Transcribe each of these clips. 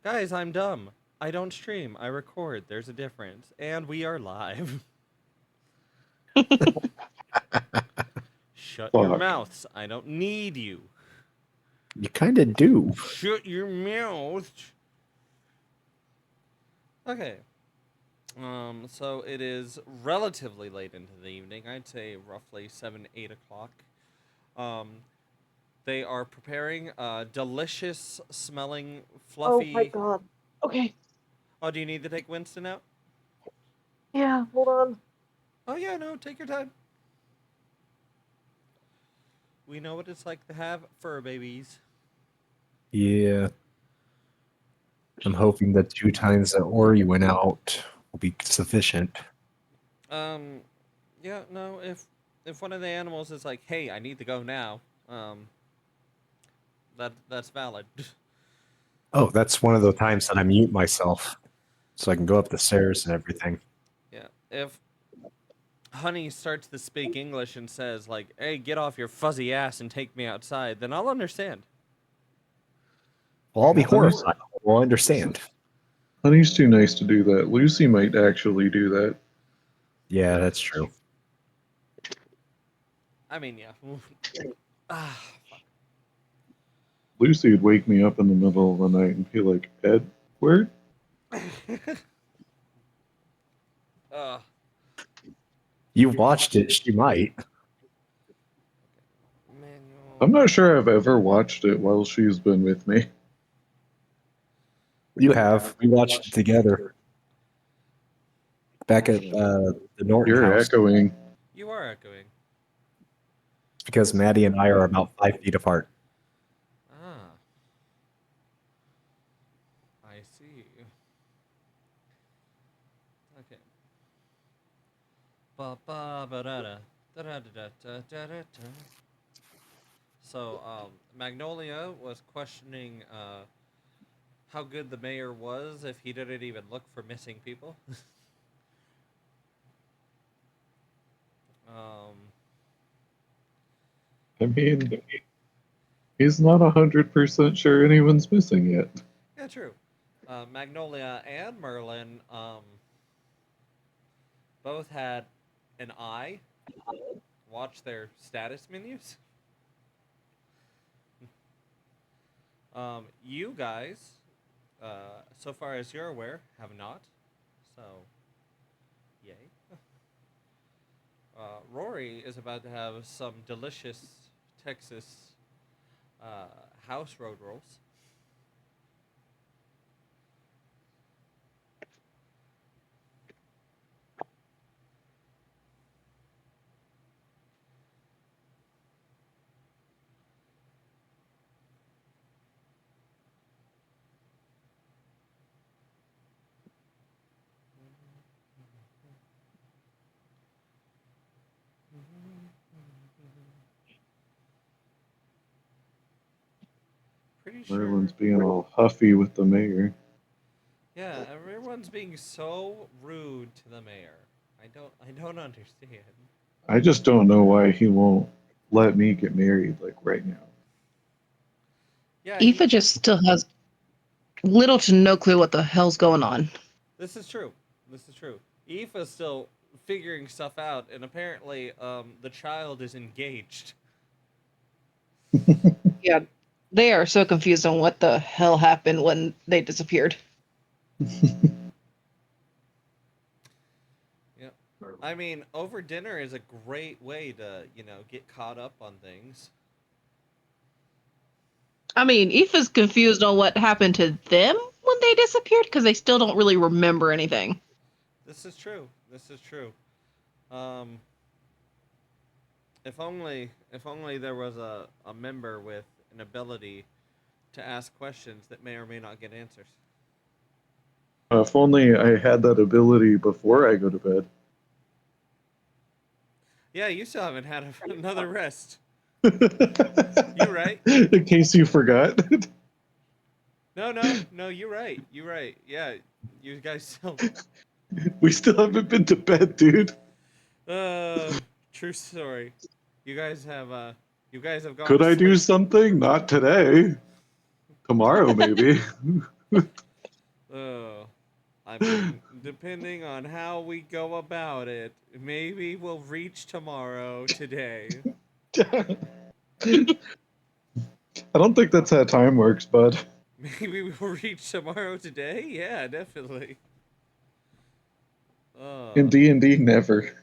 Guys, I'm dumb. I don't stream. I record. There's a difference. And we are live. Shut your Fuck. mouths. I don't need you. You kind of do. Shut your mouth. Okay. So it is relatively late into the evening. I'd say roughly 7, 8 o'clock. Um, they are preparing delicious smelling, Oh my fluffy. god. Okay. Oh, do you need to take Winston out? Yeah, hold on. Oh, yeah, no, take your time. We know what it's like to have fur babies. Yeah. I'm hoping the 2 times that Ori went out will be sufficient. Yeah, no, if one of the animals is like, "Hey, I need to go now," that's valid. Oh, that's one of the times that I mute myself so I can go up the stairs and everything. Yeah, if Honey starts to speak English and says like, "Hey, get off your fuzzy ass and take me outside," then I'll understand. Well, I'll be Honey- horrified. We'll understand. Honey's too nice to do that. Lucy might actually do that. Yeah, that's true. I mean, yeah. Ah, fuck. Lucy would wake me up in the middle of the night and be like, Edward? uh, You watched it, she might. manual. I'm not sure I've ever watched it while she's been with me. You have. We watched it together. Back at the Norton You're house. echoing. You are echoing. It's because Maddie and I are about 5 feet apart. Ah. I see. Okay. Ba ba ba da da da da da da da da da. So, Magnolia was questioning how good the mayor was if he didn't even look for missing people. um, I mean, he's not 100% sure anyone's missing yet. yeah, true. Magnolia and Merlin both had an eye. Watch their status menus. You guys, so far as you're aware, have not. So, yay. Rory is about to have some delicious Texas house road rolls. Pretty sure. Merlin's being all huffy with the mayor. Yeah, everyone's being so rude to the mayor. I don't understand. I just don't know why he won't let me get married, like, right now. Yeah, Aoife just still has little to no clue what the hell's going on. this is true. This is true. Aoife's still figuring stuff out, and apparently, the child is engaged. Yeah, they are so confused on what the hell happened when they disappeared. Yep. I mean, over dinner is a great way to, get caught up on things. I mean, Aoife's confused on what happened to them when they disappeared because they still don't really remember anything. This is true. This is true. Um, if only there was a member with an ability to ask questions that may or may not get answers. If only I had that ability before I go to bed. Yeah, you still haven't had another rest. You right. In case you forgot. No, you're right. You're right. Yeah, you guys still. We still haven't been to bed, dude. True story. You guys have gone Could to I do sleep. something? Not today. Tomorrow, maybe. I mean, depending on how we go about it, maybe we'll reach tomorrow today. I don't think that's how time works, bud. Maybe we'll reach tomorrow today? Yeah, definitely. In D&D, never.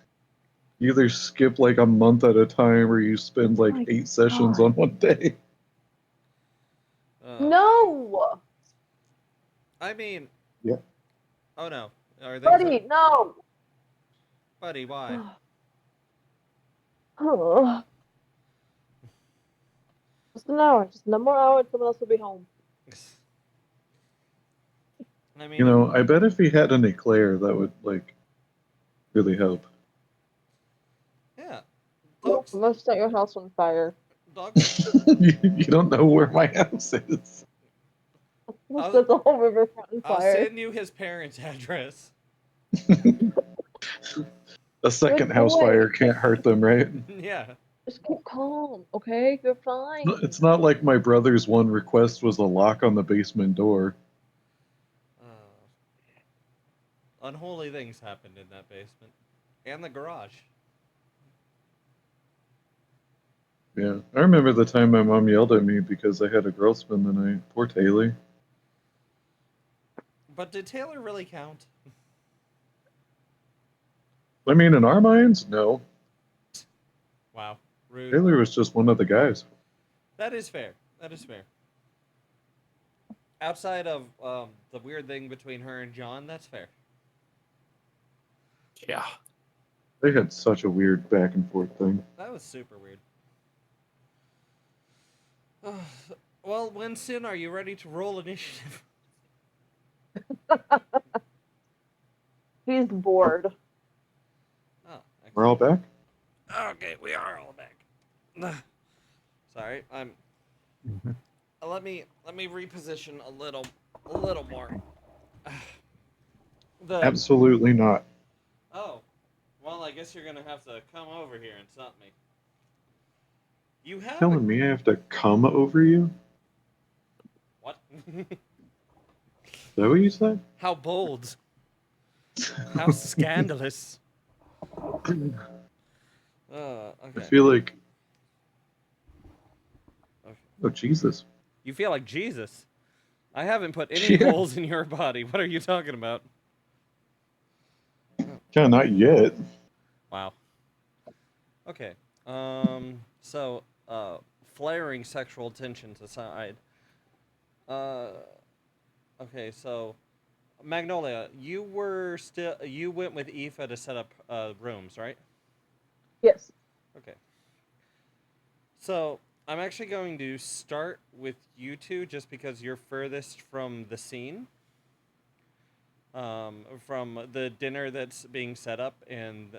You either skip like a month at a time or you spend like My 8 sessions God. on one day. No! I mean... Yeah. Oh no. Are they... Buddy, no! Buddy, why? Oh. Just an hour. Just one more hour and someone else will be home. I mean... You know, I bet if he had an eclair, that would like really help. Yeah. I'm Dogs... gonna set your house on fire. Dogs... You don't know where my house is. We'll I'll- set the whole riverfront on I'll fire. send you his parents' address. A second Good house boy. fire can't hurt them, right? Yeah. Just keep calm, okay? You're fine. It's not like my brother's one request was a lock on the basement door. Unholy things happened in that basement. And the garage. Yeah, I remember the time my mom yelled at me because I had a girl spend the night. Poor Taylor. But did Taylor really count? I mean, in our minds, no. Wow. Rude. Taylor was just one of the guys. That is fair. That is fair. Outside of the weird thing between her and John, that's fair. Yeah. They had such a weird back and forth thing. That was super weird. Well, Winston, are you ready to roll initiative? He's bored. Oh, We're all back? okay, we are all back. Sorry, I'm. Mhm. Let me reposition a little more. The Absolutely not. oh, well, I guess you're gonna have to come over here and stop me. You have Telling me I have to come over you? what? Is that what you said? How bold! How scandalous! I Okay. feel like. Okay. Oh, Jesus. You feel like Jesus. I haven't put any Yeah. holes in your body. What are you talking about? Yeah, not yet. Wow. Okay. So, flaring sexual tensions aside. Okay, so Magnolia, you went with Aoife to set up rooms, right? Yes. Okay. So, I'm actually going to start with you two just because you're furthest from the scene. From the dinner that's being set up, and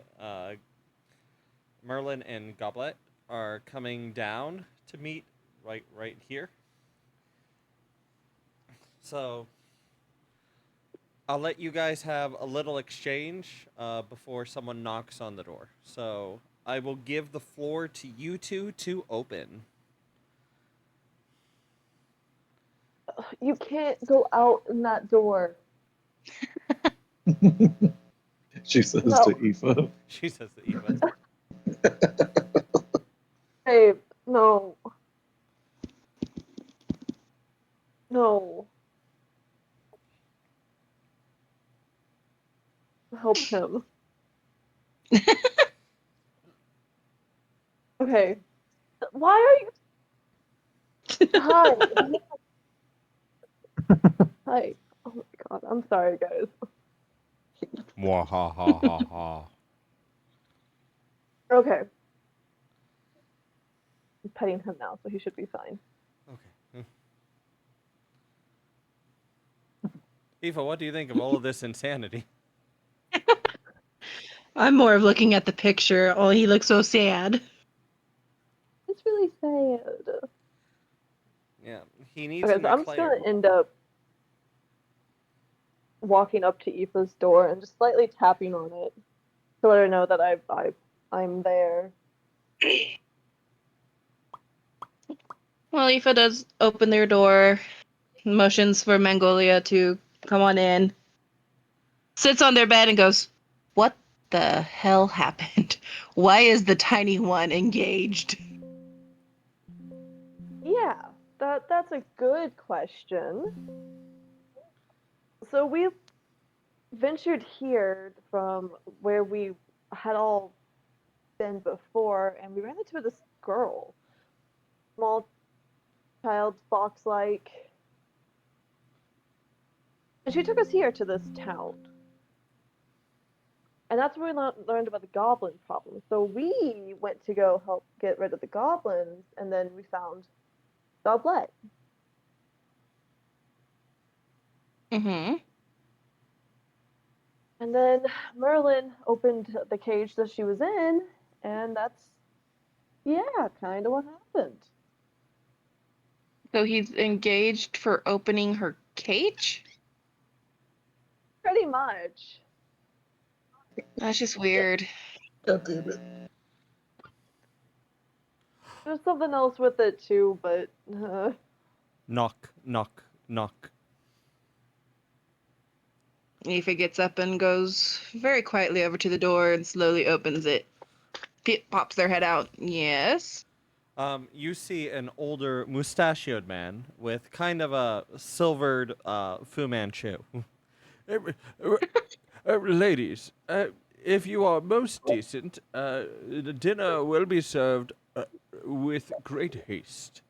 Merlin and Goblet are coming down to meet right here. So I'll let you guys have a little exchange before someone knocks on the door. So I will give the floor to you two to open. You can't go out in that door. She says No. to Aoife. She says to Eva. Babe, no. No. Help him. Okay. Why are you? Hi. Hi. Oh my god. I'm sorry, guys. Mwahahaha. Okay. I'm petting him now, so he should be fine. Okay. Eva, what do you think of all of this insanity? I'm more of looking at the picture. Oh, he looks so sad. It's really sad. Yeah, he needs Okay, an so I'm just eclair. gonna end up walking up to Aoife's door and just slightly tapping on it to let her know that I'm there. Well, Aoife does open their door, motions for Magnolia to come on in. sits on their bed and goes, "What the hell happened? Why is the tiny one engaged?" Yeah, that's a good question. So we ventured here from where we had all been before, and we ran into this girl, small child, fox-like, and she took us here to this town. And that's where we learned about the goblin problem. So we went to go help get rid of the goblins, and then we found Goblet. Mm-hmm. And then Merlin opened the cage that she was in, and that's, yeah, kind of what happened. So he's engaged for opening her cage? Pretty much. That's just weird. God damn it. There's something else with it too, but Knock, knock, knock. Aoife gets up and goes very quietly over to the door and slowly opens it. Pops their head out. Yes? You see an older mustachioed man with kind of a silvered Fu Manchu. Ladies, if you are most decent, the dinner will be served with great haste.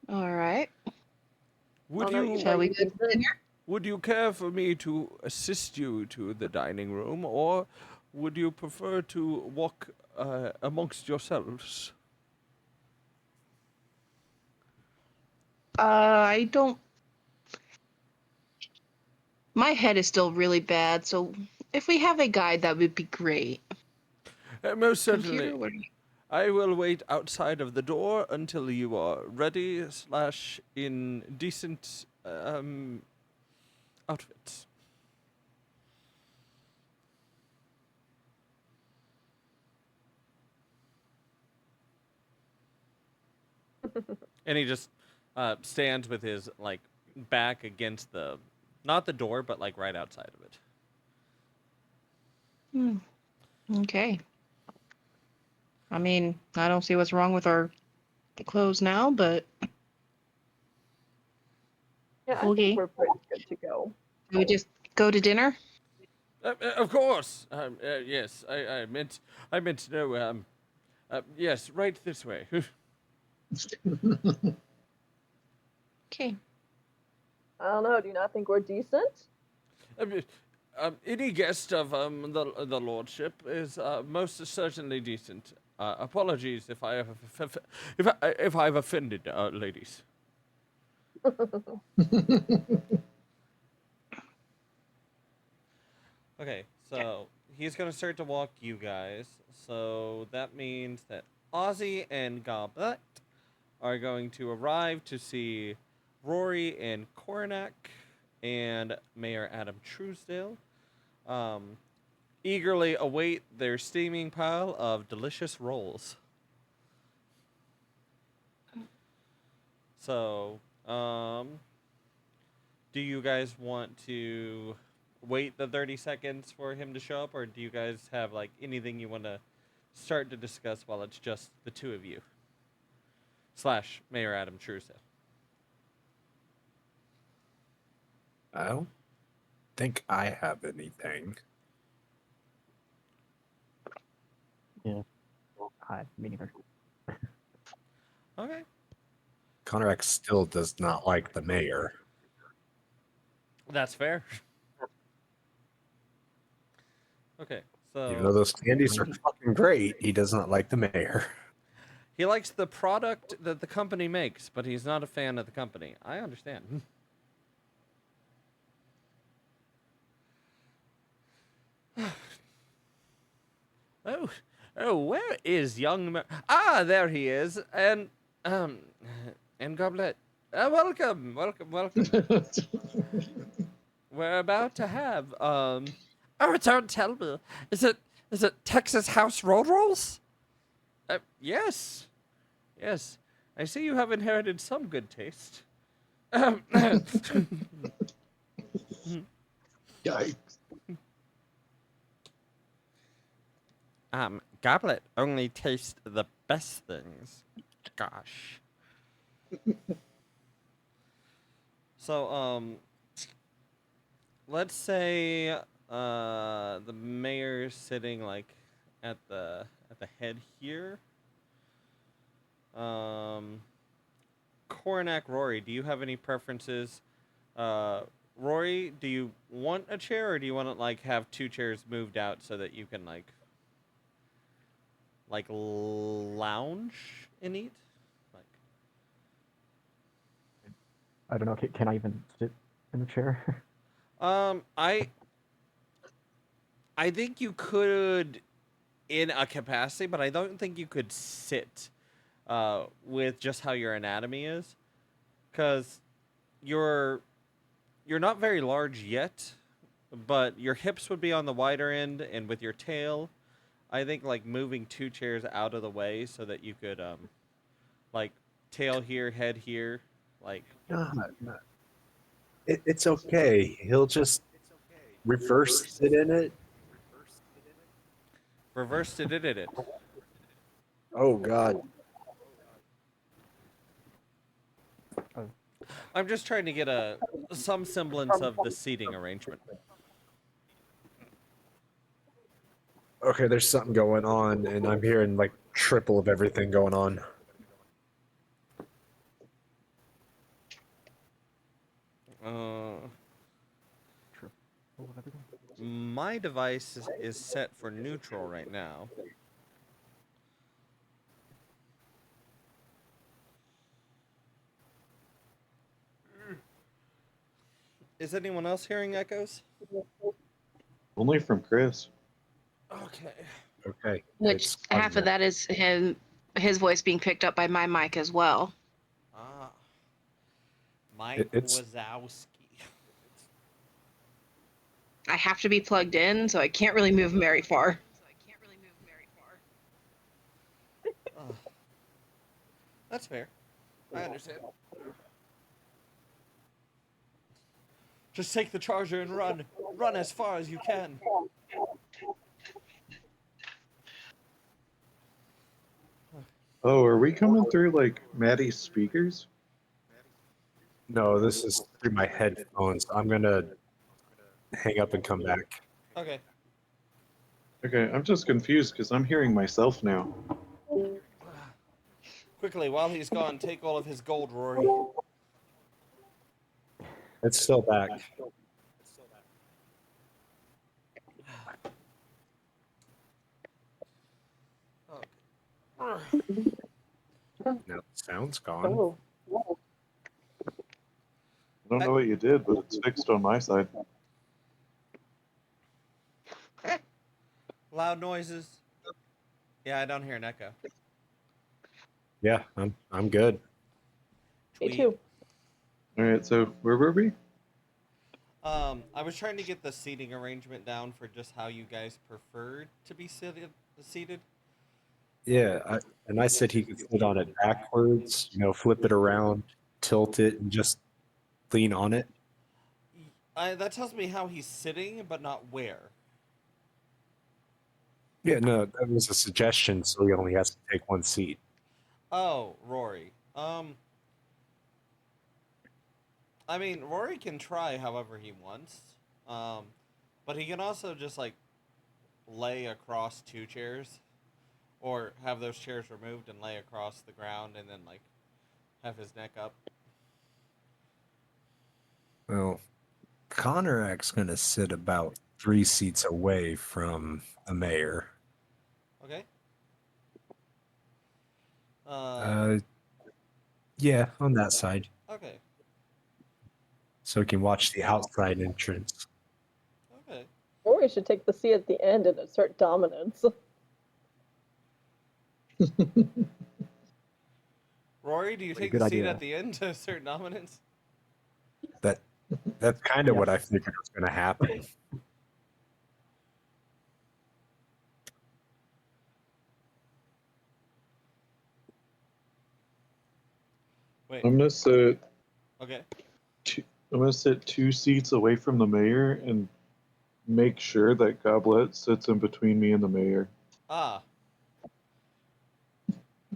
All right. Would no, you Shall we go to dinner? would you care for me to assist you to the dining room, or would you prefer to walk amongst yourselves? I don't. My head is still really bad, so if we have a guide, that would be great. Most certainly. Computer, what are you- I will wait outside of the door until you are ready / in decent outfits. And he just stands with his like back against the, not the door, but like right outside of it. Okay. I mean, I don't see what's wrong with our clothes now, but yeah, I Okay. think we're pretty good to go. we just go to dinner. Of course. Yes, I meant no. Yes, right this way. Okay. I don't know. Do you not think we're decent? Any guest of the lordship is most certainly decent. Apologies if I have if I've offended ladies. Okay, so he's gonna start to walk you guys. So that means that Ozzy and Goblet are going to arrive to see Rory and Coronac and Mayor Adam Truesdale. Eagerly await their steaming pile of delicious rolls. So, do you guys want to wait the 30 seconds for him to show up, or do you guys have like anything you want to start to discuss while it's just the two of you / Mayor Adam Truesdale? I don't think I have anything. Hi, me neither. Okay, Conrac still does not like the mayor. that's fair. Okay, Even though so those candies are fucking great, he does not like the mayor. he likes the product that the company makes, but he's not a fan of the company. I understand. Oh, where is young there he is. And Goblet. Welcome. We're about to have oh, don't tell me. Is it Texas House Road Rolls? Yes. Yes. I see you have inherited some good taste. Yikes. Goblet only tastes the best things. Gosh. So, let's say the mayor's sitting like at the head here. Coronac, Rory, do you have any preferences? Rory, do you want a chair, or do you want to like have two chairs moved out so that you can like lounge and eat? Like, I don't know. Can I even sit in a chair? I think you could in a capacity, but I don't think you could sit with just how your anatomy is, because you're not very large yet, but your hips would be on the wider end, and with your tail, I think like moving two chairs out of the way so that you could like tail here, head here, like No, it's okay. He'll just reverse sit in it. reverse it. Oh God. I'm just trying to get some semblance of the seating arrangement. Okay, there's something going on, and I'm hearing like triple of everything going on. My device is set for neutral right now. Is anyone else hearing echoes? Only from Chris. Okay. Okay. Which it's half of audio. that is his voice being picked up by my mic as well. Ah. Mike It's- Wazowski. I have to be plugged in, so I can't really move very far. Oh. That's fair. I understand. Just take the charger and run. Run as far as you can. Oh, are we coming through like Maddie's speakers? No, this is through my headphones. I'm gonna hang up and come back. Okay. Okay, I'm just confused because I'm hearing myself now. Quickly, while he's gone, take all of his gold, Rory. It's still back. Okay. Now the sound's gone. Oh, I don't know what you did, but it's fixed on my side. Loud noises. Yeah, I don't hear an echo. Yeah, I'm good. me Tweet. too. All right, so where were we? I was trying to get the seating arrangement down for just how you guys preferred to be seated. Yeah, I said he could sit on it backwards, flip it around, tilt it, and just lean on it. That tells me how he's sitting, but not where. Yeah, no, that was a suggestion, so he only has to take one seat. Oh, Rory. I mean, Rory can try however he wants. But he can also just like lay across two chairs, or have those chairs removed and lay across the ground, and then like have his neck up. Well, Connorac's going to sit about 3 seats away from the mayor. Okay. Yeah, on that side, Okay. so he can watch the outside entrance. Okay. Or we should take the seat at the end and assert dominance. Rory, do you take good the seat idea. at the end to assert dominance? That's kind of what I figured was going to happen. Wait. I'm gonna sit. Okay. I'm gonna sit 2 seats away from the mayor and make sure that Goblet sits in between me and the mayor. Ah.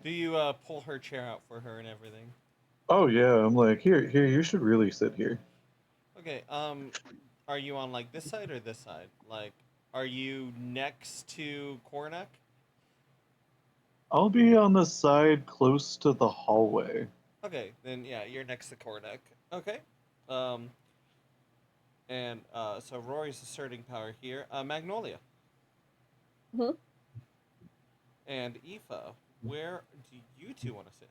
Do you pull her chair out for her and everything? Oh yeah, I'm like, here, you should really sit here. Okay, are you on like this side or this side? Like, are you next to Kornak? I'll be on the side close to the hallway. Okay, then yeah, you're next to Kornak. Okay. And so Rory's asserting power here. Magnolia. Mhm. And Aoife, where do you two want to sit?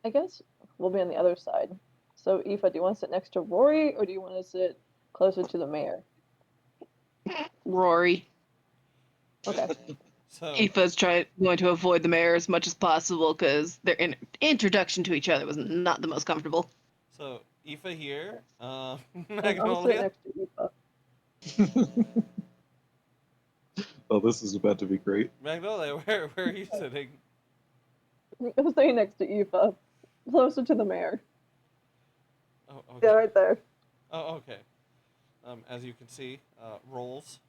I guess we'll be on the other side. So, Aoife, do you want to sit next to Rory or do you want to sit closer to the mayor? Rory. Okay. So Aoife's going to avoid the mayor as much as possible because their introduction to each other was not the most comfortable. So Aoife here, And I'll sit Magnolia. next to Aoife. Oh, this is about to be great. Magnolia, where are you sitting? I'm sitting next to Aoife, closer to the mayor. Oh, Yeah, okay. right there. Oh, okay. As you can see, rolls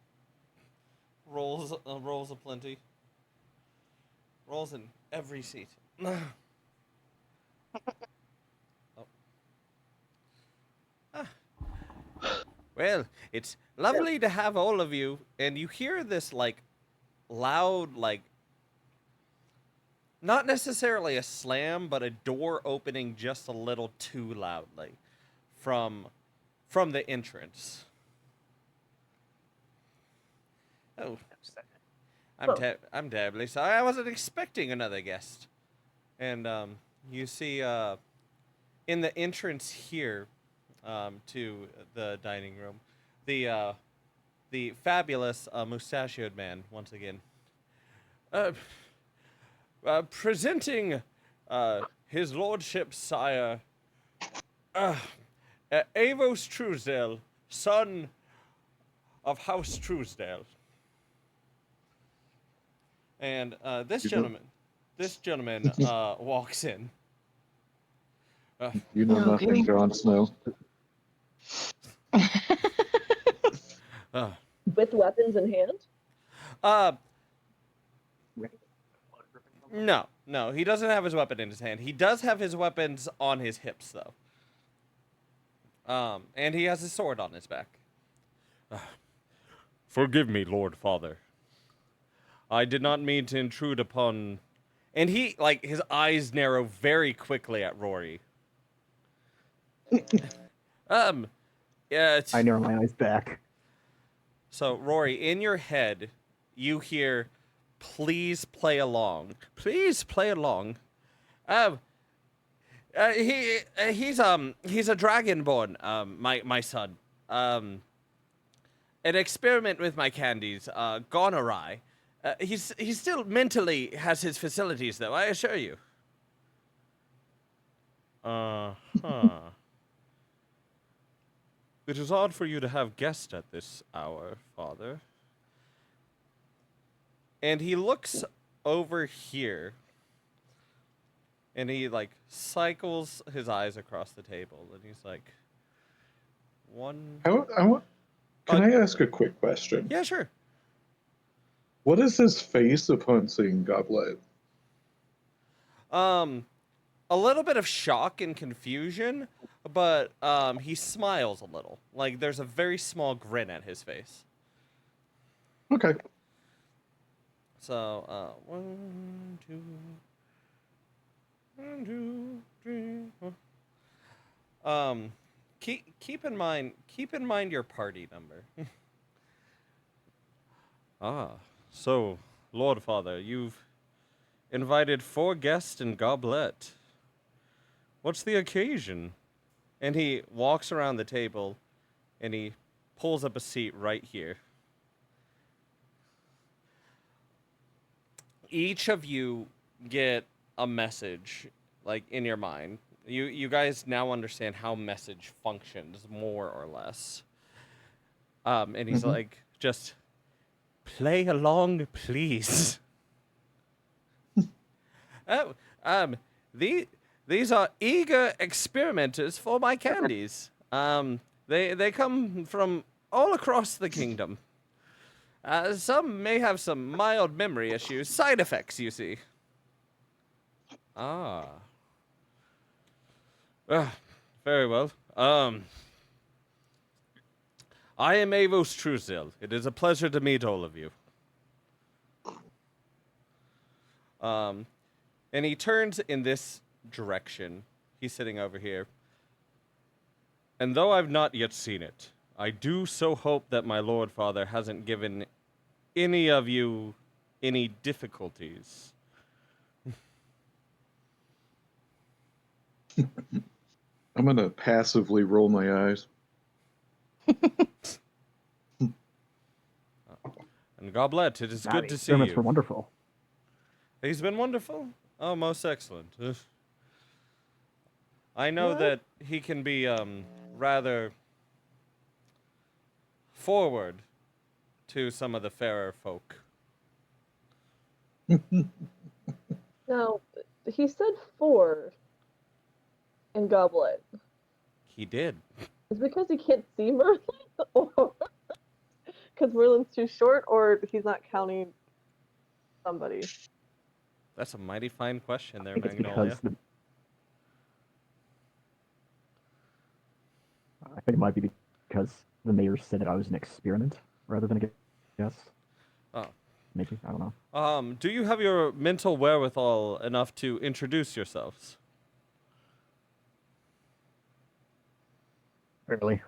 aplenty. Rolls in every seat. Oh. Ah. Well, it's lovely to have all of you, and you hear this like loud, like not necessarily a slam, but a door opening just a little too loudly from the entrance. Oh, I'm terribly sorry. I wasn't expecting another guest. And you see in the entrance here to the dining room, the fabulous mustachioed man once again. Presenting his lordship, sire, Avos Truesdale, son of House Truesdale. And this You know- gentleman walks in. You know Okay. nothing, Jon Snow. Uh, With weapons in hand? uh, no, he doesn't have his weapon in his hand. He does have his weapons on his hips, though. And he has his sword on his back. Forgive me, Lord Father. I did not mean to intrude upon. And he, like, his eyes narrow very quickly at Rory. Yeah. I narrow my eyes back. So, Rory, in your head, you hear, "Please play along. Please play along." He's a dragonborn. My son. An experiment with my candies gone awry. He still mentally has his facilities, though, I assure you. Huh. It is odd for you to have guests at this hour, Father. And he looks over here. And he, like, cycles his eyes across the table. And he's like, Can I ask a quick question? Yeah, sure. What is his face upon seeing Goblet? A little bit of shock and confusion, but he smiles a little. Like there's a very small grin at his face. Okay. So, 1, 2, 1, 2, 3, 4. Keep in mind your party number. So, Lord Father, you've invited 4 guests in Goblet. What's the occasion? And he walks around the table, and he pulls up a seat right here. Each of you get a message, like, in your mind. You guys now understand how message functions, more or less. And he's like, just play along, please. Oh, these are eager experimenters for my candies. They come from all across the kingdom. Some may have some mild memory issues, side effects, you see. Ah. Very well. I am Avos Trusil. It is a pleasure to meet all of you. And he turns in this direction. He's sitting over here. And though I've not yet seen it, I do so hope that my Lord Father hasn't given any of you any difficulties. I'm gonna passively roll my eyes. And Goblet, it is Nah, good the to see experiments you. were wonderful. He's been wonderful. Oh, most excellent. I know What? that he can be rather forward to some of the fairer folk. Now, he said 4 in Goblet. He did. Is it because he can't see Merlin? Or because Merlin's too short? Or he's not counting somebody? That's a mighty fine question I there, think it's Magnolia. because I think it might be because the mayor said that I was an experiment rather than a guess. Oh. Maybe, I don't know. Do you have your mental wherewithal enough to introduce yourselves? Really?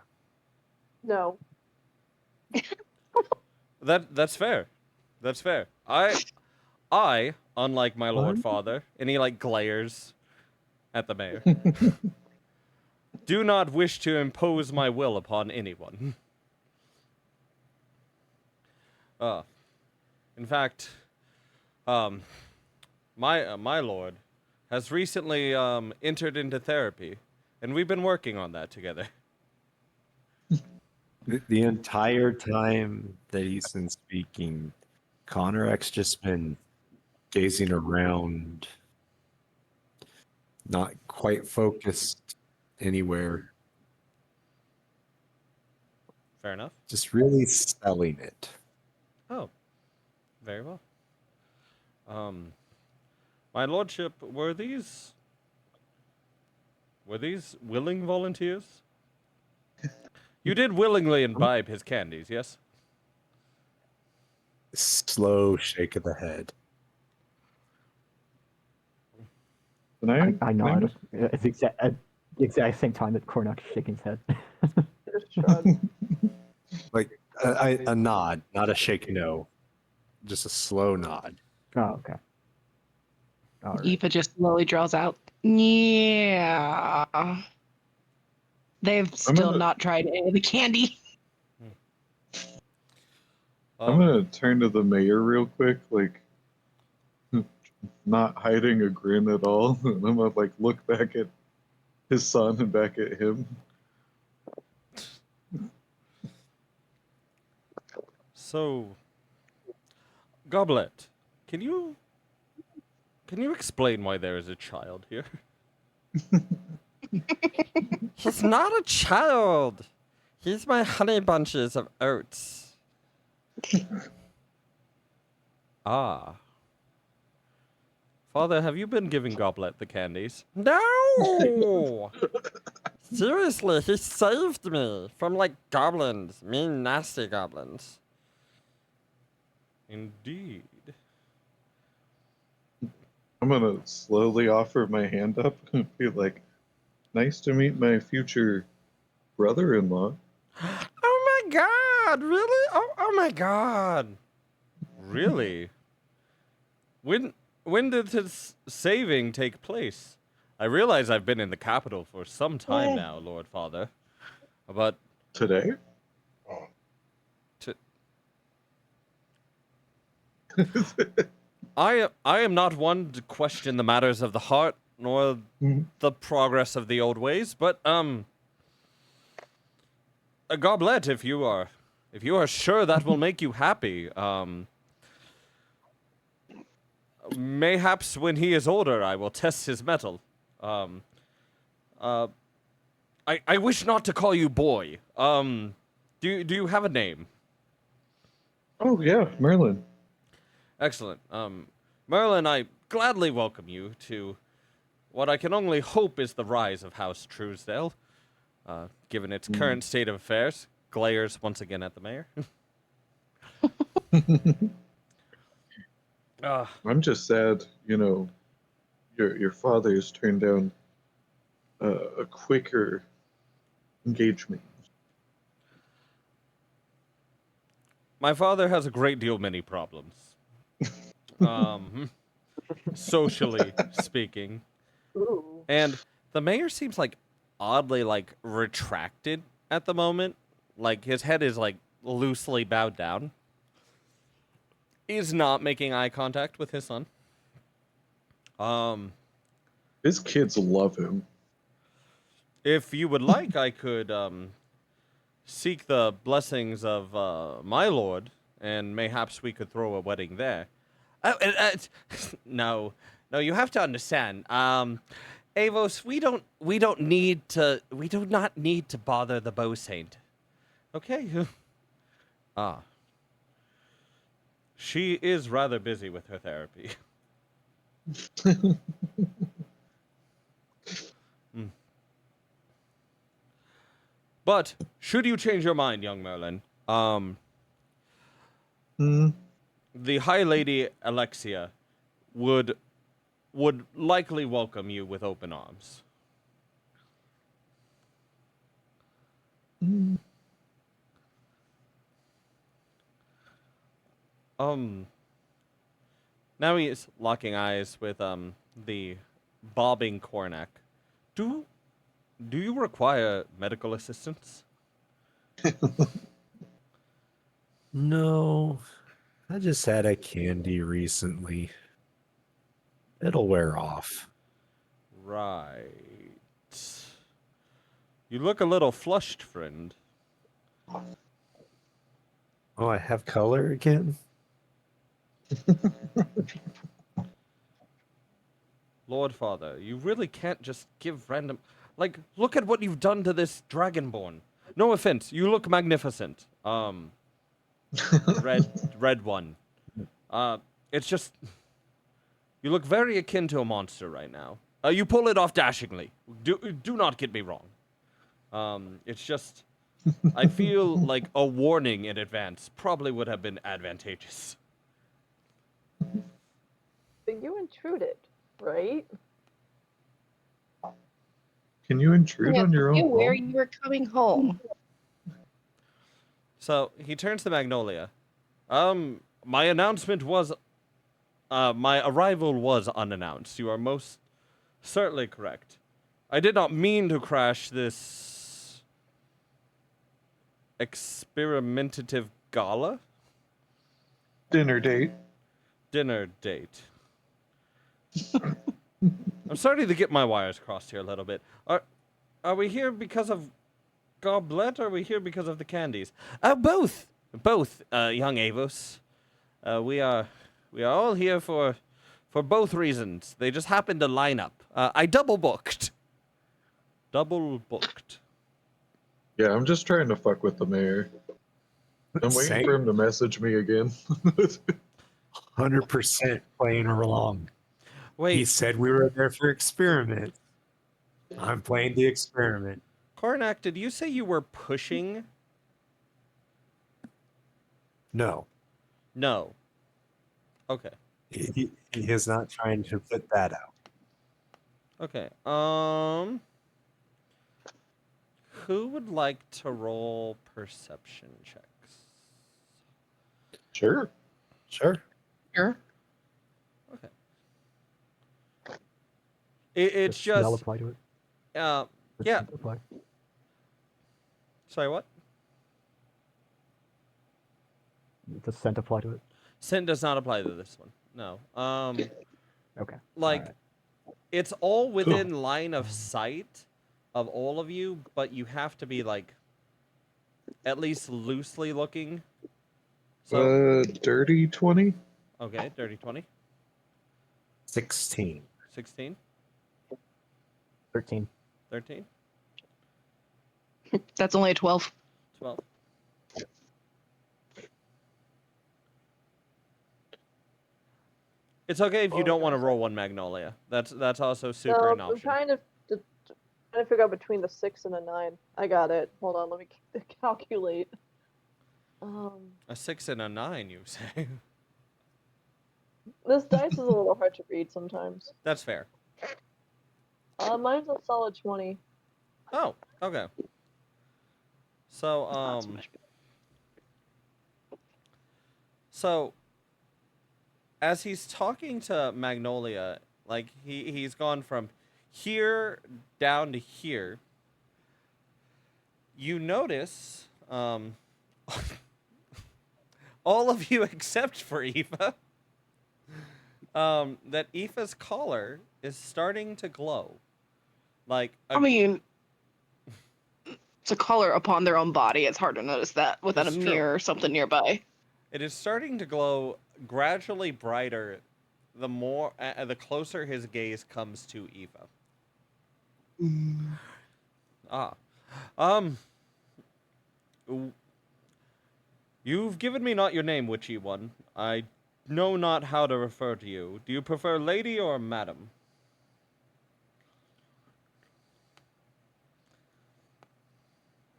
No. That's fair. That's fair. I, unlike my Lord What? Father, and he like glares at the mayor, do not wish to impose my will upon anyone. In fact, my lord has recently entered into therapy, and we've been working on that together. The entire time that he's been speaking, Connor X just been gazing around, not quite focused anywhere, Fair enough. just really selling it. Oh, very well. My lordship, were these willing volunteers? You did willingly imbibe his candies, yes? Slow shake of the head. I nod at the exact same time that Cornak's shaking his head. Just shrug. Like a nod, not a shake no. Just a slow nod. Oh, okay. All right. Eva just slowly draws out. Yeah. They've still gonna- not tried any of the candy. I'm gonna turn to the mayor real quick, like not hiding a grin at all. And I'm gonna like look back at his son and back at him. So, Goblet, can you explain why there is a child here? He's not a child. He's my honey bunches of oats. Ah. Father, have you been giving Goblet the candies? No! Seriously, he saved me from like goblins, mean nasty goblins. Indeed. I'm gonna slowly offer my hand up and be like, "Nice to meet my future brother-in-law." Oh my god, really? Oh my god. Really? When did this saving take place? I realize I've been in the capital for some time now, Lord Father. But Today? I am not one to question the matters of the heart nor the progress of the old ways, but a Goblet, if you are sure that will make you happy, mayhaps when he is older, I will test his mettle. I wish not to call you boy. Do you have a name? Oh yeah, Merlin. Excellent. Merlin, I gladly welcome you to what I can only hope is the rise of House Truesdale, given its current state of affairs. Glares once again at the mayor. I'm just sad, your father's turned down a quicker engagement. My father has a great deal many problems. Socially speaking. Ooh. And the mayor seems like oddly like retracted at the moment. Like his head is like loosely bowed down. He's not making eye contact with his son. His kids love him. If you would like, I could seek the blessings of my lord, and mayhaps we could throw a wedding there. No, you have to understand. Avos, we do not need to bother the bow saint. Okay. She is rather busy with her therapy. But should you change your mind, young Merlin, the High Lady Alexia would likely welcome you with open arms. Now he is locking eyes with the bobbing Cornac. Do you require medical assistance? No, I just had a candy recently. It'll wear off. Right. You look a little flushed, friend. Oh, I have color again? Lord Father, you really can't just give random... Like, look at what you've done to this Dragonborn. No offense, you look magnificent. Red one. It's just... You look very akin to a monster right now. You pull it off dashingly. Do not get me wrong. It's just... I feel like a warning in advance probably would have been advantageous. But you intruded, right? Can you intrude Yeah, on your you own where home? you were coming home. So he turns to Magnolia. My announcement was, my arrival was unannounced. You are most certainly correct. I did not mean to crash this experimentative gala Dinner date. dinner date. I'm starting to get my wires crossed here a little bit. Are we here because of Goblet, or are we here because of the candies? Both, young Avos. We are all here for both reasons. They just happened to line up. I double booked. Yeah, I'm just trying to fuck with the mayor. I'm waiting for him to message me again. 100% playing along. Wait, He said we were there for experiment. I'm playing the experiment. Cornac, did you say you were pushing? No, No. Okay. he is not trying to put that out. Okay. Who would like to roll perception checks? Sure. Sure. Sure. Okay. It's Does smell just apply to it? yeah. Does apply? Sorry, what? Does scent apply to it? Scent does not apply to this one. No. Okay. Like Alright. it's all within line of sight of all of you, but you have to be like at least loosely looking. So Dirty 20? okay, dirty 20. 16. 16? 13. 13? That's only a 12. 12? It's okay if you don't want to roll one Magnolia. That's also super an No, I'm option. trying to figure out between the 6 and a 9. I got it. Hold on, let me calculate. A 6 and a 9, you say? This dice is a little hard to read sometimes. That's fair. Mine's a solid 20. Oh, okay. So, Not so much. So, as he's talking to Magnolia, like, he's gone from here down to here. You notice, all of you except for Aoife, that Aoife's collar is starting to glow. Like, I mean, it's a color upon their own body. It's hard to notice that without That's a true. mirror or something nearby. it is starting to glow gradually brighter the more, the closer his gaze comes to Aoife. Ah. You've given me not your name, witchy one. I know not how to refer to you. Do you prefer lady or madam?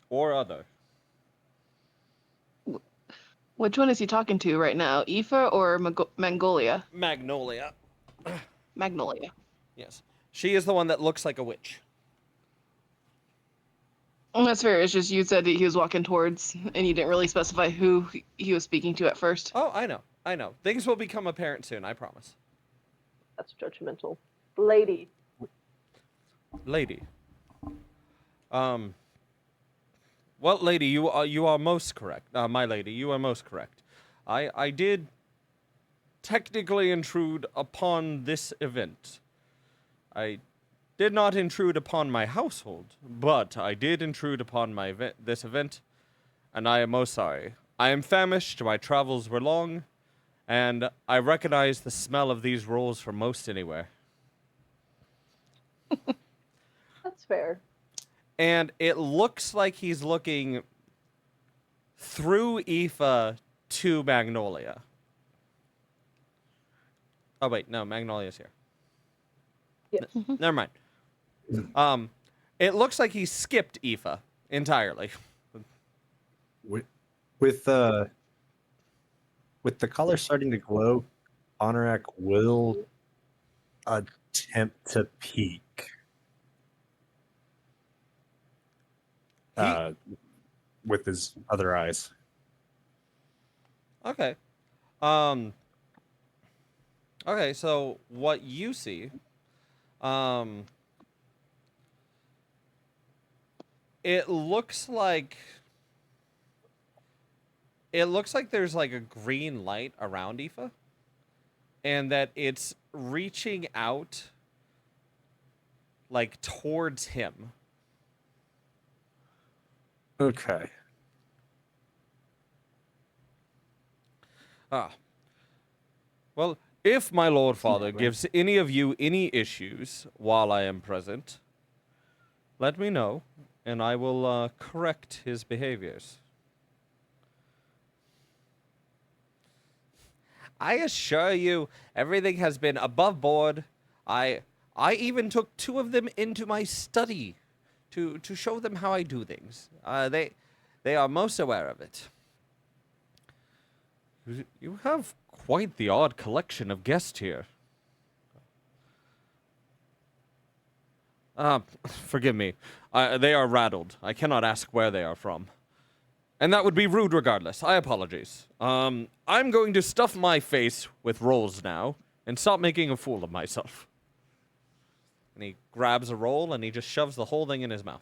Or other? Which one is he talking to right now? Aoife or Magnolia? Magnolia. Magnolia. Yes. She is the one that looks like a witch. Well, that's fair. It's just you said that he was walking towards, and you didn't really specify who he was speaking to at first. Oh, I know. I know. Things will become apparent soon, I promise. That's judgmental. Lady. Lady. Well, lady, you are most correct. My lady, you are most correct. I did technically intrude upon this event. I did not intrude upon my household, but I did intrude upon this event, and I am most sorry. I am famished, my travels were long, and I recognize the smell of these rolls from most anywhere. That's fair. And it looks like he's looking through Aoife to Magnolia. Oh, wait, no, Magnolia's here. Yes. Never mind. It looks like he skipped Aoife entirely. With the color starting to glow, Honorak will attempt to peek. With his other eyes. Okay. Okay, so what you see, it looks like there's like a green light around Aoife, and that it's reaching out like towards him. Okay. Ah. Well, if my Lord Father gives any of you any issues while I am present, let me know, and I will correct his behaviors. I assure you, everything has been above board. I even took 2 of them into my study to show them how I do things. They are most aware of it. You have quite the odd collection of guests here. Forgive me. They are rattled. I cannot ask where they are from. And that would be rude regardless. I apologize. I'm going to stuff my face with rolls now and stop making a fool of myself. And he grabs a roll and he just shoves the whole thing in his mouth.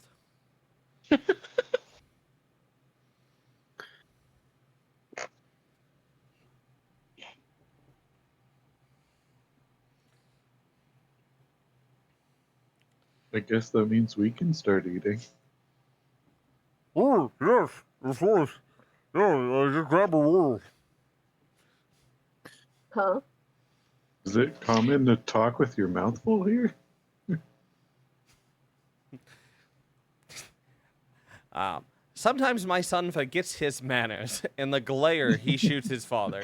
I guess that means we can start eating. Oh, yes, of course. Yeah, just grab a roll. Huh? Is it common to talk with your mouth full here? Sometimes my son forgets his manners. In the glare, he shoots his father.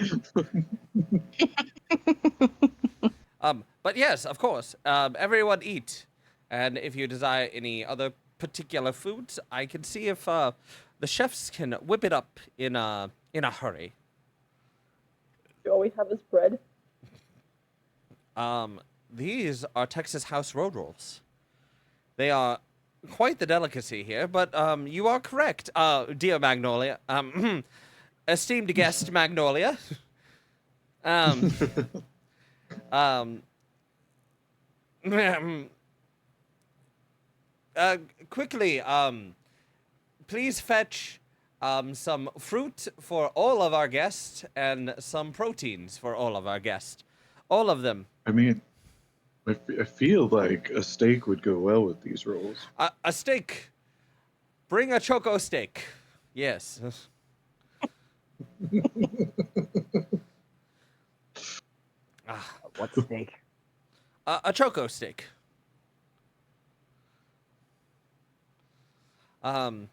But yes, of course. Everyone eat. And if you desire any other particular foods, I can see if the chefs can whip it up in a hurry. You always have his bread. These are Texas House road rolls. They are quite the delicacy here, but you are correct, dear Magnolia. Esteemed guest Magnolia. Quickly, please fetch some fruit for all of our guests and some proteins for all of our guests. All of them. I mean, I feel like a steak would go well with these rolls. A steak. Bring a choco steak. Yes. What steak? A choco steak. And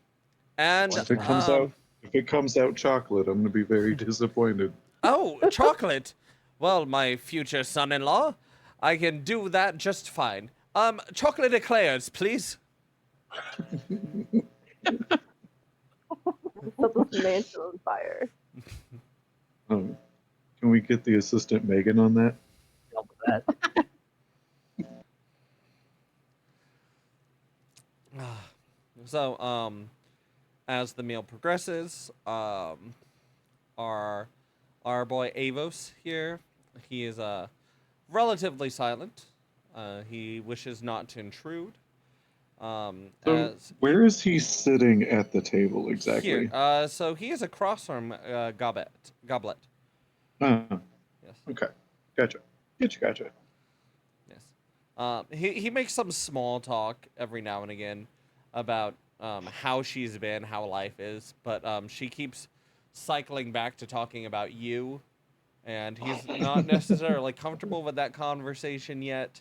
If it comes out chocolate, I'm gonna be very disappointed. oh, chocolate. Well, my future son-in-law, I can do that just fine. Chocolate eclairs, please. Set this mansion on fire. Can we get the assistant Megan on that? Help with that. So, as the meal progresses, our boy Avos here, he is relatively silent. He wishes not to intrude. So where is he sitting at the table exactly? Here, so he is across from Goblet. Oh, Yes. okay. Gotcha. Gotcha. Yes. He makes some small talk every now and again about how she's been, how life is, but she keeps cycling back to talking about you, and he's not necessarily comfortable with that conversation yet.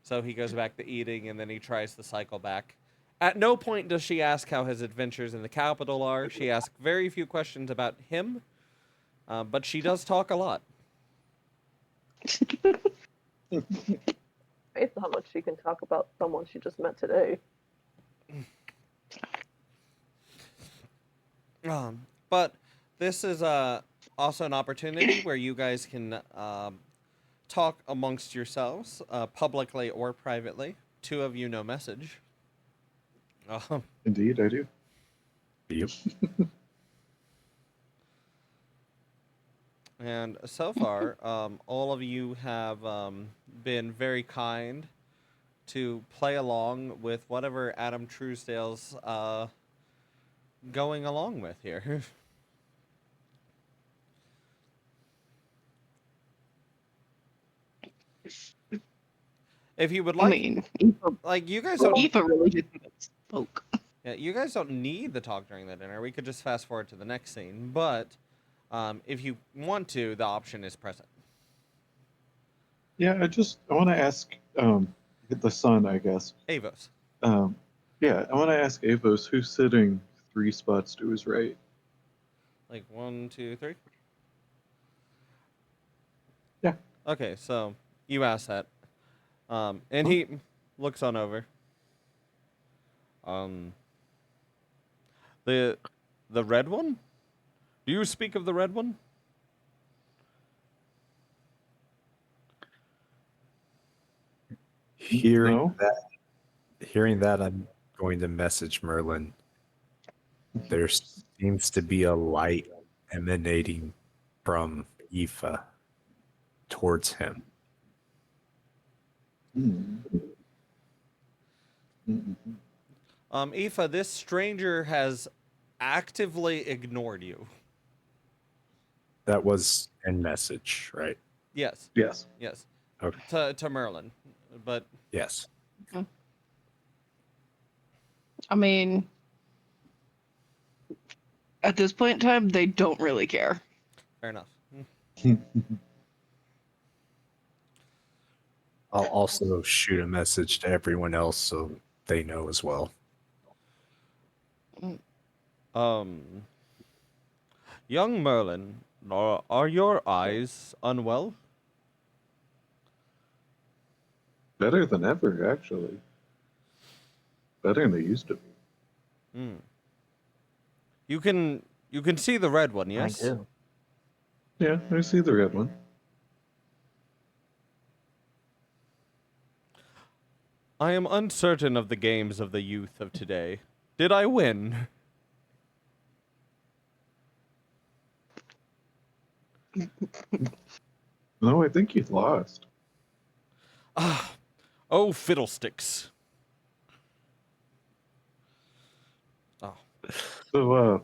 So he goes back to eating, and then he tries to cycle back. At no point does she ask how his adventures in the capital are. She asks very few questions about him, but she does talk a lot. Based on how much she can talk about someone she just met today. But this is also an opportunity where you guys can talk amongst yourselves, publicly or privately. Two of you know message. Indeed, I do. Yep. And so far, all of you have been very kind to play along with whatever Adam Truesdale's going along with here. If you would I like, mean, Aoife, like you guys don't, Aoife really just spoke. yeah, you guys don't need the talk during the dinner. We could just fast forward to the next scene. But if you want to, the option is present. Yeah, I want to ask the son, I guess. Avos. Yeah, I want to ask Avos who's sitting 3 spots to his right. Like 1, 2, 3. Yeah. Okay, so you asked that, and he looks on over. The red one. Do you speak of the red one? Hearing No? that, I'm going to message Merlin. There seems to be a light emanating from Aoife towards him. Hmm. Mm-mm. Aoife, this stranger has actively ignored you. That was in message, right? Yes, Yes. yes. Okay. To Merlin, but Yes. I mean, at this point in time, they don't really care. fair enough. I'll also shoot a message to everyone else so they know as well. Young Merlin, are your eyes unwell? Better than ever, actually. Better than they used to be. Hmm. You can see the red one, yes? I do. Yeah, I see the red one. I am uncertain of the games of the youth of today. Did I win? No, I think you lost. Ah, oh fiddlesticks. Oh, So,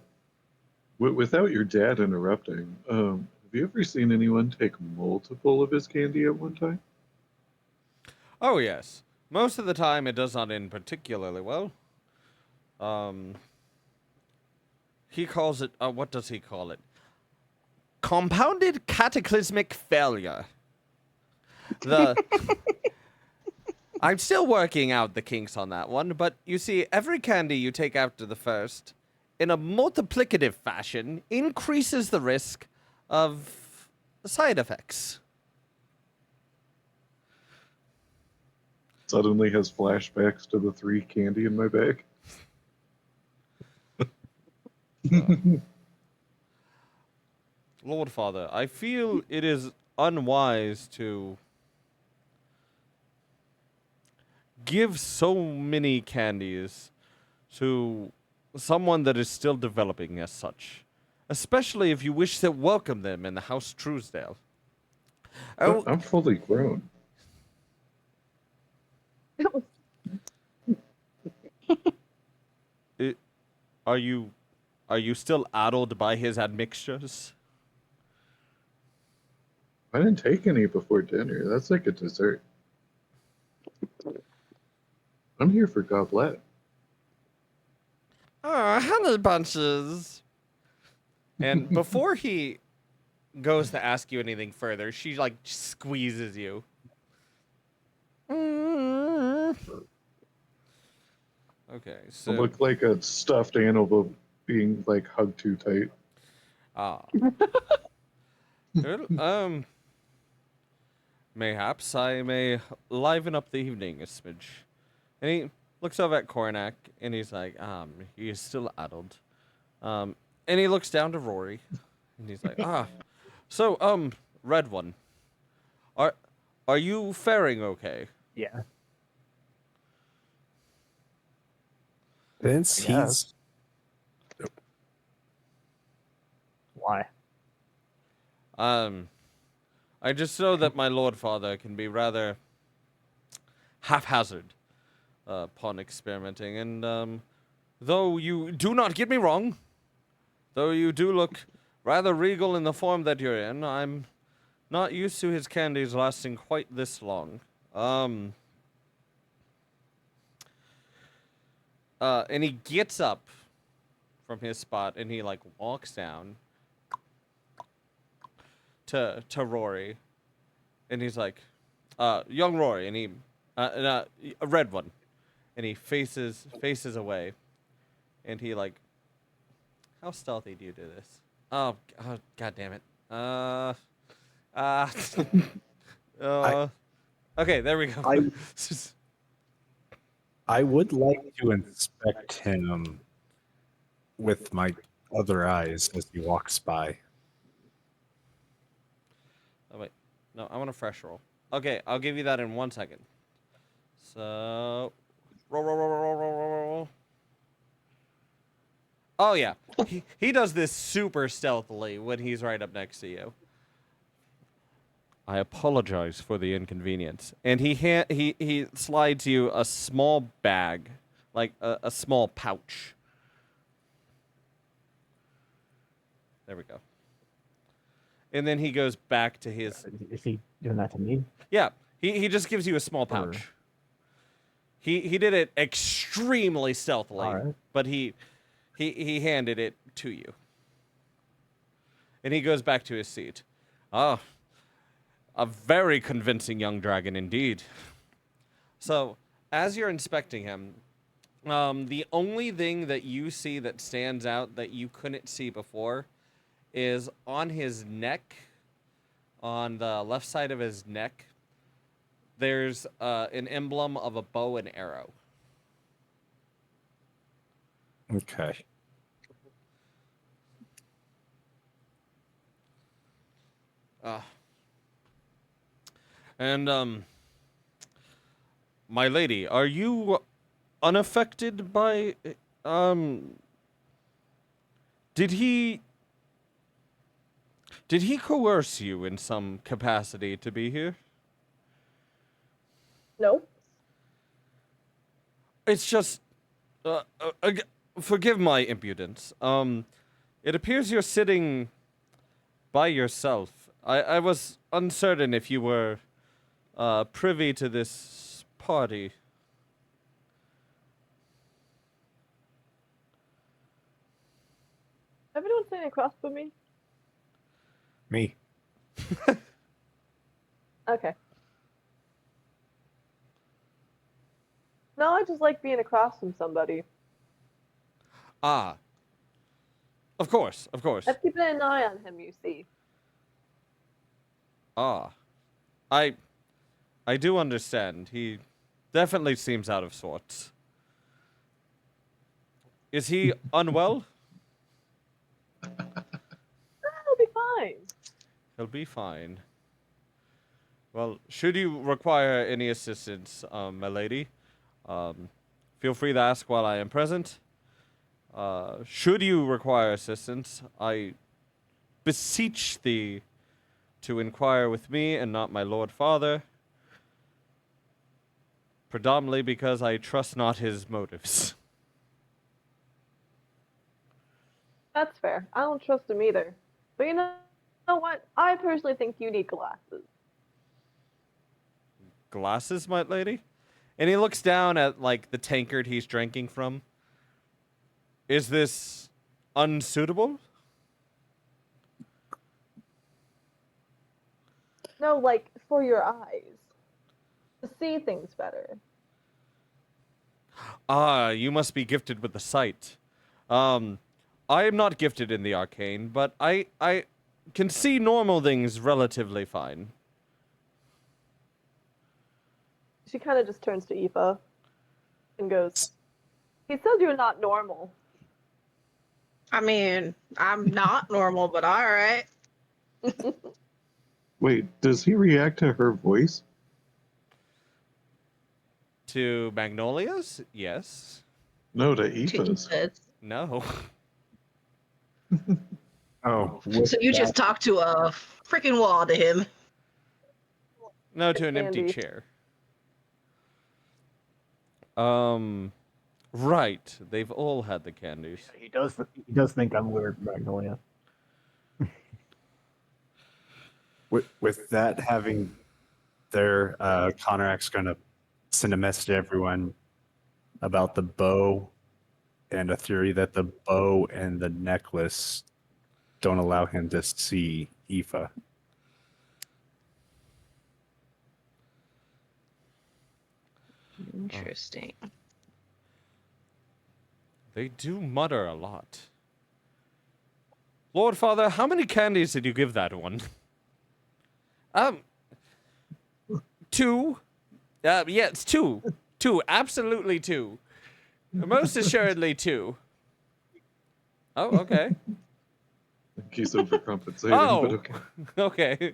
without your dad interrupting, have you ever seen anyone take multiple of his candy at one time? oh yes. Most of the time, it does not end particularly well. He calls it. What does he call it? Compounded cataclysmic failure. The I'm still working out the kinks on that one, but you see, every candy you take after the first, in a multiplicative fashion, increases the risk of side effects. Suddenly has flashbacks to the 3 candy in my bag. Lord Father, I feel it is unwise to give so many candies to someone that is still developing as such, especially if you wish to welcome them in the House Truesdale. Oh, I'm fully grown. are you still addled by his admixtures? I didn't take any before dinner. That's like a dessert. I'm here for goblet. Ah, honey bunches. And before he goes to ask you anything further, she like squeezes you. Okay, I so look like a stuffed animal being like hugged too tight. ah, well, mayhaps I may liven up the evening a smidge. And he looks over at Coronac and he's like, he is still addled. And he looks down to Rory and he's like, so, Red One, are you faring okay? Yeah. Vince, I he's Why? I just know that my Lord Father can be rather haphazard upon experimenting, and though you do not get me wrong, though you do look rather regal in the form that you're in, I'm not used to his candies lasting quite this long. And he gets up from his spot and he like walks down to Rory, and he's like, young Rory, and he, a Red One, and he faces away, and he like, how stealthy do you do this? Oh god damn it. Okay, there we go. I would like to inspect him with my other eyes as he walks by. Oh wait, no, I want a fresh roll. Okay, I'll give you that in 1 second. So, roll. Oh yeah, he does this super stealthily when he's right up next to you. I apologize for the inconvenience. And he slides you a small bag, like a small pouch. There we go. And then he goes back to his. Is he doing that to me? Yeah, he just gives you a small pouch. Or- He did it extremely stealthily, Alright. but he handed it to you. And he goes back to his seat. Oh, A very convincing young dragon indeed. So, as you're inspecting him, the only thing that you see that stands out that you couldn't see before is on his neck, on the left side of his neck, there's an emblem of a bow and arrow. Okay. And my lady, are you unaffected by did he coerce you in some capacity to be here? Nope. It's just forgive my impudence. It appears you're sitting by yourself. I was uncertain if you were privy to this party. Everyone sitting across from me? Me. Okay. No, I just like being across from somebody. Ah. Of course, of course. I'm keeping an eye on him, you see. Ah. I do understand. He definitely seems out of sorts. Is he unwell? I'll be fine. He'll be fine. Well, should you require any assistance, my lady, feel free to ask while I am present. Should you require assistance, I beseech thee to inquire with me and not my lord father, predominantly because I trust not his motives. That's fair. I don't trust him either. But you know what? I personally think you need glasses. Glasses, my lady? And he looks down at, like, the tankard he's drinking from. Is this unsuitable? No, like, for your eyes. To see things better. Ah, you must be gifted with the sight. I am not gifted in the arcane, but I can see normal things relatively fine. She kind of just turns to Aoife and goes, he says you're not normal. I mean, I'm not normal, but all right. Wait, does he react to her voice? To Magnolia's? Yes. No, to She Aoife's. says. No. Oh, So you just talk to a freaking wall to him. No, to an empty Andy. chair. Right. They've all had the candies. He does think I'm weird, Magnolia. With that having there, Conrac's going to send a message to everyone about the bow and a theory that the bow and the necklace don't allow him to see Aoife. Interesting. They do mutter a lot. Lord Father, how many candies did you give that one? 2. Yeah, it's 2. 2, absolutely 2. Most assuredly 2. Oh, okay. I think he's overcompensating, Oh. but okay. Okay.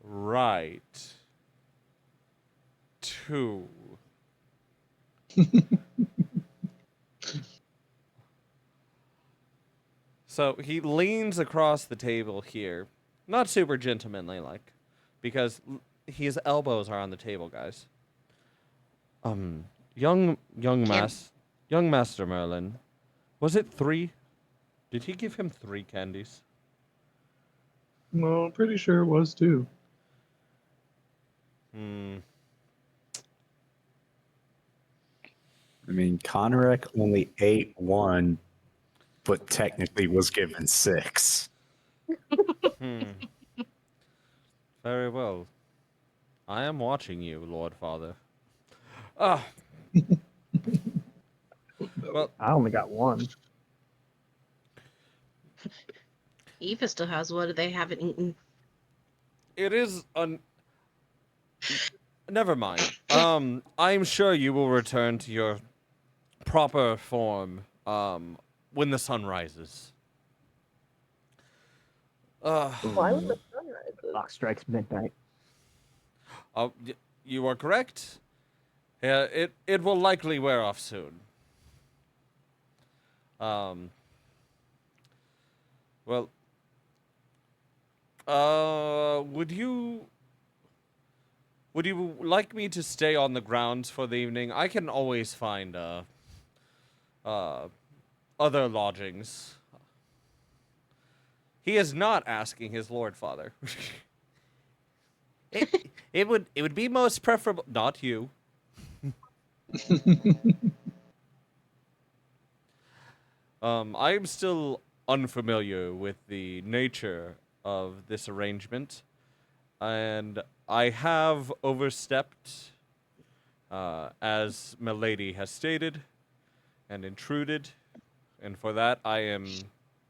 Right. 2. So he leans across the table here, not super gentlemanly like, because his elbows are on the table, guys. Young Master Merlin, was it 3? Did he give him 3 candies? No, I'm pretty sure it was too. I mean, Conrac only ate 1, but technically was given 6. Very well. I am watching you, Lord Father. Ah, well, I only got one. Eva still has one they haven't eaten. it is un. Never mind. I'm sure you will return to your proper form. When the sun rises. Why when Ooh, the sun rises? clock strikes midnight. You are correct. Yeah, it will likely wear off soon. Um. Well. Would you like me to stay on the grounds for the evening? I can always find other lodgings. He is not asking his lord father. it would be most preferable. Not you. I am still unfamiliar with the nature of this arrangement, and I have overstepped, as Milady has stated, and intruded, and for that I am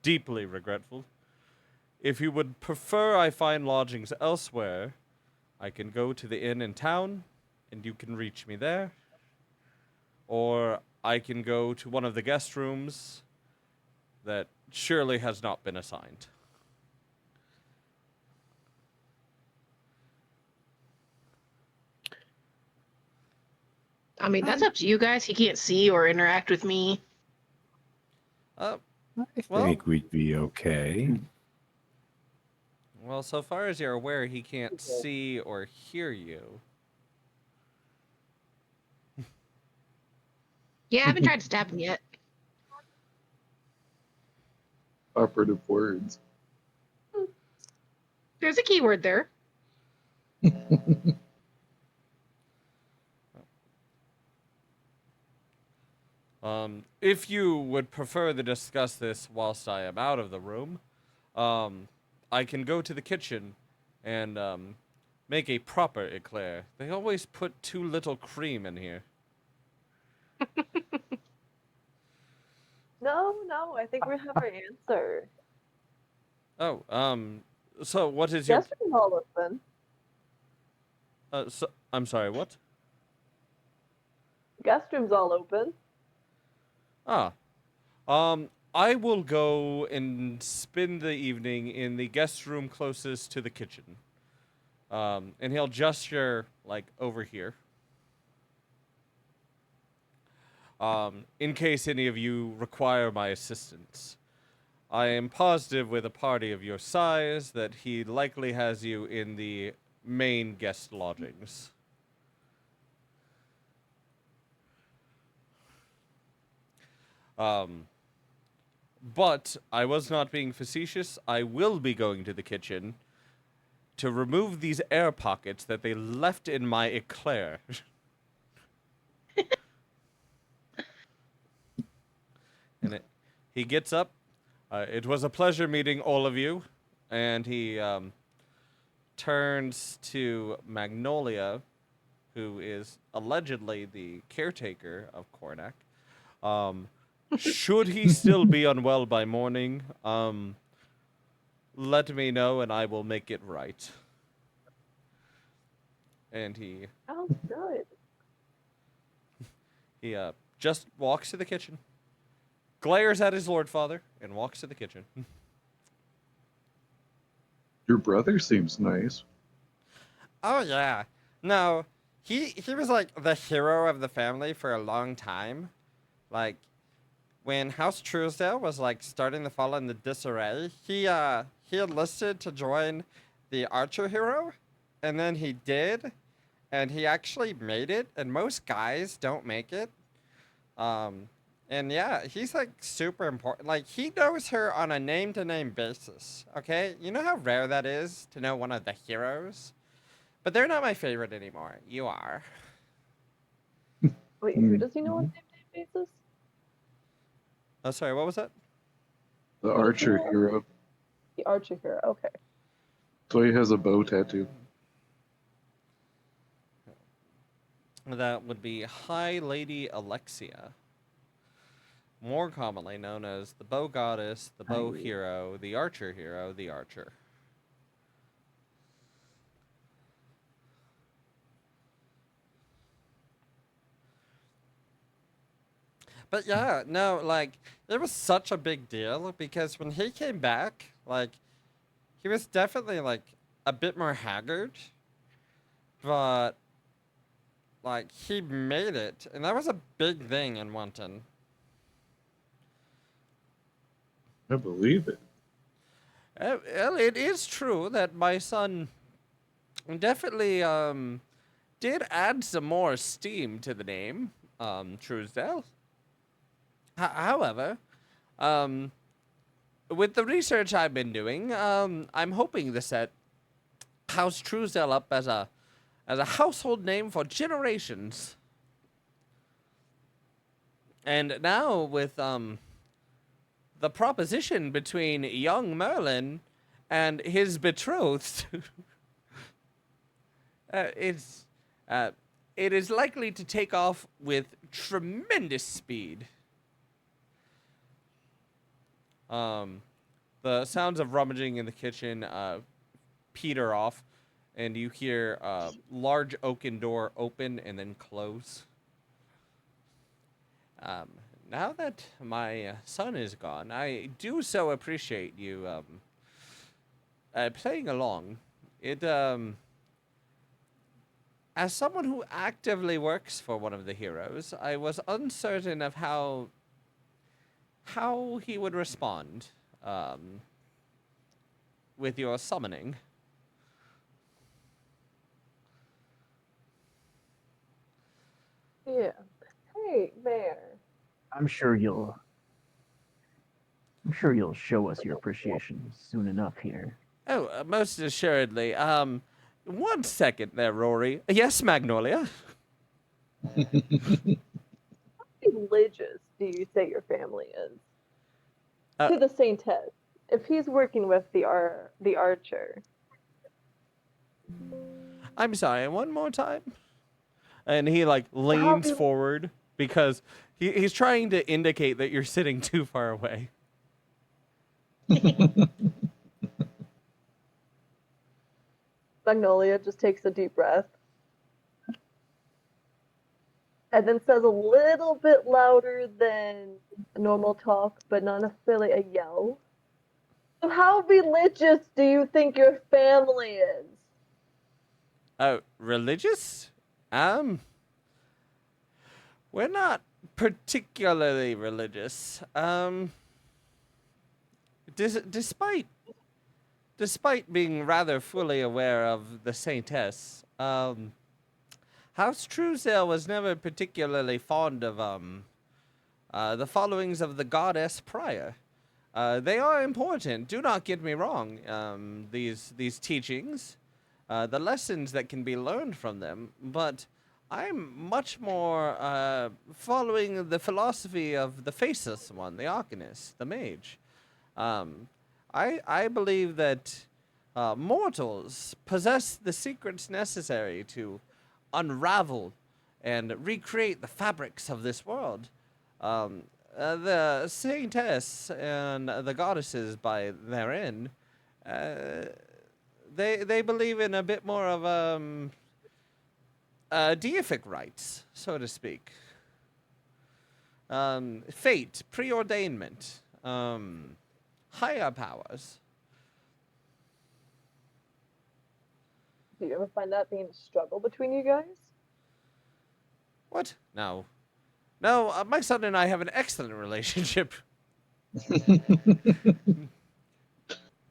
deeply regretful. If you would prefer I find lodgings elsewhere, I can go to the inn in town, and you can reach me there. Or I can go to one of the guest rooms that surely has not been assigned. I mean, that's up to you guys. He can't see or interact with me. I Well- think we'd be okay. Well, so far as you're aware, he can't see or hear you. Yeah, I haven't tried to stab him yet. Operative words. There's a keyword there. If you would prefer to discuss this whilst I am out of the room, I can go to the kitchen and make a proper eclair. They always put too little cream in here. No, I think we have our answer. Oh, so what is your? Guest room's all open. I'm sorry, what? Guest room's all open. Ah, I will go and spend the evening in the guest room closest to the kitchen. And he'll gesture like over here. In case any of you require my assistance. I am positive with a party of your size that he likely has you in the main guest lodgings. But I was not being facetious. I will be going to the kitchen to remove these air pockets that they left in my eclair. And he gets up. It was a pleasure meeting all of you. And he turns to Magnolia, who is allegedly the caretaker of Cornac. Should he still be unwell by morning, let me know and I will make it right. And he Sounds good. just walks to the kitchen, glares at his lord father, and walks to the kitchen. Your brother seems nice. Oh yeah. No, he was like the hero of the family for a long time. Like when House Truesdale was like starting to fall into disarray, he enlisted to join the Archer Hero, and then he did, and he actually made it, and most guys don't make it. And yeah, he's like super important. Like he knows her on a name-to-name basis. Okay, you know how rare that is to know one of the heroes. But they're not my favorite anymore. You are. Wait, who does he know on name basis? Oh, sorry, what was that? The Archer hero. The Archer hero. Okay. So he has a bow tattoo. That would be High Lady Alexia, more commonly known as the Bow Goddess, the Bow High- Hero, the Archer Hero, the Archer. But yeah, no, like, it was such a big deal because when he came back, like, he was definitely, like, a bit more haggard, but, like, he made it, and that was a big thing in Wanton. I believe it. Well, it is true that my son definitely, did add some more steam to the name, Truesdale. However, with the research I've been doing, I'm hoping to set House Truesdale up as a household name for generations. And now with the proposition between young Merlin and his betrothed, it is likely to take off with tremendous speed. The sounds of rummaging in the kitchen peter off, and you hear a large oaken door open and then close. Now that my son is gone, I do so appreciate you playing along. It as someone who actively works for one of the heroes, I was uncertain of how he would respond with your summoning. Yeah. Hey, Bear. I'm sure you'll show us your appreciation soon enough here. Oh, most assuredly. One second there, Rory. Yes, Magnolia. How religious do you say your family is? To the Saintess. If he's working with the archer. I'm sorry, one more time. And he like leans forward because he's trying to indicate that you're sitting too far away. Magnolia just takes a deep breath. And then says a little bit louder than normal talk, but not necessarily a yell. So how religious do you think your family is? Oh, religious? We're not particularly religious. Despite being rather fully aware of the Saintess, House Truesdale was never particularly fond of the followings of the goddess prior. They are important. Do not get me wrong. These teachings, the lessons that can be learned from them, but I'm much more following the philosophy of the faceless one, the Arcanist, the mage. I believe that mortals possess the secrets necessary to unravel and recreate the fabrics of this world. The Saintess and the goddesses by therein, they believe in a bit more of deific rights, so to speak. Fate, preordainment, higher powers. Do you ever find that being a struggle between you guys? What? No. No, my son and I have an excellent relationship.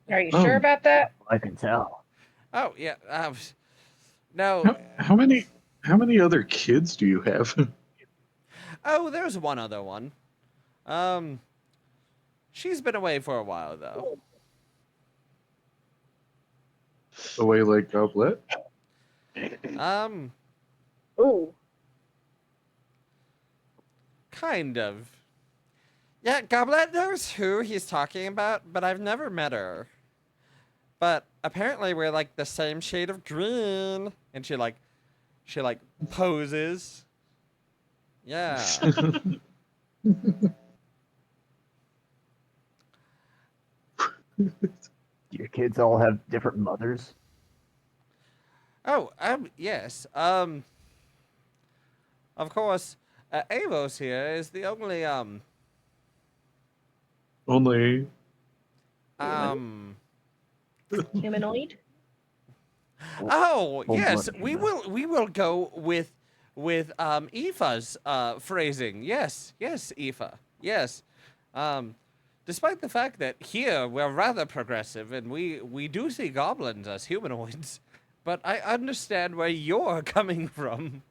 Are you sure about that? I can tell. Oh, yeah. No. How many other kids do you have? Oh, there's one other one. She's been away for a while, though. Away like Goblet? Ooh. Kind of. Yeah, Goblet knows who he's talking about, but I've never met her. but apparently we're like the same shade of green. And she like poses. Yeah. Your kids all have different mothers. Oh, yes. Of course, Avos here is the only Only Humanoid? Oh, yes, Full-blooded we will go with Aoife's phrasing. Yes, Aoife. Yes. Despite the fact that here we're rather progressive and we do see goblins as humanoids, but I understand where you're coming from.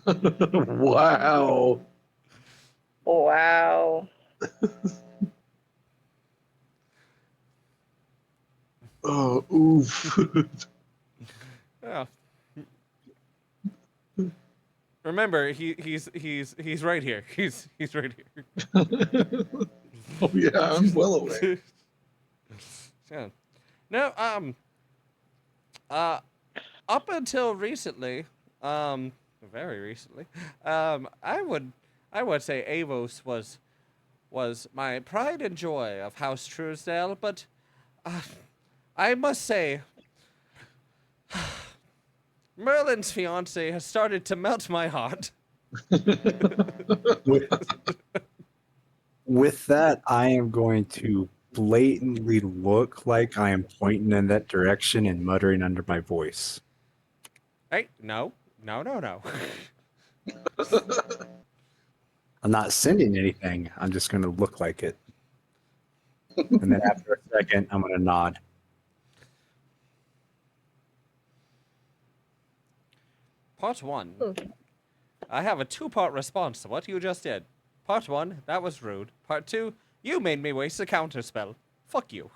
wow. Wow. Oh, oof. Yeah. Remember, he's right here. He's right here. Oh yeah, I'm well aware. Yeah. No, up until recently, very recently, I would say Avos was my pride and joy of House Truesdale, but I must say, Merlin's fiance has started to melt my heart. With that, I am going to blatantly look like I am pointing in that direction and muttering under my voice. Hey, no. I'm not sending anything. I'm just going to look like it. And then after a second, I'm going to nod. Part 1. Okay. I have a 2-part response to what you just did. Part 1, that was rude. Part 2, you made me waste a counter spell. Fuck you.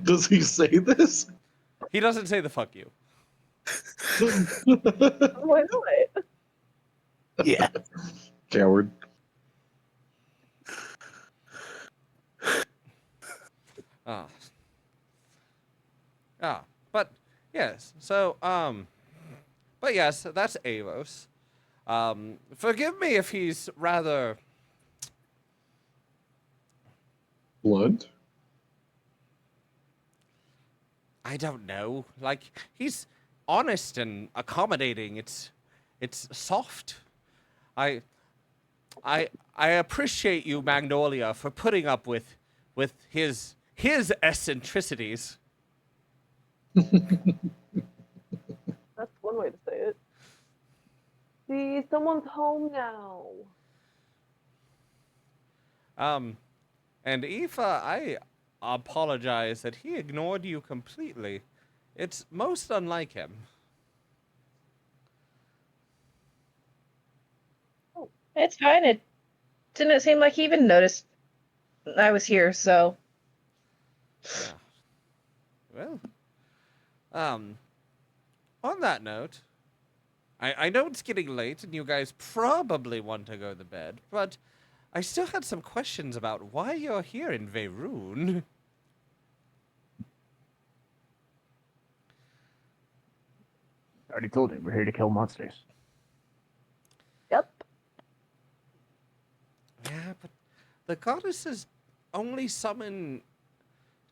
Does he say this? He doesn't say the fuck you. Why not? Yeah. Coward. But yes, so but yes, that's Avos. Forgive me if he's rather Blunt? I don't know. Like he's honest and accommodating. It's soft. I appreciate you, Magnolia, for putting up with his eccentricities. That's one way to say it. See, someone's home now. And Aoife, I apologize that he ignored you completely. It's most unlike him. It's fine. It didn't seem like he even noticed I was here, so. Yeah. Well, on that note, I know it's getting late and you guys probably want to go to bed, but I still had some questions about why you're here in Veyroon. I already told you, we're here to kill monsters. Yep. Yeah, but the goddesses only summon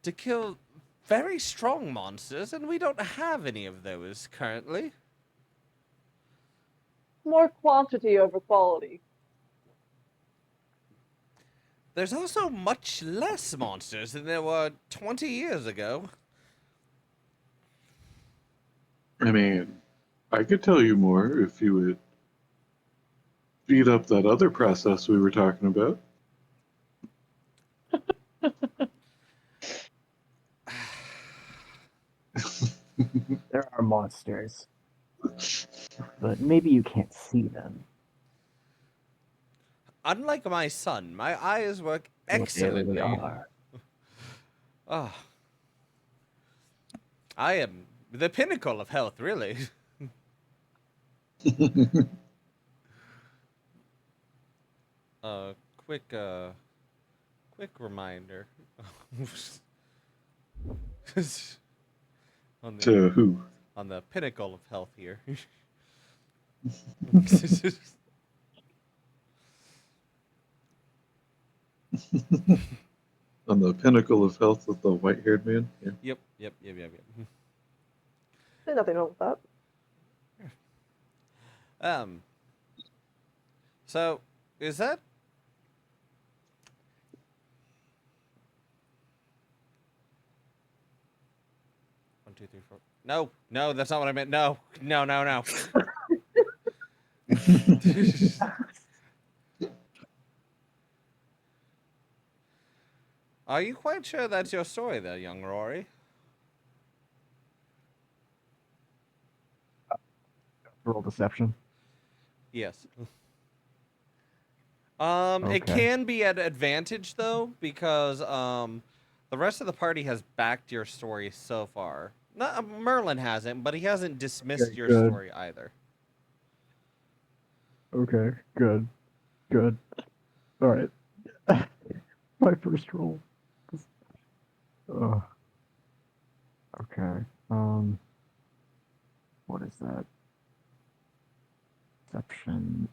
to kill very strong monsters, and we don't have any of those currently. More quantity over quality. There's also much less monsters than there were 20 years ago. I mean, I could tell you more if you would speed up that other process we were talking about. There are monsters, but maybe you can't see them. Unlike my son, my eyes work Well, they excellently. are. Oh. I am the pinnacle of health, really. Quick quick reminder. on the To who? on the pinnacle of health here. On the pinnacle of health of the white-haired man. Yeah. Yep. There's nothing wrong with that. So is that? One, two, three, four. No, that's not what I meant. No. Are you quite sure that's your story, there, young Rory? Roll deception. Yes. It Okay. can be at advantage though, because the rest of the party has backed your story so far. Not Merlin hasn't, but he hasn't dismissed Okay, your good. story either. Okay, good. Good. All right. My first roll. Uh, okay. What is that? Deception.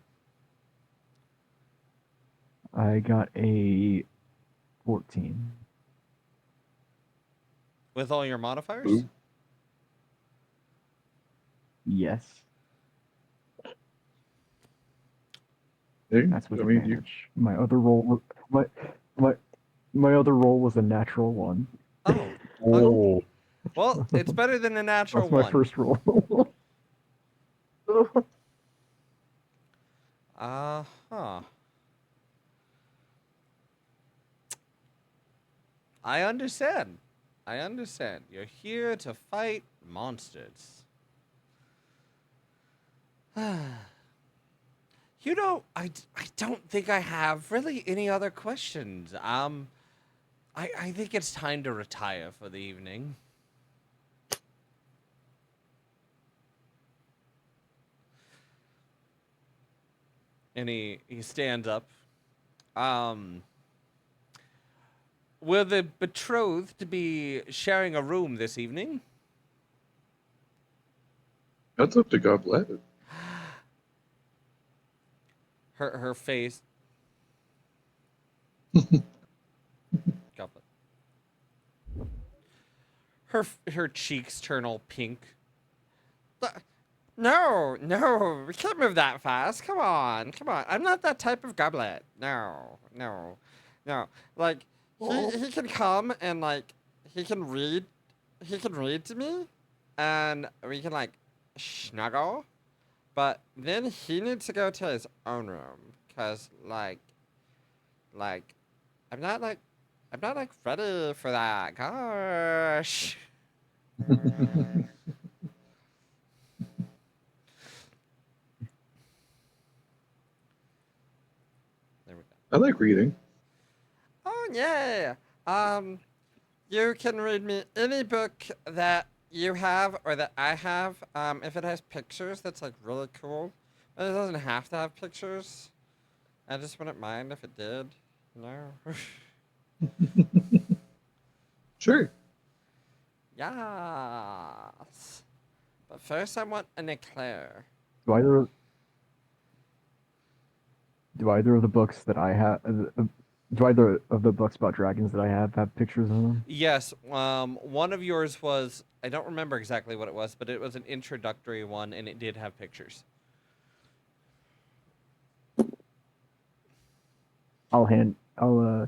I got a 14. With all your modifiers? Ooh. Yes, Hey, that's with I mean, advantage. My other roll was my other roll was a natural one. Oh. Oh, Well, it's better than a natural That's my one. first roll. Uh-huh. I understand. You're here to fight monsters. You know, I don't think I have really any other questions. I think it's time to retire for the evening. And he stands up. Will the betrothed be sharing a room this evening? that's up to Goblet. Her face. Goblet. Her cheeks turn all pink. No, we can't move that fast. Come on. I'm not that type of goblet. No. Like he can come and like he can read to me, and we can like snuggle, but then he needs to go to his own room, cause like I'm not like ready for that. Gosh. There we go. I like reading. Oh yeah. You can read me any book that you have or that I have. If it has pictures, that's like really cool. But it doesn't have to have pictures. I just wouldn't mind if it did. No. Sure. Yes. But first, I want an eclair. Do either of the books that I have, do either of the books about dragons that I have pictures in them? Yes, one of yours was, I don't remember exactly what it was, but it was an introductory one, and it did have pictures. I'll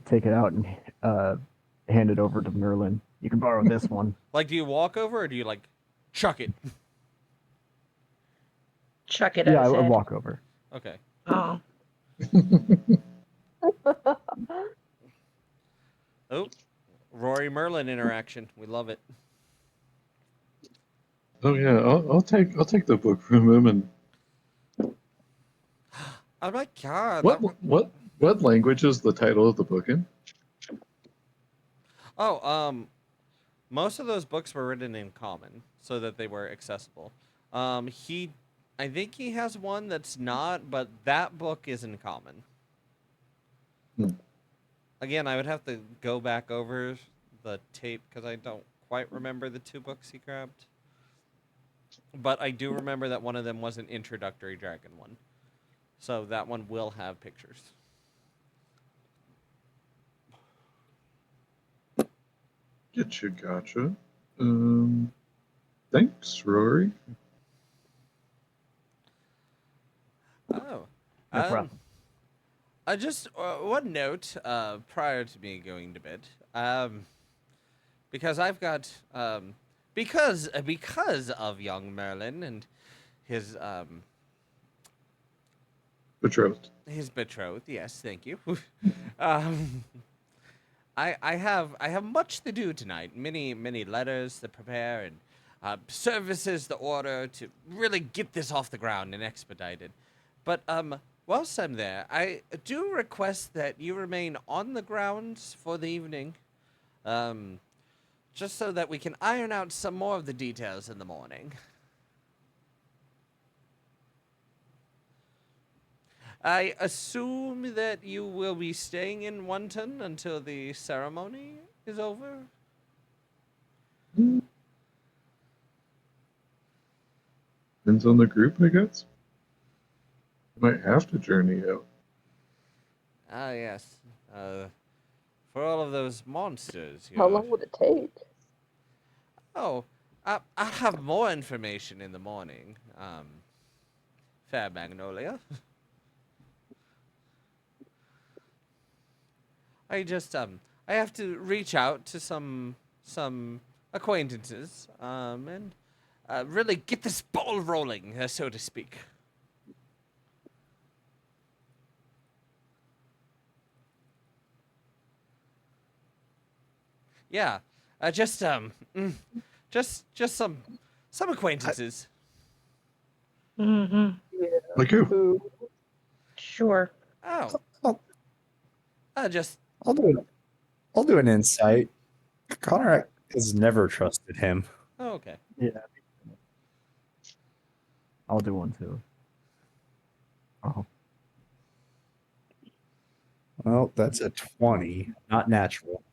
take it out and hand it over to Merlin. You can borrow this one. Like, do you walk over, or do you, like, chuck it? Chuck it Yeah, at his I head. walk over. Okay. Oh. Oh, Rory Merlin interaction. We love it. Oh yeah, I'll take the book from him. And Oh my god. what language is the title of the book in? Oh, most of those books were written in common so that they were accessible. I think he has one that's not, but that book is in common. again, I would have to go back over the tape because I don't quite remember the 2 books he grabbed. But I do remember that one of them was an introductory dragon one. So that one will have pictures. Gotcha. Thanks, Rory. Oh. No problem. Just one note prior to me going to bed. Because I've got because of young Merlin and his Betrothed. his betrothed. Yes, thank you. um, I have much to do tonight. Many letters to prepare and services to order to really get this off the ground and expedited. But whilst I'm there, I do request that you remain on the grounds for the evening. Just so that we can iron out some more of the details in the morning. I assume that you will be staying in Wonton until the ceremony is over? Depends on the group, I guess. Might have to journey out. Ah, yes. For all of those monsters. How long would it take? Oh, I'll have more information in the morning. Fair Magnolia. I just I have to reach out to some acquaintances and really get this ball rolling, so to speak. Yeah, just some acquaintances. Mm-hmm. Like who? Who? Sure. Oh, just I'll do an insight. Connor has never trusted him. oh, okay. Yeah. I'll do one too. Oh, Well, that's a 20, not natural.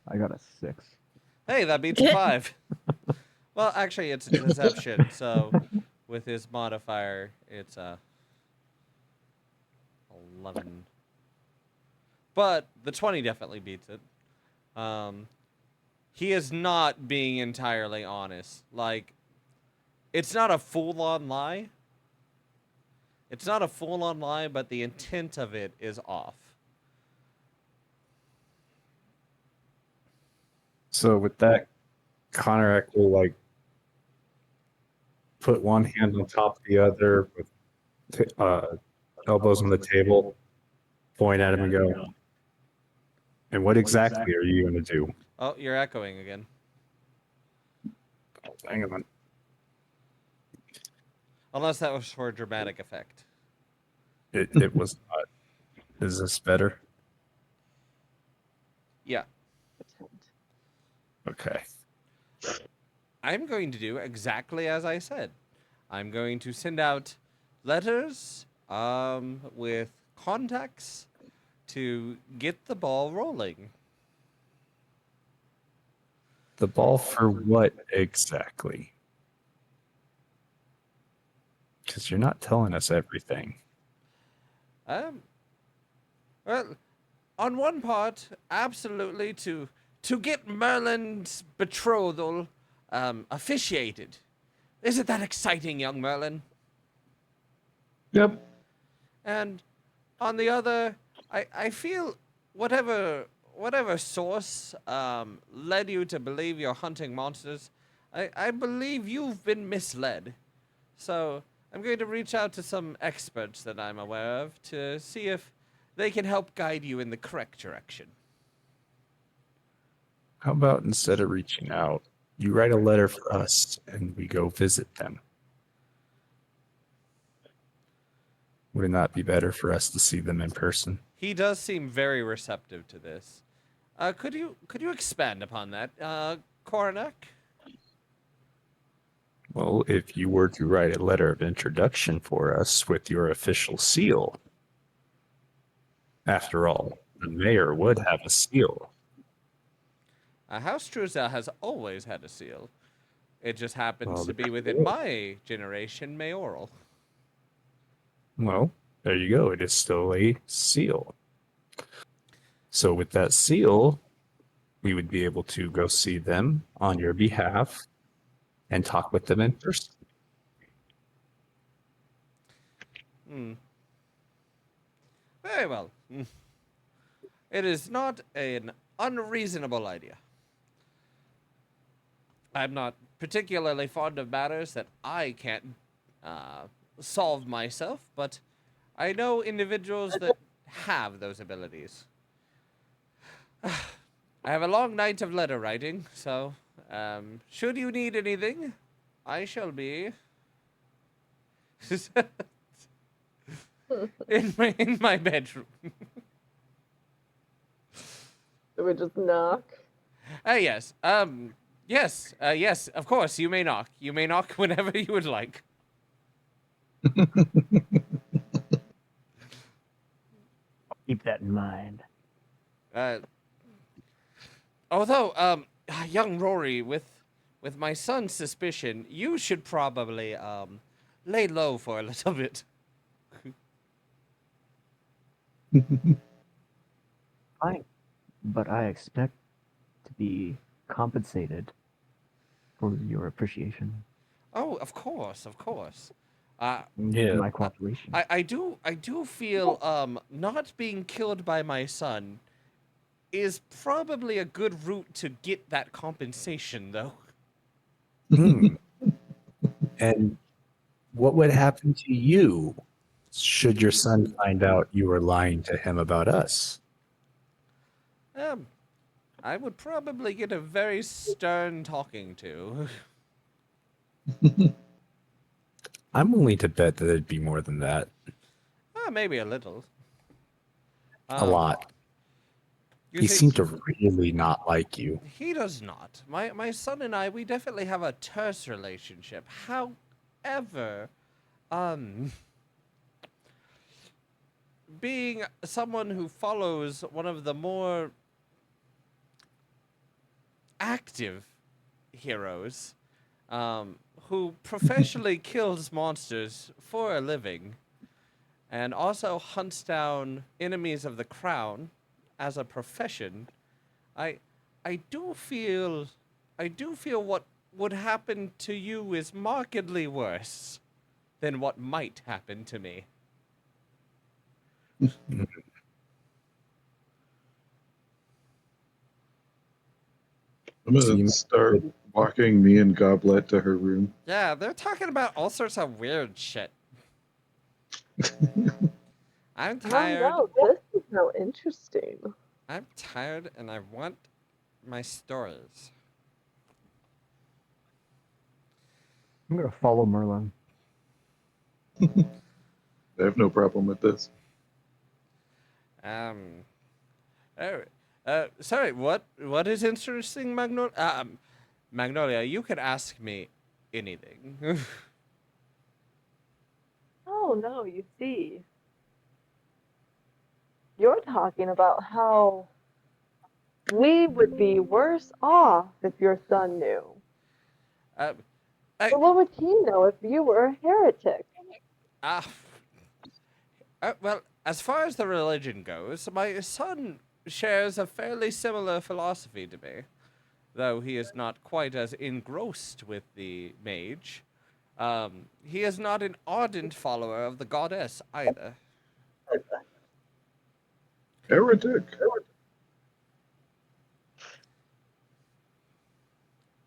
I got a 6. Hey, that beats a 5. Well, actually, it's a deception, so with his modifier, it's 11. But the 20 definitely beats it. He is not being entirely honest. Like, it's not a full-on lie. It's not a full-on lie, but the intent of it is off. So with that, Connor will like put one hand on top of the other with elbows on the table, point at him and go, "And what exactly are you going to do?" Oh, you're echoing again. Hang on. Unless that was for dramatic effect. It was not. Is this better? Yeah. Okay. I'm going to do exactly as I said. I'm going to send out letters with contacts to get the ball rolling. The ball for what exactly? Because you're not telling us everything. Well, on one part, absolutely to get Merlin's betrothal officiated. Isn't that exciting, young Merlin? Yep. And on the other, I feel whatever source led you to believe you're hunting monsters, I believe you've been misled. So I'm going to reach out to some experts that I'm aware of to see if they can help guide you in the correct direction. How about instead of reaching out, you write a letter for us and we go visit them? Would it not be better for us to see them in person? He does seem very receptive to this. Could you expand upon that, Coronac? Well, if you were to write a letter of introduction for us with your official seal, After all, the mayor would have a seal. House Truesdale has always had a seal. It just happens Well, to be within my generation mayoral. Well, there you go. It is still a seal. So with that seal, we would be able to go see them on your behalf and talk with them in person. Hmm. Very well. It is not an unreasonable idea. I'm not particularly fond of matters that I can't solve myself, but I know individuals that have those abilities. I have a long night of letter writing, so should you need anything, I shall be in my bedroom. Do we just knock? Yes. Yes, of course, you may knock. You may knock whenever you would like. Keep that in mind. Although, young Rory, with my son's suspicion, you should probably lay low for a little bit. Fine. But I expect to be compensated for your appreciation Oh, of course, of course. and Yeah. my cooperation. I do feel not being killed by my son is probably a good route to get that compensation, though. Hmm. And what would happen to you should your son find out you were lying to him about us? I would probably get a very stern talking to. I'm willing to bet that it'd be more than that. Maybe a little. A lot. You He see, seemed to really not like you. he does not. My son and I, we definitely have a terse relationship. However, being someone who follows one of the more active heroes, who professionally kills monsters for a living, and also hunts down enemies of the crown as a profession, I do feel what would happen to you is markedly worse than what might happen to me. I'm So gonna you- start walking me and Goblet to her room. Yeah, they're talking about all sorts of weird shit. I'm tired. Oh no, this is so interesting. I'm tired and I want my stories. I'm gonna follow Merlin. I have no problem with this. Sorry, what is interesting, Magnolia? Magnolia, you could ask me anything. Oh no, you see. You're talking about how we would be worse off if your son knew. I- But what would he know if you were a heretic? Well, as far as the religion goes, my son shares a fairly similar philosophy to me, though he is not quite as engrossed with the mage. He is not an ardent follower of the goddess either. Heretic.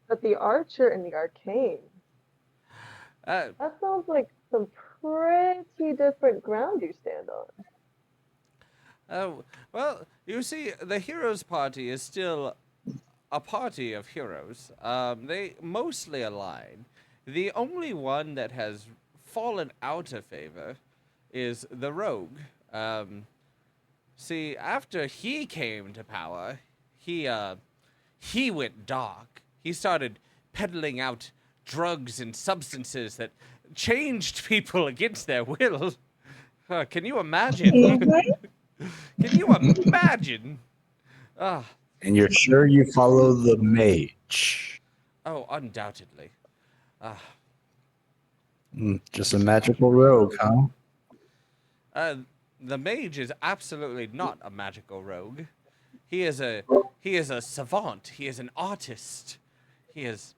But the archer and the arcane, Uh, that sounds like some pretty different ground you stand on. Oh, well, you see, the Heroes Party is still a party of heroes. They mostly align. The only one that has fallen out of favor is the Rogue. See, after he came to power, he went dark. He started peddling out drugs and substances that changed people against their will. Can you imagine? Can you imagine? Ah, And you're sure you follow the mage? oh, undoubtedly. Ah, Just a magical rogue, huh? uh, the mage is absolutely not a magical rogue. He is a savant. He is an artist. He is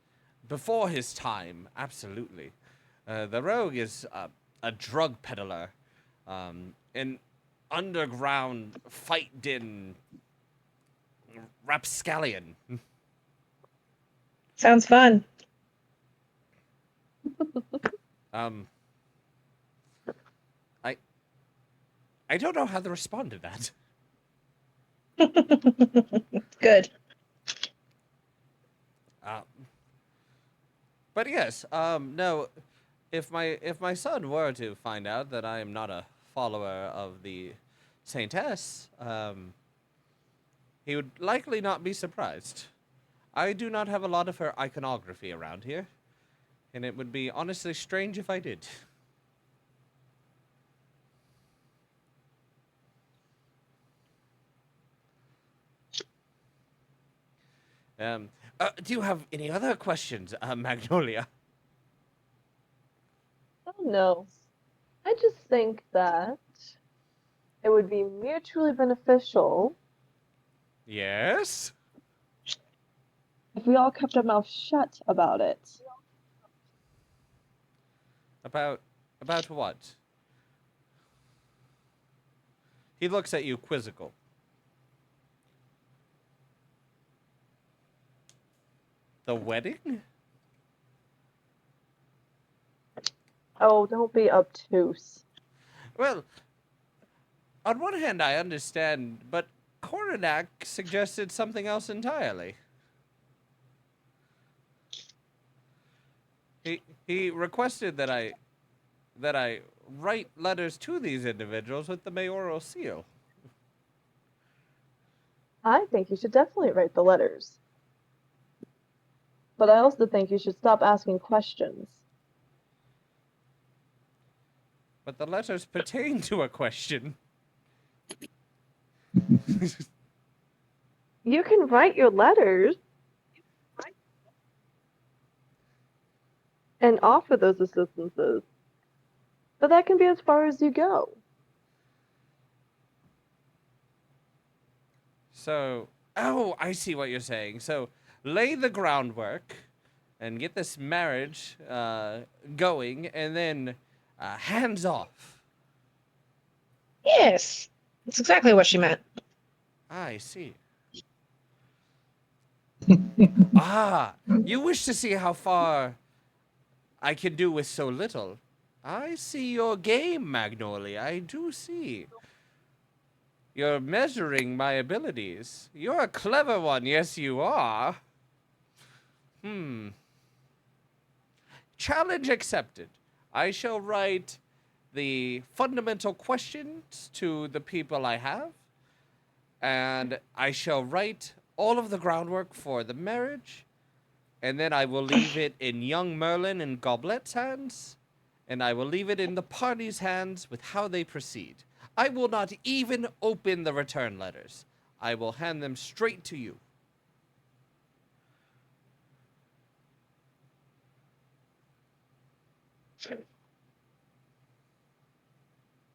before his time, absolutely. The rogue is a drug peddler, an underground fight den rapscallion. Sounds fun. Um, I don't know how to respond to that. Good. But yes, no, if my son were to find out that I am not a follower of the Saintess, he would likely not be surprised. I do not have a lot of her iconography around here, and it would be honestly strange if I did. Do you have any other questions, Magnolia? Oh no. I just think that it would be mutually beneficial Yes? if we all kept our mouths shut about it. About what? He looks at you quizzical. The wedding? Oh, don't be obtuse. Well, on one hand, I understand, but Coronac suggested something else entirely. He requested that I write letters to these individuals with the mayoral seal. I think you should definitely write the letters. But I also think you should stop asking questions. But the letters pertain to a question. You can write your letters and offer those assistances. But that can be as far as you go. So, oh, I see what you're saying. So, lay the groundwork and get this marriage going, and then hands off. Yes. That's exactly what she meant. I see. You wish to see how far I can do with so little. I see your game, Magnolia. I do see. You're measuring my abilities. You're a clever one, yes you are. Challenge accepted. I shall write the fundamental questions to the people I have, and I shall write all of the groundwork for the marriage, and then I will leave it in young Merlin and Goblet's hands, and I will leave it in the party's hands with how they proceed. I will not even open the return letters. I will hand them straight to you.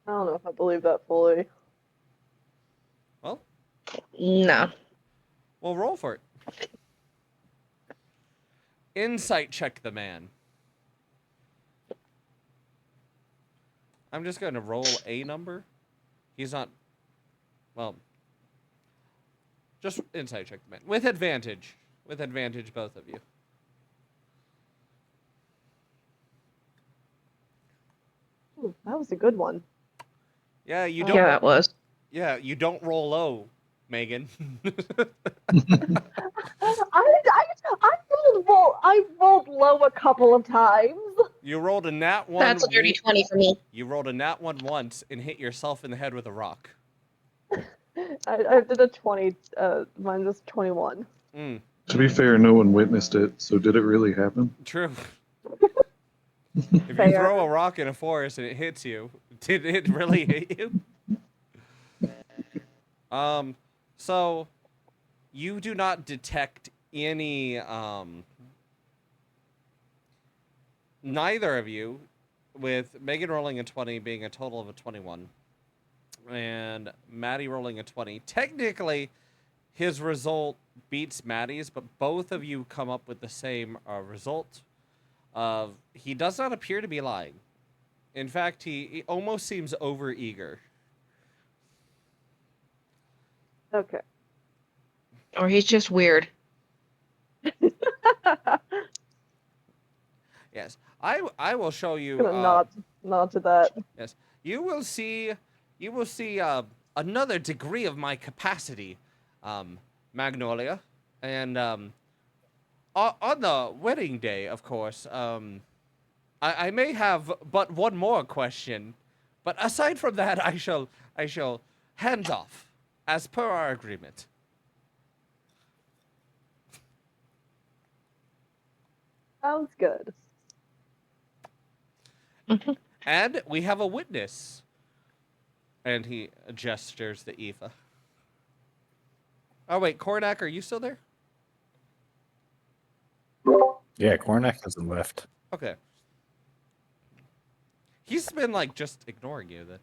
I don't know if I believe that fully. Well, No. we'll roll for it. Insight check the man. I'm just going to roll a number. He's not... Well... Just insight check the man. With advantage. With advantage, both of you. Ooh, that was a good one. Yeah, you don't... Yeah, that was. Yeah, you don't roll low, Megan. I rolled low a couple of times. You rolled a nat 1. That's a dirty 20 for me. You rolled a nat 1 once and hit yourself in the head with a rock. I did a 20, mine was 21. Mm, To be fair, no one witnessed it, so did it really happen? true. If you Fair. throw a rock in a forest and it hits you, did it really hit you? So you do not detect any, neither of you, with Megan rolling a 20 being a total of a 21, and Maddie rolling a 20. Technically, his result beats Maddie's, but both of you come up with the same result. He does not appear to be lying. In fact, he almost seems overeager. Okay. Or he's just weird. Yes, I will show you. Gonna nod to that. Yes, you will see another degree of my capacity, Magnolia, and on the wedding day, of course. I may have but one more question, but aside from that, I shall hands off, as per our agreement. Sounds good. And we have a witness. And he gestures to Eva. Oh wait, Kornak, are you still there? Yeah, Cornac hasn't left. Okay. He's been like just ignoring you then.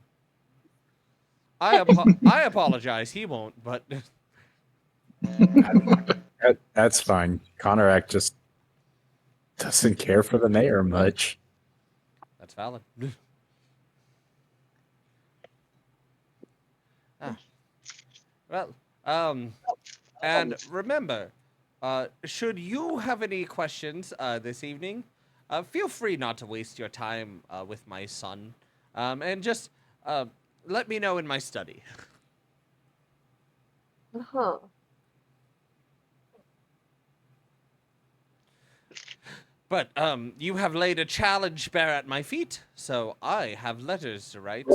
I apologize. He won't, but That's fine. Conorak just doesn't care for the mayor much. that's valid. Well, and remember, should you have any questions this evening, feel free not to waste your time with my son, and just let me know in my study. Uh-huh. But you have laid a challenge bare at my feet, so I have letters to write.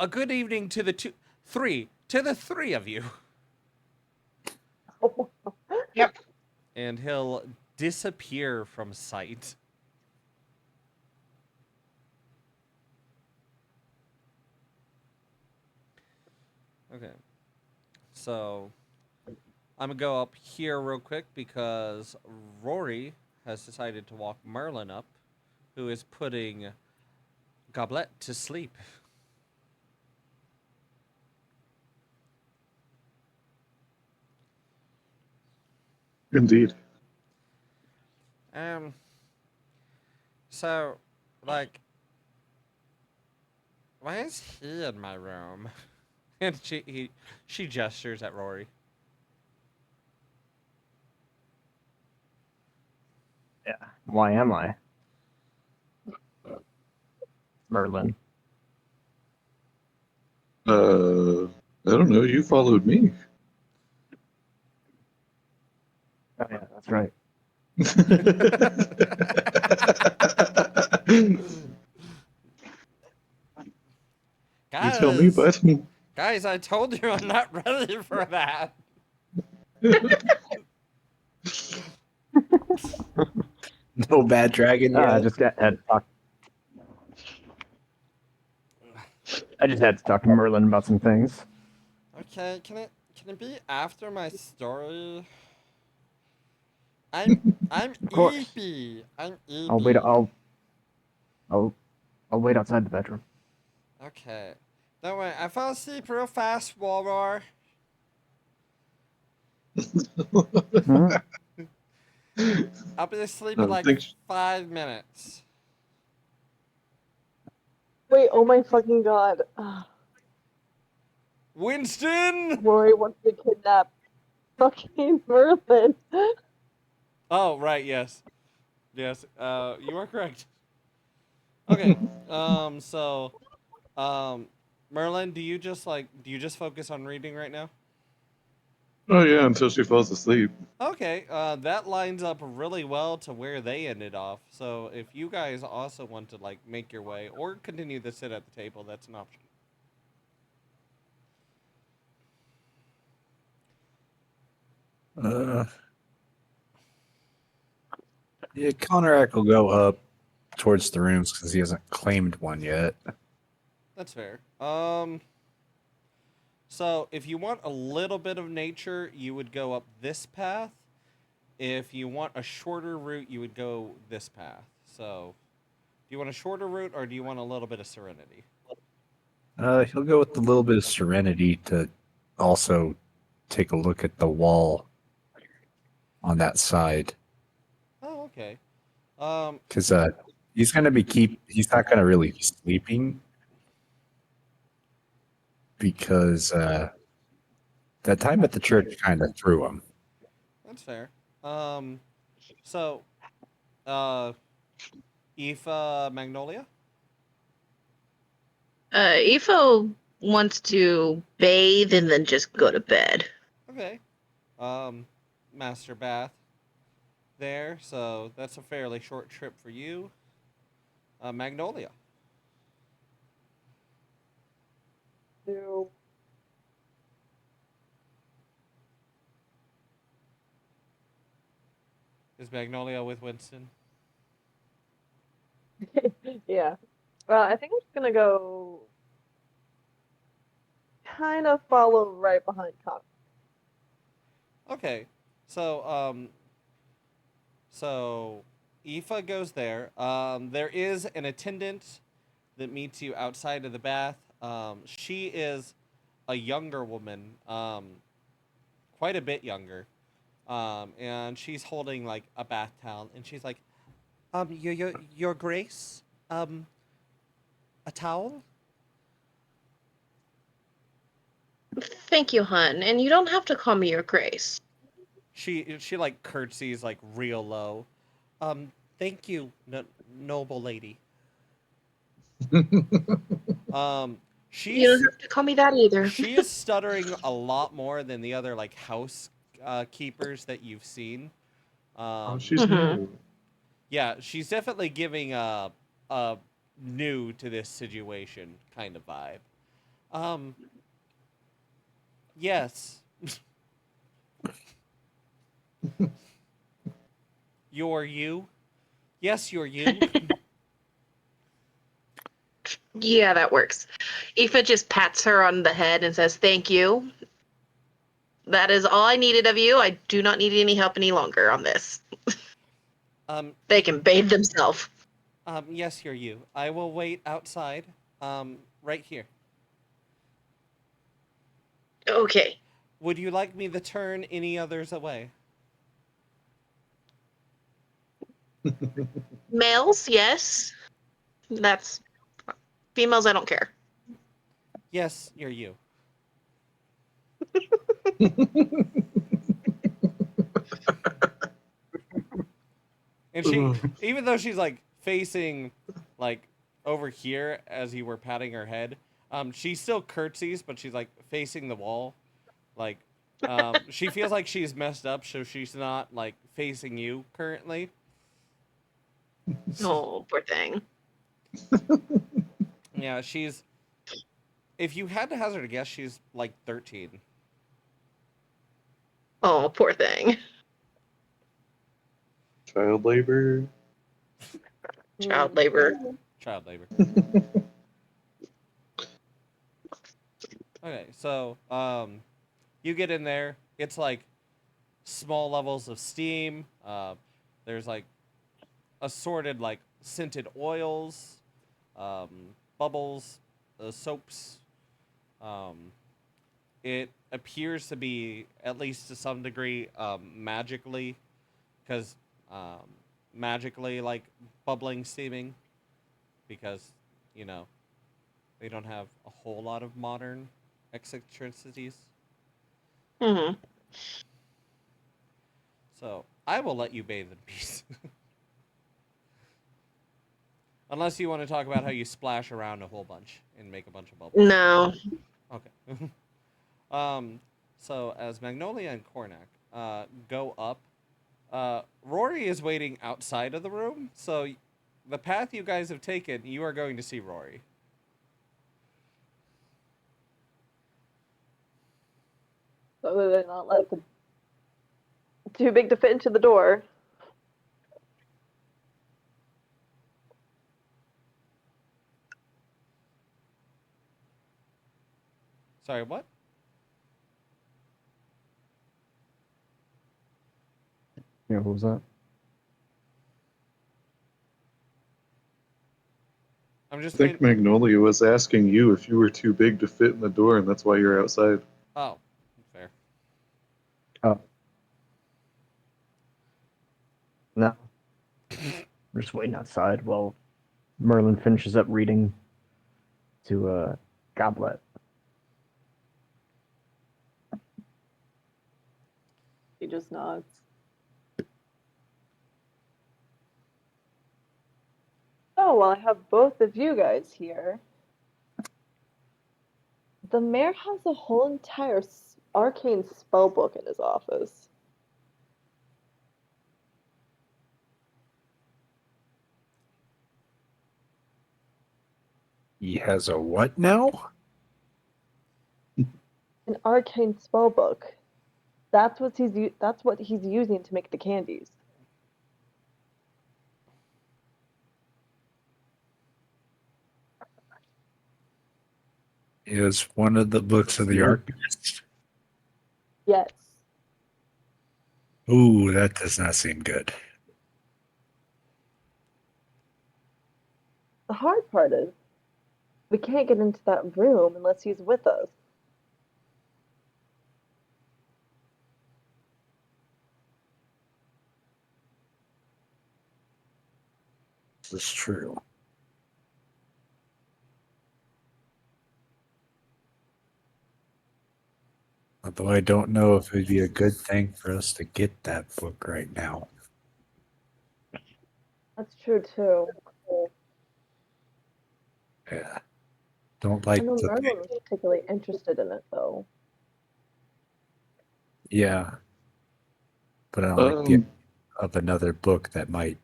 A good evening to the three of you. Yep. And he'll disappear from sight. Okay. So I'm gonna go up here real quick because Rory has decided to walk Merlin up, who is putting Goblet to sleep. Indeed. So, like, why is he in my room? And she gestures at Rory. Yeah. Why am I? Merlin. I don't know. You followed me. Oh yeah, that's right. You tell me, bud. Guys, I told you I'm not ready for that. No bad dragon yet. I just had to talk. I just had to talk to Merlin about some things. Okay, can it be after my story? I'm Of course. eepy. I'm eepy. I'll wait outside the bedroom. Okay. Don't worry, I fell asleep real fast, Warroar. Hmm? I'll be asleep I in like think- 5 minutes. Wait, oh my fucking god. Winston! Rory wants to kidnap fucking Merlin. Oh, right, yes. Yes, you are correct. Okay, Merlin, do you just focus on reading right now? Oh yeah, until she falls asleep. Okay, that lines up really well to where they ended off. So if you guys also want to like make your way or continue to sit at the table, that's an option. Yeah, Conorak will go up towards the rooms because he hasn't claimed one yet. That's fair. So if you want a little bit of nature, you would go up this path. If you want a shorter route, you would go this path. So, do you want a shorter route or do you want a little bit of serenity? He'll go with a little bit of serenity to also take a look at the wall on that side. Oh, okay. Because he's going to he's not going to really be sleeping because that time at the church kind of threw him. That's fair. So, Aoife Magnolia? Ifo wants to bathe and then just go to bed. Okay. Master Bath there, so that's a fairly short trip for you. Magnolia. Do Is Magnolia with Winston? yeah. Well, I think I'm just gonna go kind of follow right behind Connor. Okay. So Aoife goes there. There is an attendant that meets you outside of the bath. She is a younger woman, quite a bit younger. And she's holding like a bath towel, and she's like, your Grace, a towel? Thank you, hun. And you don't have to call me your grace. She like curtsies like real low. Thank you, noble lady. You don't She's have to call me that either. she is stuttering a lot more than the other like house keepers that you've seen. Oh, she's Mhm. new. Yeah, she's definitely giving a new to this situation kind of vibe. Yes. You're you? Yes, you're you. Yeah, that works. Aoife just pats her on the head and says, "Thank you. That is all I needed of you. I do not need any help any longer on this. Um, They can bathe themselves." yes, you're you. I will wait outside, right here. Okay. Would you like me to turn any others away? Males, yes. That's females, I don't care. Yes, you're you. And she, even though she's like facing like over here as you were patting her head, she still curtsies, but she's like facing the wall. Like, she feels like she's messed up, so she's not like facing you currently. Oh, poor thing. Yeah, she's. If you had to hazard a guess, she's like 13. Oh, poor thing. Child labor. Child labor. Child labor. Okay, so you get in there. It's like small levels of steam. There's like assorted like scented oils, bubbles, soaps. It appears to be at least to some degree magically, because magically like bubbling steaming, because you know they don't have a whole lot of modern eccentricities. Hmm. So I will let you bathe in peace. Unless you want to talk about how you splash around a whole bunch and make a bunch of bubbles. No. Okay. So as Magnolia and Cornac go up, Rory is waiting outside of the room. So the path you guys have taken, you are going to see Rory. So they're not let the too big to fit into the door. Sorry, what? Yeah, what was that? I'm I just think waiting. Magnolia was asking you if you were too big to fit in the door, and that's why you're outside. Oh, fair. Oh. No. We're just waiting outside while Merlin finishes up reading to Goblet. He just nods. Oh, well, I have both of you guys here. The mayor has a whole entire arcane spell book in his office. He has a what now? An arcane spell book. That's what he's using to make the candies. Is one of the books of the Arcanist. Yes. Ooh, that does not seem good. The hard part is we can't get into that room unless he's with us. This is true. Although I don't know if it'd be a good thing for us to get that book right now. That's true too. Yeah. Don't like I know the Merlin was particularly interested in it though. Yeah. But I don't like the Um, of another book that might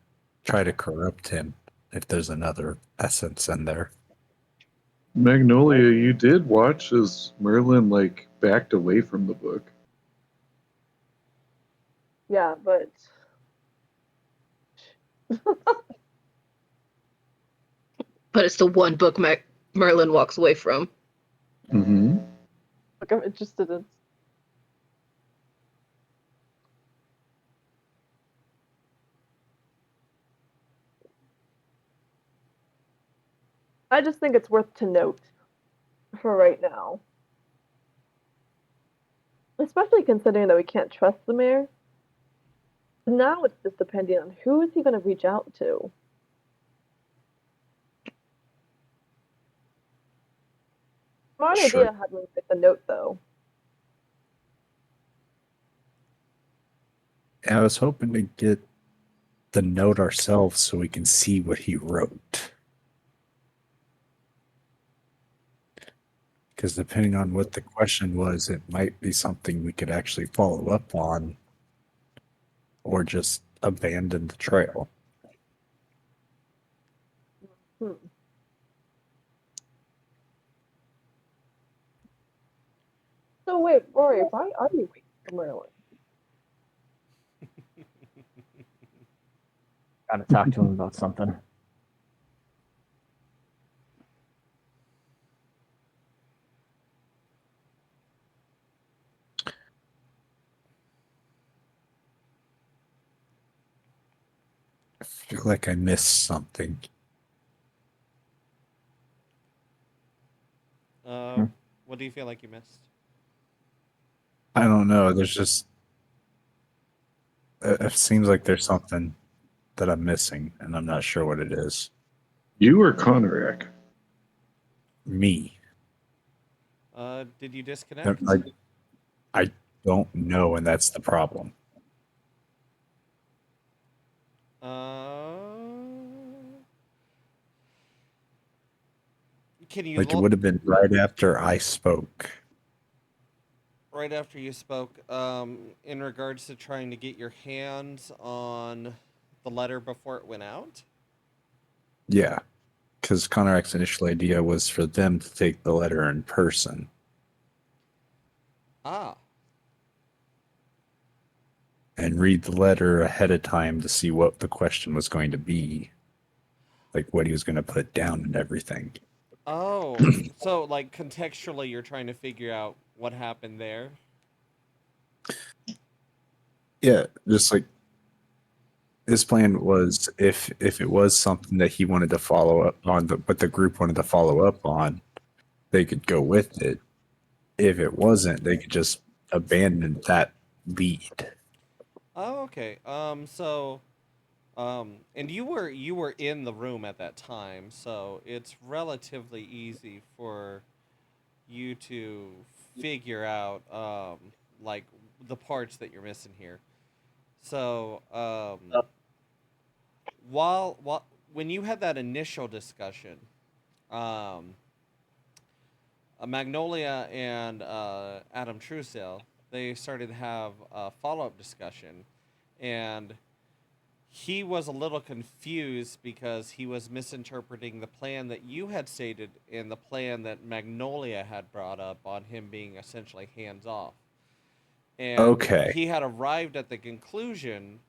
try to corrupt him if there's another essence in there. Magnolia, you did watch as Merlin like backed away from the book. Yeah, but But it's the one book Merlin walks away from. Mm-hmm. look, I'm interested in. I just think it's worth to note for right now. Especially considering that we can't trust the mayor. Now it's just depending on who is he going to reach out to. Smart Sure. idea having me make the note though. I was hoping to get the note ourselves so we can see what he wrote. Because depending on what the question was, it might be something we could actually follow up on or just abandon the trail. Hmm. So wait, Rory, why are you waiting for Merlin? Gotta talk to him about something. I feel like I missed something. Uh, what do you feel like you missed? I don't know. There's just. It seems like there's something that I'm missing, and I'm not sure what it is. You or Conorak? Me. Did you disconnect? I don't know, and that's the problem. Can you Like, it look would have been right after I spoke. right after you spoke? In regards to trying to get your hands on the letter before it went out. Yeah. Because Conorak's initial idea was for them to take the letter in person. Ah, And read the letter ahead of time to see what the question was going to be. Like what he was going to put down and everything. oh, so like contextually, you're trying to figure out what happened there. Yeah, just like his plan was if it was something that he wanted to follow up on, but the group wanted to follow up on, they could go with it. If it wasn't, they could just abandon that lead. Oh, okay. And you were in the room at that time, so it's relatively easy for you to figure out like the parts that you're missing here. So while when you had that initial discussion, um, Magnolia and Adam Truesdale, they started to have a follow-up discussion, and he was a little confused because he was misinterpreting the plan that you had stated and the plan that Magnolia had brought up on him being essentially hands-off. And Okay. he had arrived at the conclusion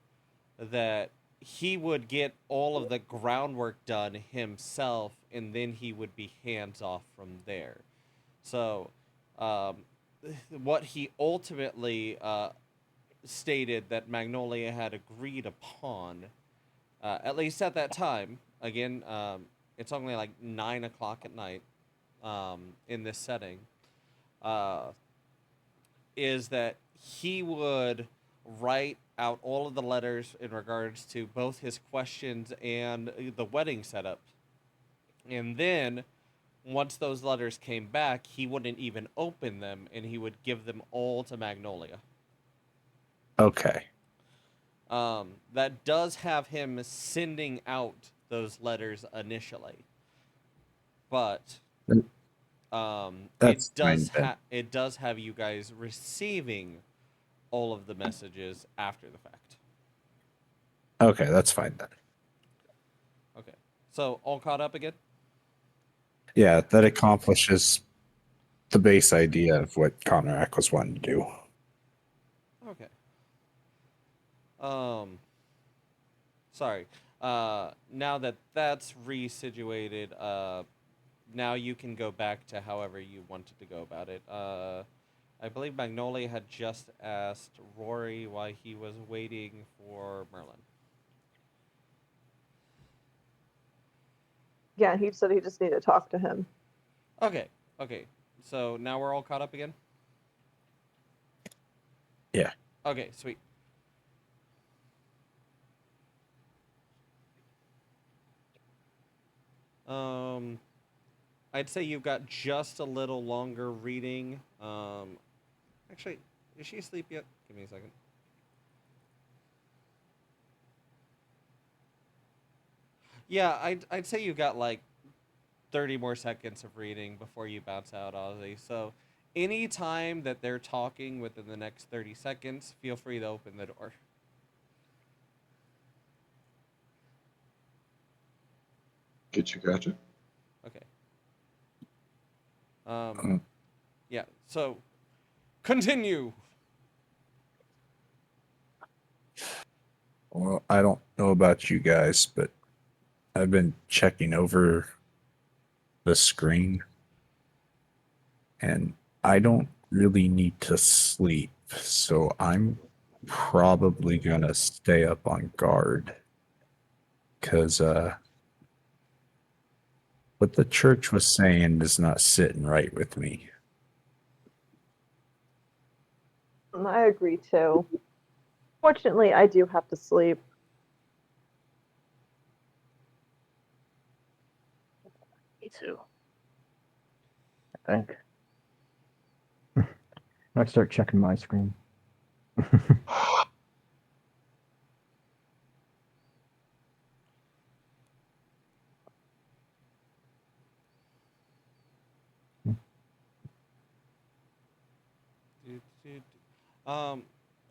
that he would get all of the groundwork done himself and then he would be hands-off from there. So, what he ultimately stated that Magnolia had agreed upon, at least at that time, again, it's only like 9 o'clock at night in this setting, is that he would write out all of the letters in regards to both his questions and the wedding setup. And then once those letters came back, he wouldn't even open them and he would give them all to Magnolia. Okay. That does have him sending out those letters initially, but That's fine then. it does have you guys receiving all of the messages after the fact. Okay, that's fine then. Okay, so all caught up again. Yeah, that accomplishes the base idea of what Conorak was wanting to do. Okay. Sorry. Now that that's resituated, now you can go back to however you wanted to go about it. I believe Magnolia had just asked Rory why he was waiting for Merlin. Yeah, he said he just needed to talk to him. Okay. So now we're all caught up again? Yeah. Okay, sweet. I'd say you've got just a little longer reading. Actually, is she asleep yet? Give me a second. Yeah, I'd say you got like 30 more seconds of reading before you bounce out, Ozzy. So any time that they're talking within the next 30 seconds, feel free to open the door. Get you, gotcha. Okay. Yeah, so continue. Well, I don't know about you guys, but I've been checking over the screen and I don't really need to sleep, so I'm probably gonna stay up on guard. Because what the church was saying is not sitting right with me. I agree too. Fortunately, I do have to sleep. Me too. I think. I start checking my screen.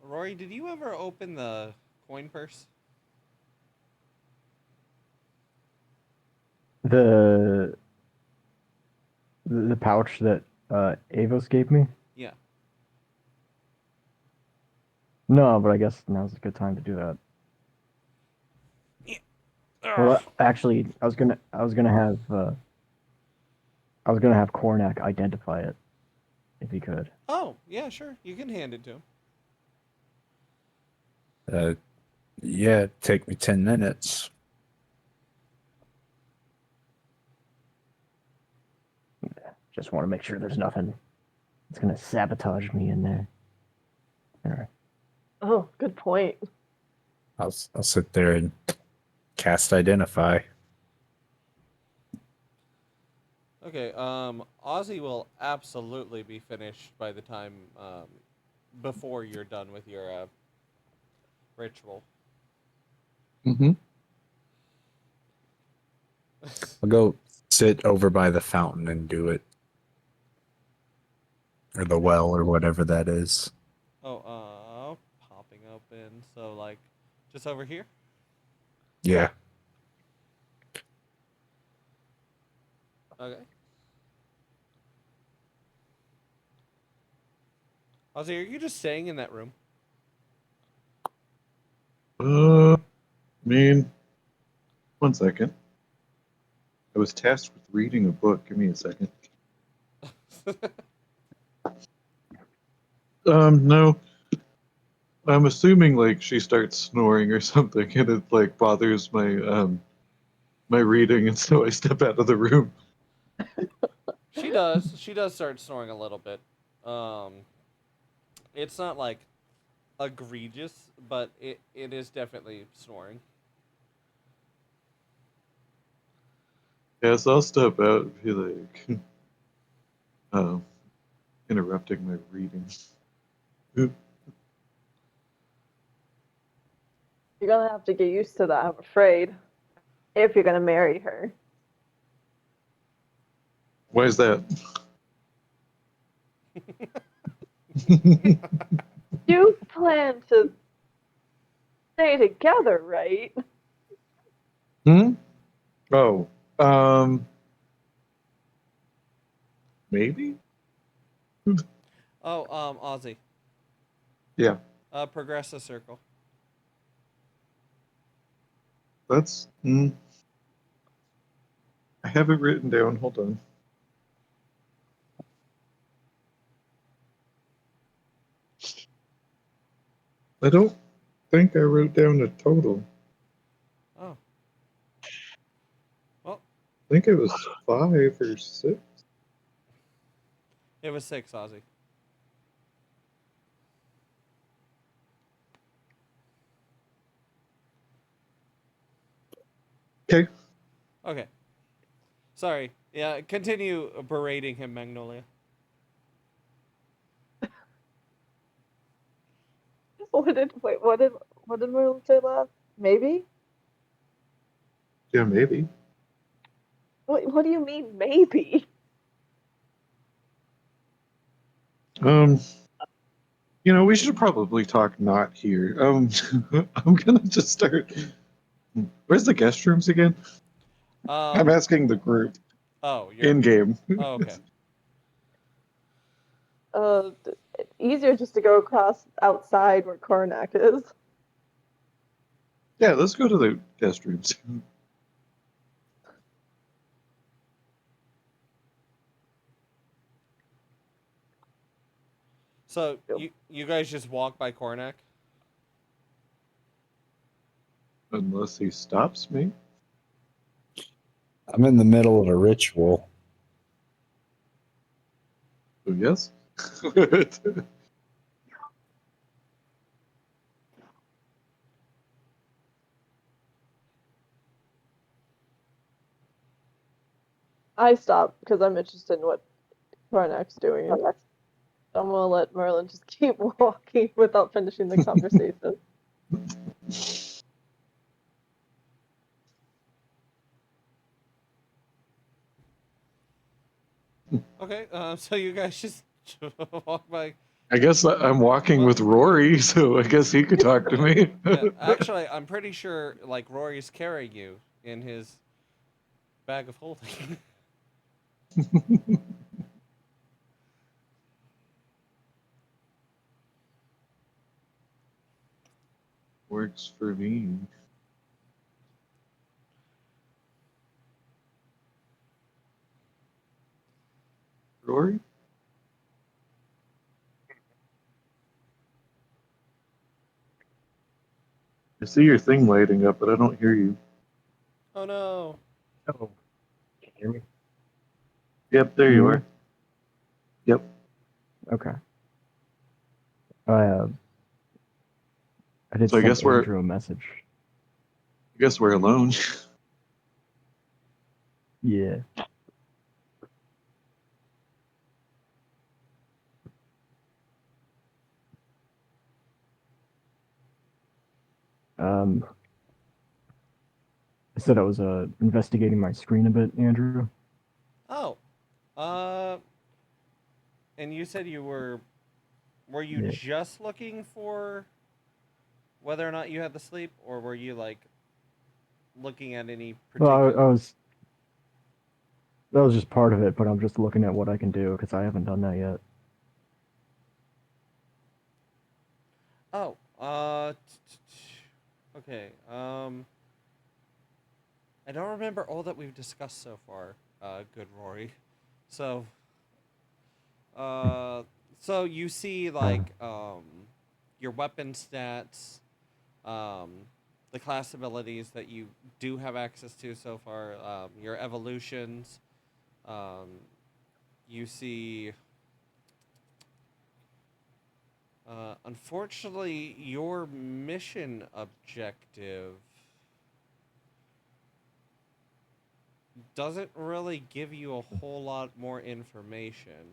Rory, did you ever open the coin purse? The pouch that Avos gave me? Yeah. No, but I guess now's a good time to do that. Well, actually, I was gonna have Cornac identify it, if he could. Oh, yeah, sure. You can hand it to him. Yeah, it'd take me 10 minutes. Just want to make sure there's nothing that's gonna sabotage me in there. All right. Oh, good point. I'll sit there and cast identify. Okay, Ozzy will absolutely be finished by the time before you're done with your ritual. Mm-hmm. I'll go sit over by the fountain and do it. Or the well or whatever that is. Popping open. So like, just over here. Yeah. Okay. Ozzy, are you just staying in that room? I mean, one second. I was tasked with reading a book. Give me a second. No. I'm assuming like she starts snoring or something, and it like bothers my reading, and so I step out of the room. She does. She does start snoring a little bit. It's not like egregious, but it is definitely snoring. Yeah, so I'll step out and be like, interrupting my reading. You're gonna have to get used to that, I'm afraid. If you're gonna marry her. Why is that? You plan to stay together, right? Hmm? Oh, maybe? Oh, Ozzy. Yeah, Progress a circle. that's. I have it written down. Hold on. I don't think I wrote down a total. Oh. Well, I think it was 5 or 6. it was 6, Ozzy. Okay. Okay. Sorry. Yeah, continue berating him, Magnolia. What did Merlin say last? Maybe? Yeah, maybe. What do you mean maybe? Um, we should probably talk not here. I'm gonna just start. Where's the guest rooms again? I'm Um. asking the group Oh, you're. in game. Oh, okay. Easier just to go across outside where Karnak is. Yeah, let's go to the guest rooms. So you guys just walk by Cornac? Unless he stops me. I'm in the middle of a ritual. So yes. I stop because I'm interested in what Karnak's doing. I'm gonna let Merlin just keep walking without finishing the conversation. Okay. So you guys just walk by. I guess I'm walking with Rory, so I guess he could talk to me. Yeah, actually, I'm pretty sure like Rory's carrying you in his bag of holding. Works for me. Rory? I see your thing lighting up, but I don't hear you. Oh no. Oh, can you hear me? Yep, there Can you you are. Yep. Okay. I did So I send guess we're Andrew a message. alone. Yeah. I said I was investigating my screen a bit, Andrew. Oh. Uh. And you said you were you Yeah. just looking for whether or not you had the sleep, or were you like looking at any Well, particular? I was. That was just part of it, but I'm just looking at what I can do because I haven't done that yet. Oh. Okay. I don't remember all that we've discussed so far. Good Rory. So. So you see like your weapon stats, the class abilities that you do have access to so far, your evolutions. You see. Unfortunately, your mission objective doesn't really give you a whole lot more information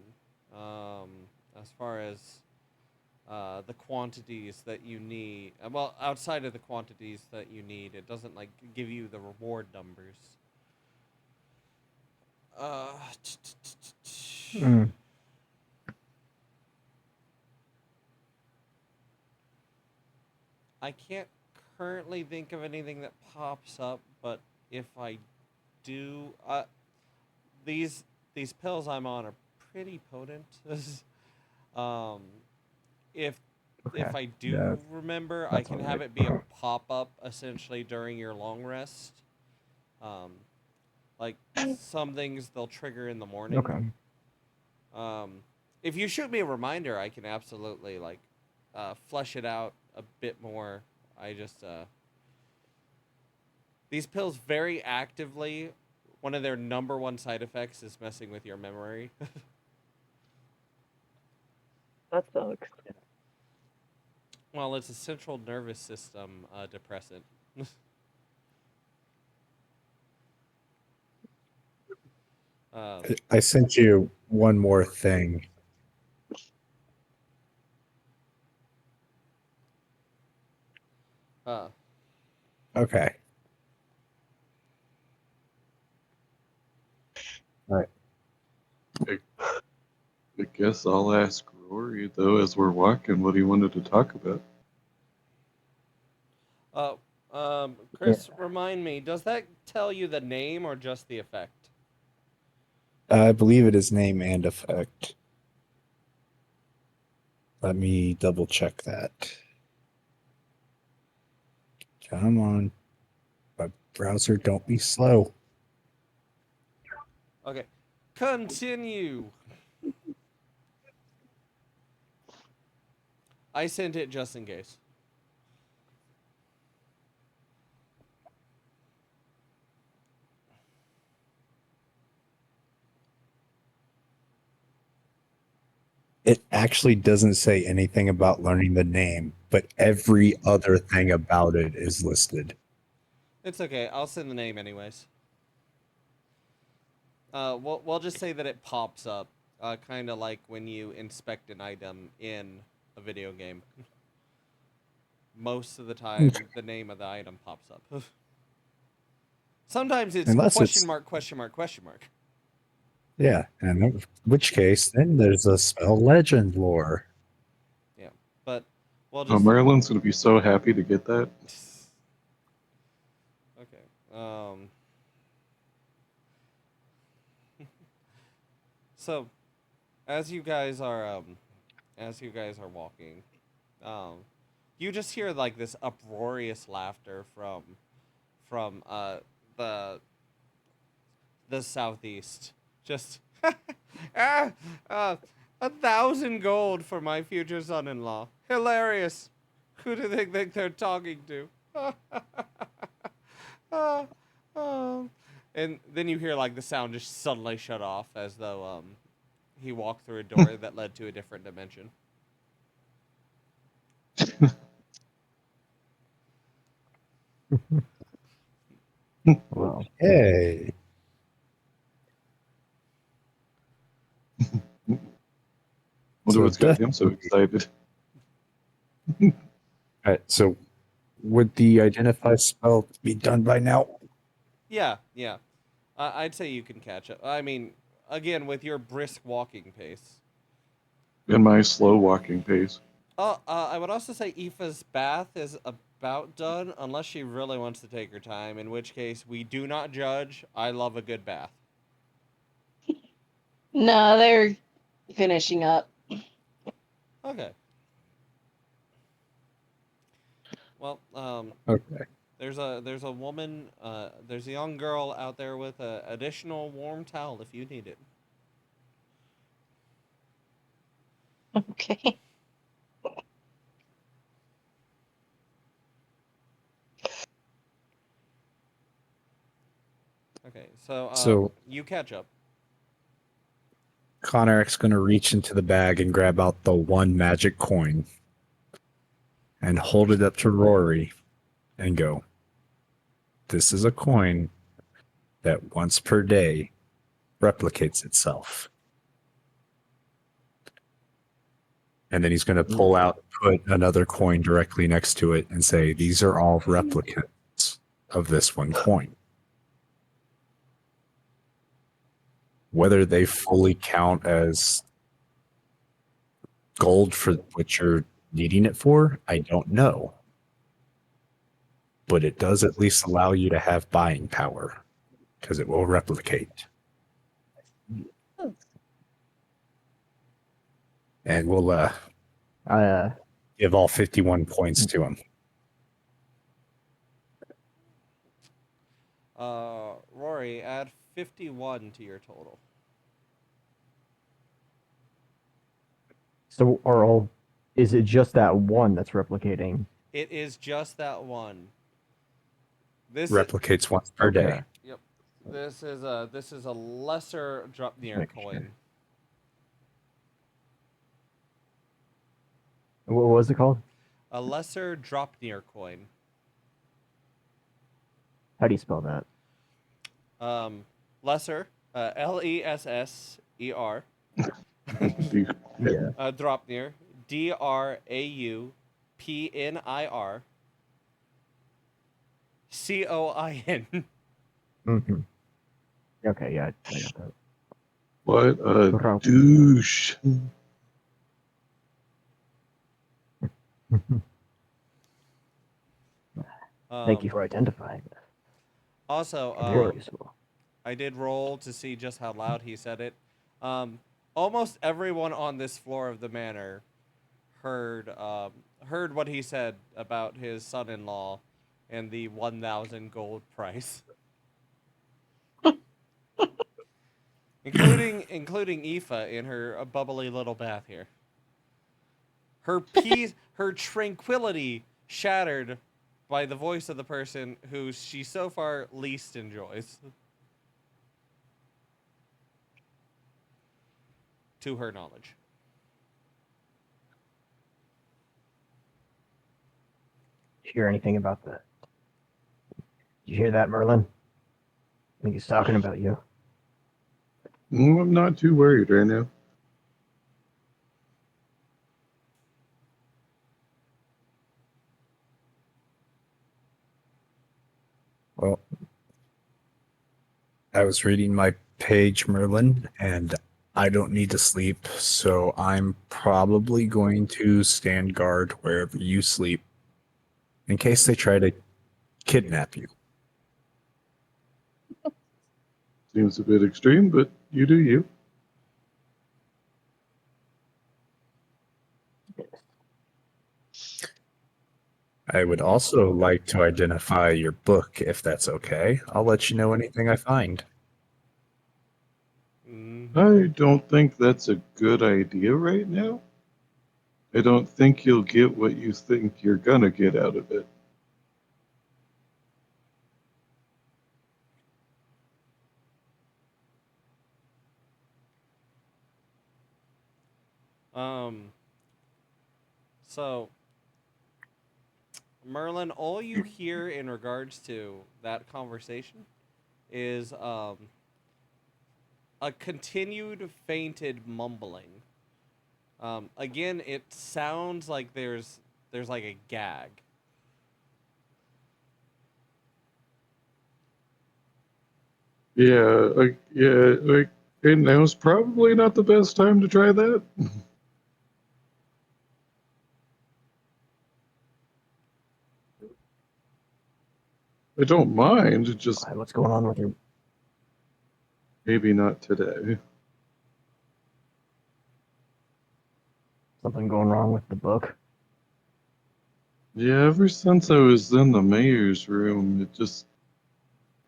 as far as the quantities that you need. Well, outside of the quantities that you need, it doesn't like give you the reward numbers. Mm. I can't currently think of anything that pops up, but if I do, these pills I'm on are pretty potent. um, if Okay. I do Yeah, remember, I that's can all have right. it be a pop up essentially during your long rest. Like some things they'll trigger in the morning. Okay. If you shoot me a reminder, I can absolutely like flesh it out a bit more. I just these pills very actively, one of their number one side effects is messing with your memory. That sucks. Well, it's a central nervous system depressant. I sent you one more thing. uh, Okay. All right. I guess I'll ask Rory though as we're walking what he wanted to talk about. Chris, remind me, does that tell you the name or just the effect? I believe it is name and effect. Let me double check that. Come on. My browser, don't be slow. Okay. Continue. I sent it just in case. It actually doesn't say anything about learning the name, but every other thing about it is listed. It's okay. I'll send the name anyways. We'll just say that it pops up, kind of like when you inspect an item in a video game. Most of the time, the name of the item pops up. Sometimes it's Unless question it's mark, question mark, question mark. yeah, and in which case then there's a spell legend lore. Yeah, but we'll Oh, just Marilyn's gonna be so happy to get that. okay. So, as you guys are walking, you just hear like this uproarious laughter from the southeast. Just 1,000 gold for my future son-in-law. Hilarious. Who do they think they're talking to? And then you hear like the sound just suddenly shut off as though he walked through a door that led to a different dimension. Well, Hey. Wonder So what's got death- him so excited. All right, so would the identify spell be done by now? Yeah, yeah. I'd say you can catch up. I mean, again, with your brisk walking pace. In my slow walking pace. I would also say Aoife's bath is about done, unless she really wants to take her time, in which case we do not judge. I love a good bath. No, they're finishing up. Okay. Well, Okay. there's a woman, there's a young girl out there with a additional warm towel if you need it. Okay. Okay, so So- you catch up. Connor's going to reach into the bag and grab out the one magic coin and hold it up to Rory and go, "This is a coin that once per day replicates itself." And then he's going to pull out, put another coin directly next to it and say, "These are all replicants of this one coin." Whether they fully count as gold for what you're needing it for, I don't know. But it does at least allow you to have buying power because it will replicate. And we'll give all 51 points to him. Rory, add 51 to your total. so is it just that one that's replicating? It is just that one. This Replicates once per Okay. day. Yep. This is a lesser Dropnir Making coin. sure. What was it called? A lesser Dropnir coin. How do you spell that? Lesser, Lesser, Yeah. Dropnir, Draupnir, COIN. Mm-hmm. Okay, yeah, I got that. What a Drop. douche. Thank you for identifying that. Also, Very useful. I did roll to see just how loud he said it. Almost everyone on this floor of the manor heard what he said about his son-in-law and the 1,000 gold price, including Aoife in her bubbly little bath here. Her peace, her tranquility shattered by the voice of the person who she so far least enjoys. To her knowledge. Did you hear anything about that? Did you hear that, Merlin? I think he's talking about you. I'm not too worried right now. Well, I was reading my page, Merlin, and I don't need to sleep, so I'm probably going to stand guard wherever you sleep in case they try to kidnap you. Seems a bit extreme, but you do you. I would also like to identify your book, if that's okay. I'll let you know anything I find. I don't think that's a good idea right now. I don't think you'll get what you think you're gonna get out of it. So Merlin, all you hear in regards to that conversation is a continued fainted mumbling. Again, it sounds like there's like a gag. And now's probably not the best time to try that. I don't mind, just What's going on with your? maybe not today. Something going wrong with the book? Yeah, ever since I was in the mayor's room, it just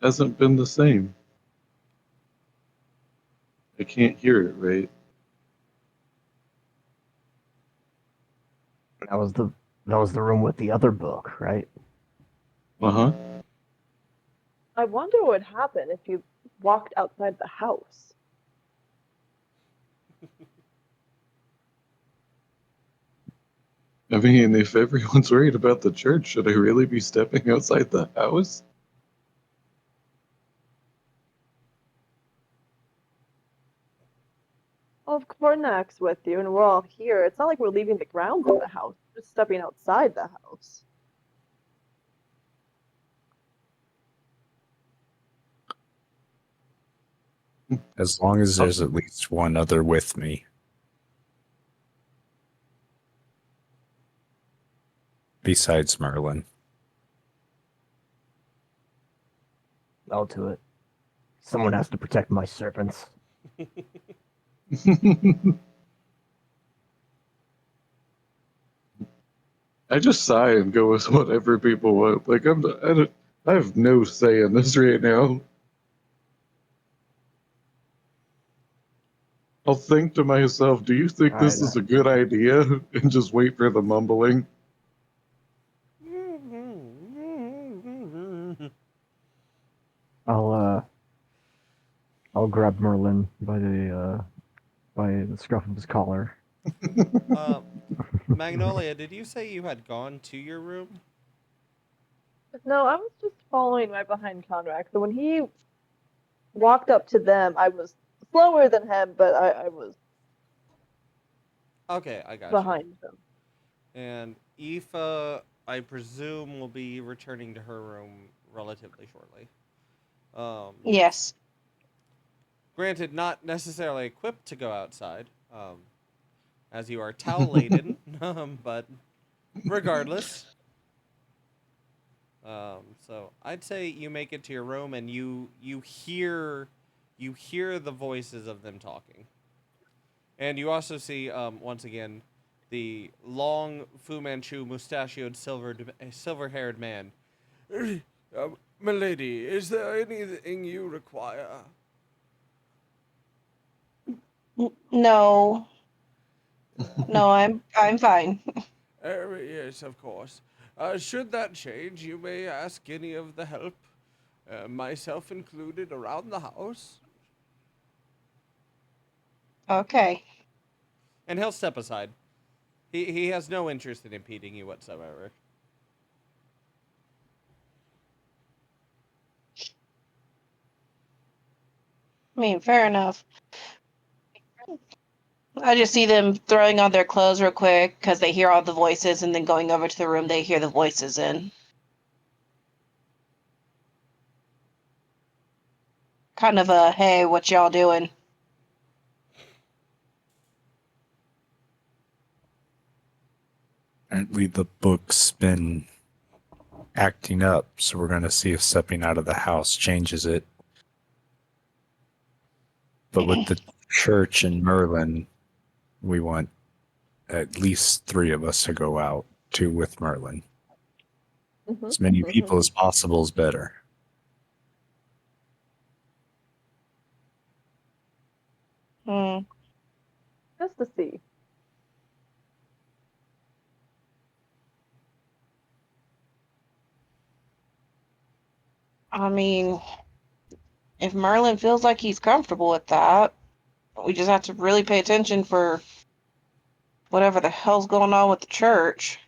hasn't been the same. I can't hear it right. That was the room with the other book, right? Uh-huh. I wonder what would happen if you walked outside the house. I mean, if everyone's worried about the church, should I really be stepping outside the house? Well, if Cornac's with you and we're all here, it's not like we're leaving the grounds of the house. We're just stepping outside the house. As long as there's at least one other with me. Besides Merlin. I'll do it. Someone has to protect my serpents. I just sigh and go with whatever people want. Like I have no say in this right now. I'll think to myself, do you think this is a good idea? And just wait for the mumbling. I'll grab Merlin by the scruff of his collar. Magnolia, did you say you had gone to your room? No, I was just following right behind Conrack. So when he walked up to them, I was slower than him, but I was Okay, I got behind him. And Aoife, I presume, will be returning to her room relatively shortly. Yes. Granted, not necessarily equipped to go outside, as you are towel laden, but regardless. So I'd say you make it to your room and you hear the voices of them talking, and you also see once again the long Fu Manchu mustachioed silver-haired man. Milady, is there anything you require? No. No, I'm fine. Yes, of course. Should that change, you may ask any of the help, myself included, around the house. Okay. And he'll step aside. He has no interest in impeding you whatsoever. I mean, fair enough. I just see them throwing on their clothes real quick because they hear all the voices and then going over to the room they hear the voices in. Kind of a, hey, what y'all doing? Apparently the book's been acting up, so we're going to see if stepping out of the house changes it. But with the church and Merlin, we want at least 3 of us to go out, 2 with Merlin. As many people as possible is better. Just to see. I mean, if Merlin feels like he's comfortable with that, we just have to really pay attention for whatever the hell's going on with the church.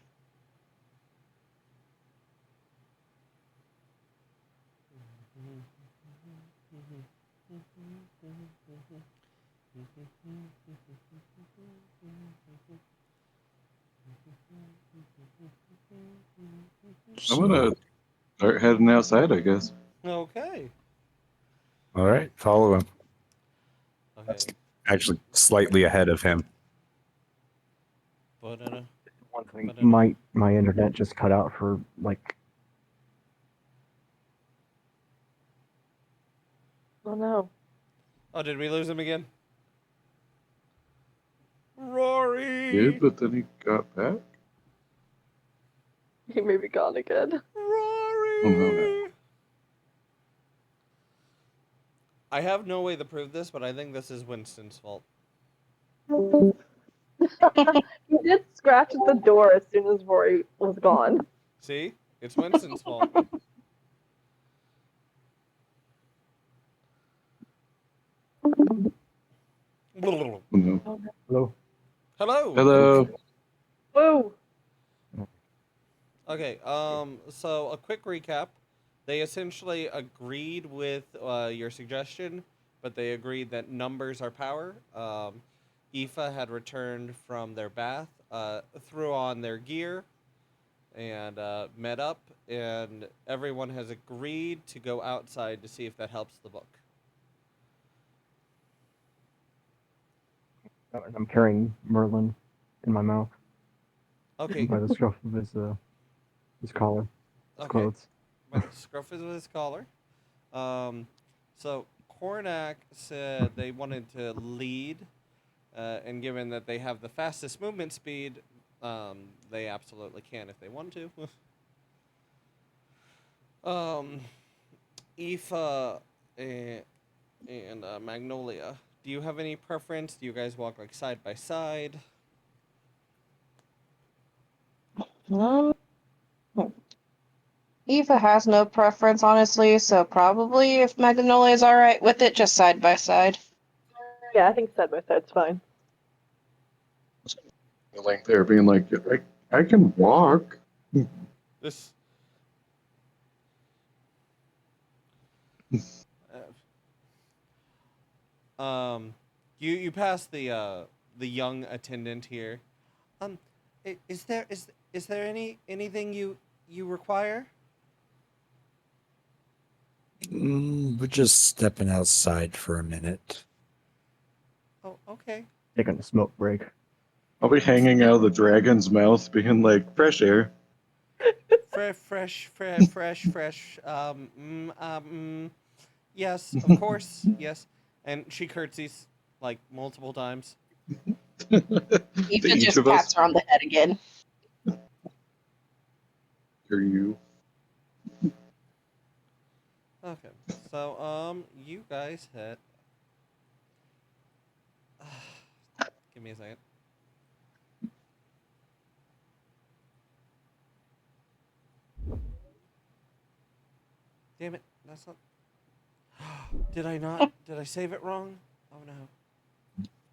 I'm gonna start heading outside, I guess. Okay. All right, follow him. Okay. Actually, slightly ahead of him. But One thing, But, my internet just cut out for like Oh no. oh, did we lose him again? Rory. Did, but then he got back. He may be gone again. Rory. Oh no. I have no way to prove this, but I think this is Winston's fault. He did scratch at the door as soon as Rory was gone. See? It's Winston's fault. Oh, no. hello. Hello. Hello. Woo! Okay, so a quick recap. They essentially agreed with your suggestion, but they agreed that numbers are power. Aoife had returned from their bath, threw on their gear, and met up, and everyone has agreed to go outside to see if that helps the book. And I'm carrying Merlin in my mouth Okay, by the scruff of his collar, his okay. clothes. By the scruff of his collar. So Cornac said they wanted to lead, and given that they have the fastest movement speed, they absolutely can if they want to. Aoife and Magnolia, do you have any preference? Do you guys walk like side by side? Eva has no preference, honestly, so probably if Magnolia is alright with it, just side by side. Yeah, I think side by side's fine. Like there, being like, I can walk. This. You pass the young attendant here. Is there anything you require? We're just stepping outside for a minute. Oh, okay. Taking a smoke break. I'll be hanging out of the dragon's mouth, being like, fresh air. Fresh. Yes, of course, yes. And she curtsies like multiple times. To Eva each just of us. pats her on the head again. Are you? Okay, so you guys had. Give me a second. Damn it, that's not. Did I not? Did I save it wrong? Oh no.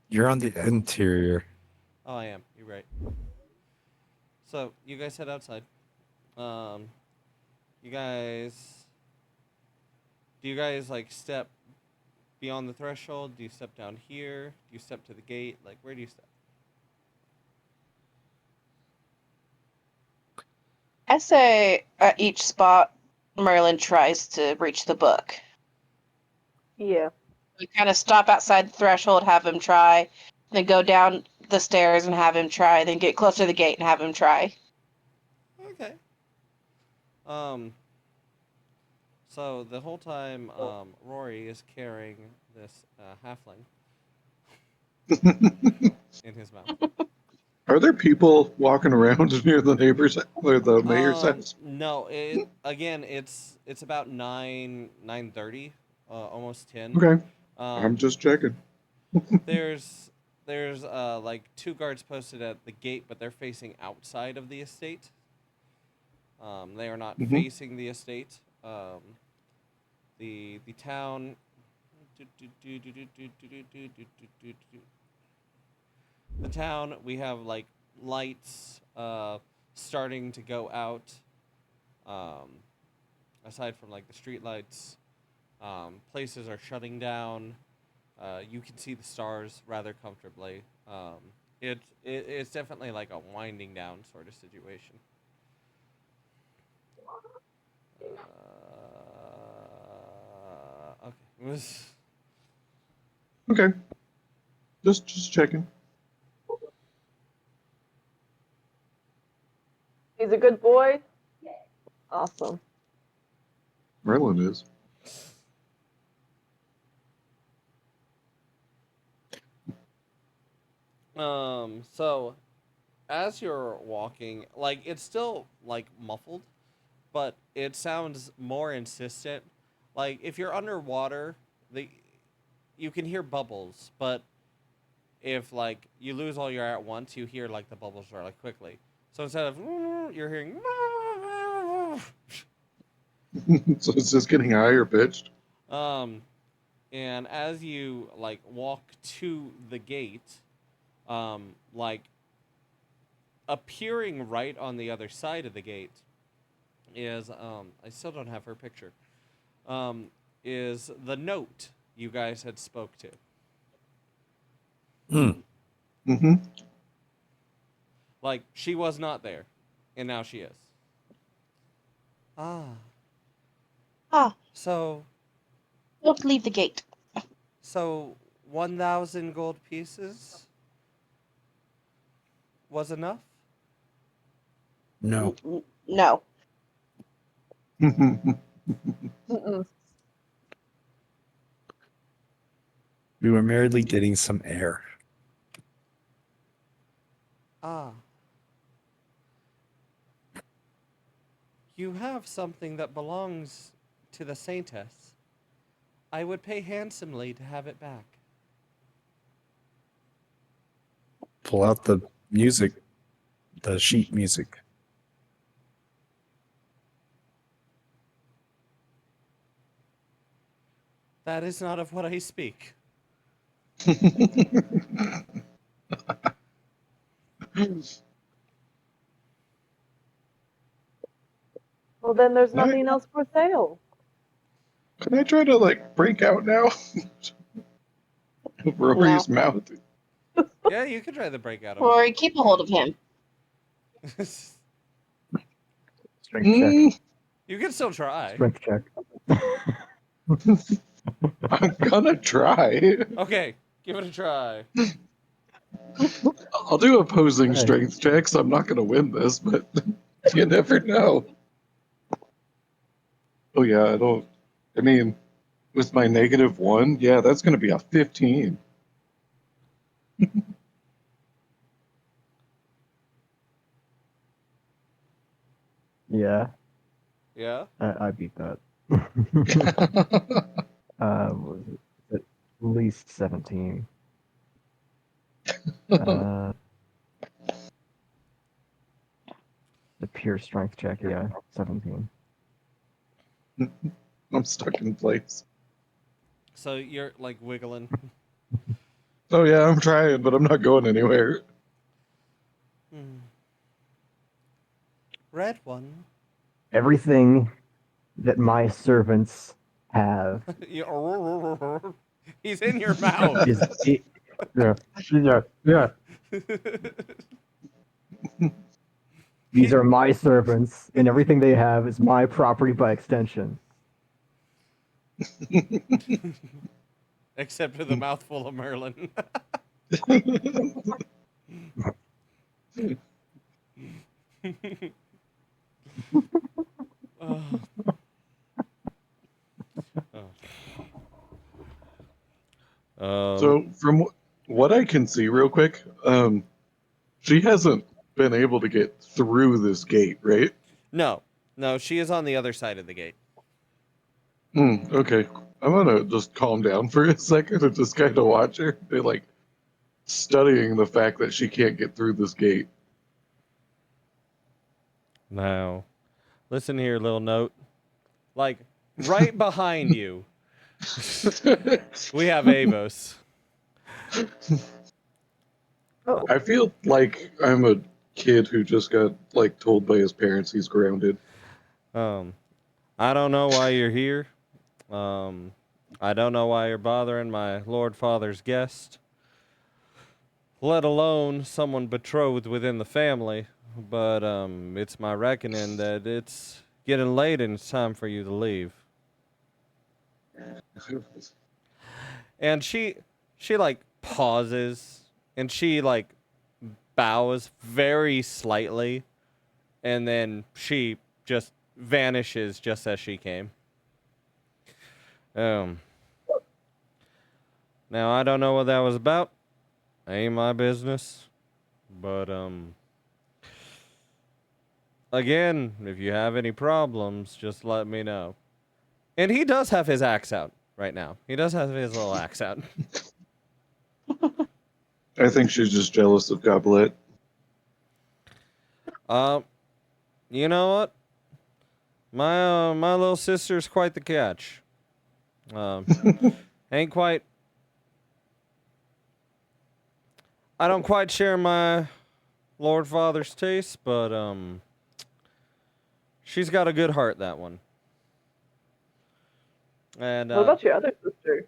You're on the interior. Oh, I am. You're right. So you guys head outside. You guys. Do you guys like step beyond the threshold? Do you step down here? Do you step to the gate? Like, where do you step? I say at each spot, Merlin tries to reach the book. Yeah. We kind of stop outside the threshold, have him try, then go down the stairs and have him try, then get closer to the gate and have him try. Okay. So the whole time, Rory is carrying this halfling in his mouth. Are there people walking around near the neighbor's or the mayor's house? No. It's about 9:30, almost 10. Okay, I'm Um, just checking. there's like two guards posted at the gate, but they're facing outside of the estate. They are not Mhm. facing the estate. The town. the town. We have like lights starting to go out. Aside from like the street lights, places are shutting down. You can see the stars rather comfortably. It's definitely like a winding down sort of situation. Okay. It was. Okay. Just checking. He's a good boy. Awesome. Merlin is. So as you're walking, like it's still like muffled, but it sounds more insistent. Like if you're underwater, you can hear bubbles, but if like you lose all your air at once, you hear like the bubbles really quickly. So instead of you're hearing So it's just getting higher pitched. and as you like walk to the gate, like appearing right on the other side of the gate is I still don't have her picture. Is the note you guys had spoke to. Mm-hmm. Like she was not there, and now she is. Ah. Ah, So don't leave the gate. 1,000 gold pieces was enough? No. No. Mm-mm. We were merely getting some air. Ah. You have something that belongs to the Saintess. I would pay handsomely to have it back. Pull out the music, the sheet music. That is not of what I speak. Well, then there's Right. nothing else for sale. Can I try to like break out now? Rory's mouth. Yeah, you can try the breakout. Rory, keep a hold of him. Strength check. You can still try. Strength check. I'm gonna try. Okay, give it a try. I'll do opposing Hey. strength checks. I'm not gonna win this, but you never know. Oh yeah, I don't. I mean, with my -1, yeah, that's gonna be a 15. Yeah, Yeah? I beat that. What was it? At least 17. The pure strength check, yeah, 17. I'm stuck in place. So you're like wiggling. Oh yeah, I'm trying, but I'm not going anywhere. Red one. Everything that my servants have He's in your mouth. is yeah. These are my servants, and everything they have is my property by extension. Except for the mouthful of Merlin. Oh. So from what I can see, real quick, she hasn't been able to get through this gate, right? No, she is on the other side of the gate. Okay, I'm gonna just calm down for a second and just kind of watch her. They're like studying the fact that she can't get through this gate. Now, listen here, little note. Like right behind you, we have Avos. Oh, I feel like I'm a kid who just got like told by his parents he's grounded. I don't know why you're here. I don't know why you're bothering my Lord Father's guest, let alone someone betrothed within the family. But it's my reckoning that it's getting late and it's time for you to leave. And she like pauses and she like bows very slightly, and then she just vanishes just as she came. Now I don't know what that was about. Ain't my business. But again, if you have any problems, just let me know. And he does have his axe out right now. He does have his little axe out. I think she's just jealous of Goblet. You know what? My little sister's quite the catch. Ain't quite. I don't quite share my Lord Father's taste, but she's got a good heart, that one. And what about your other sister?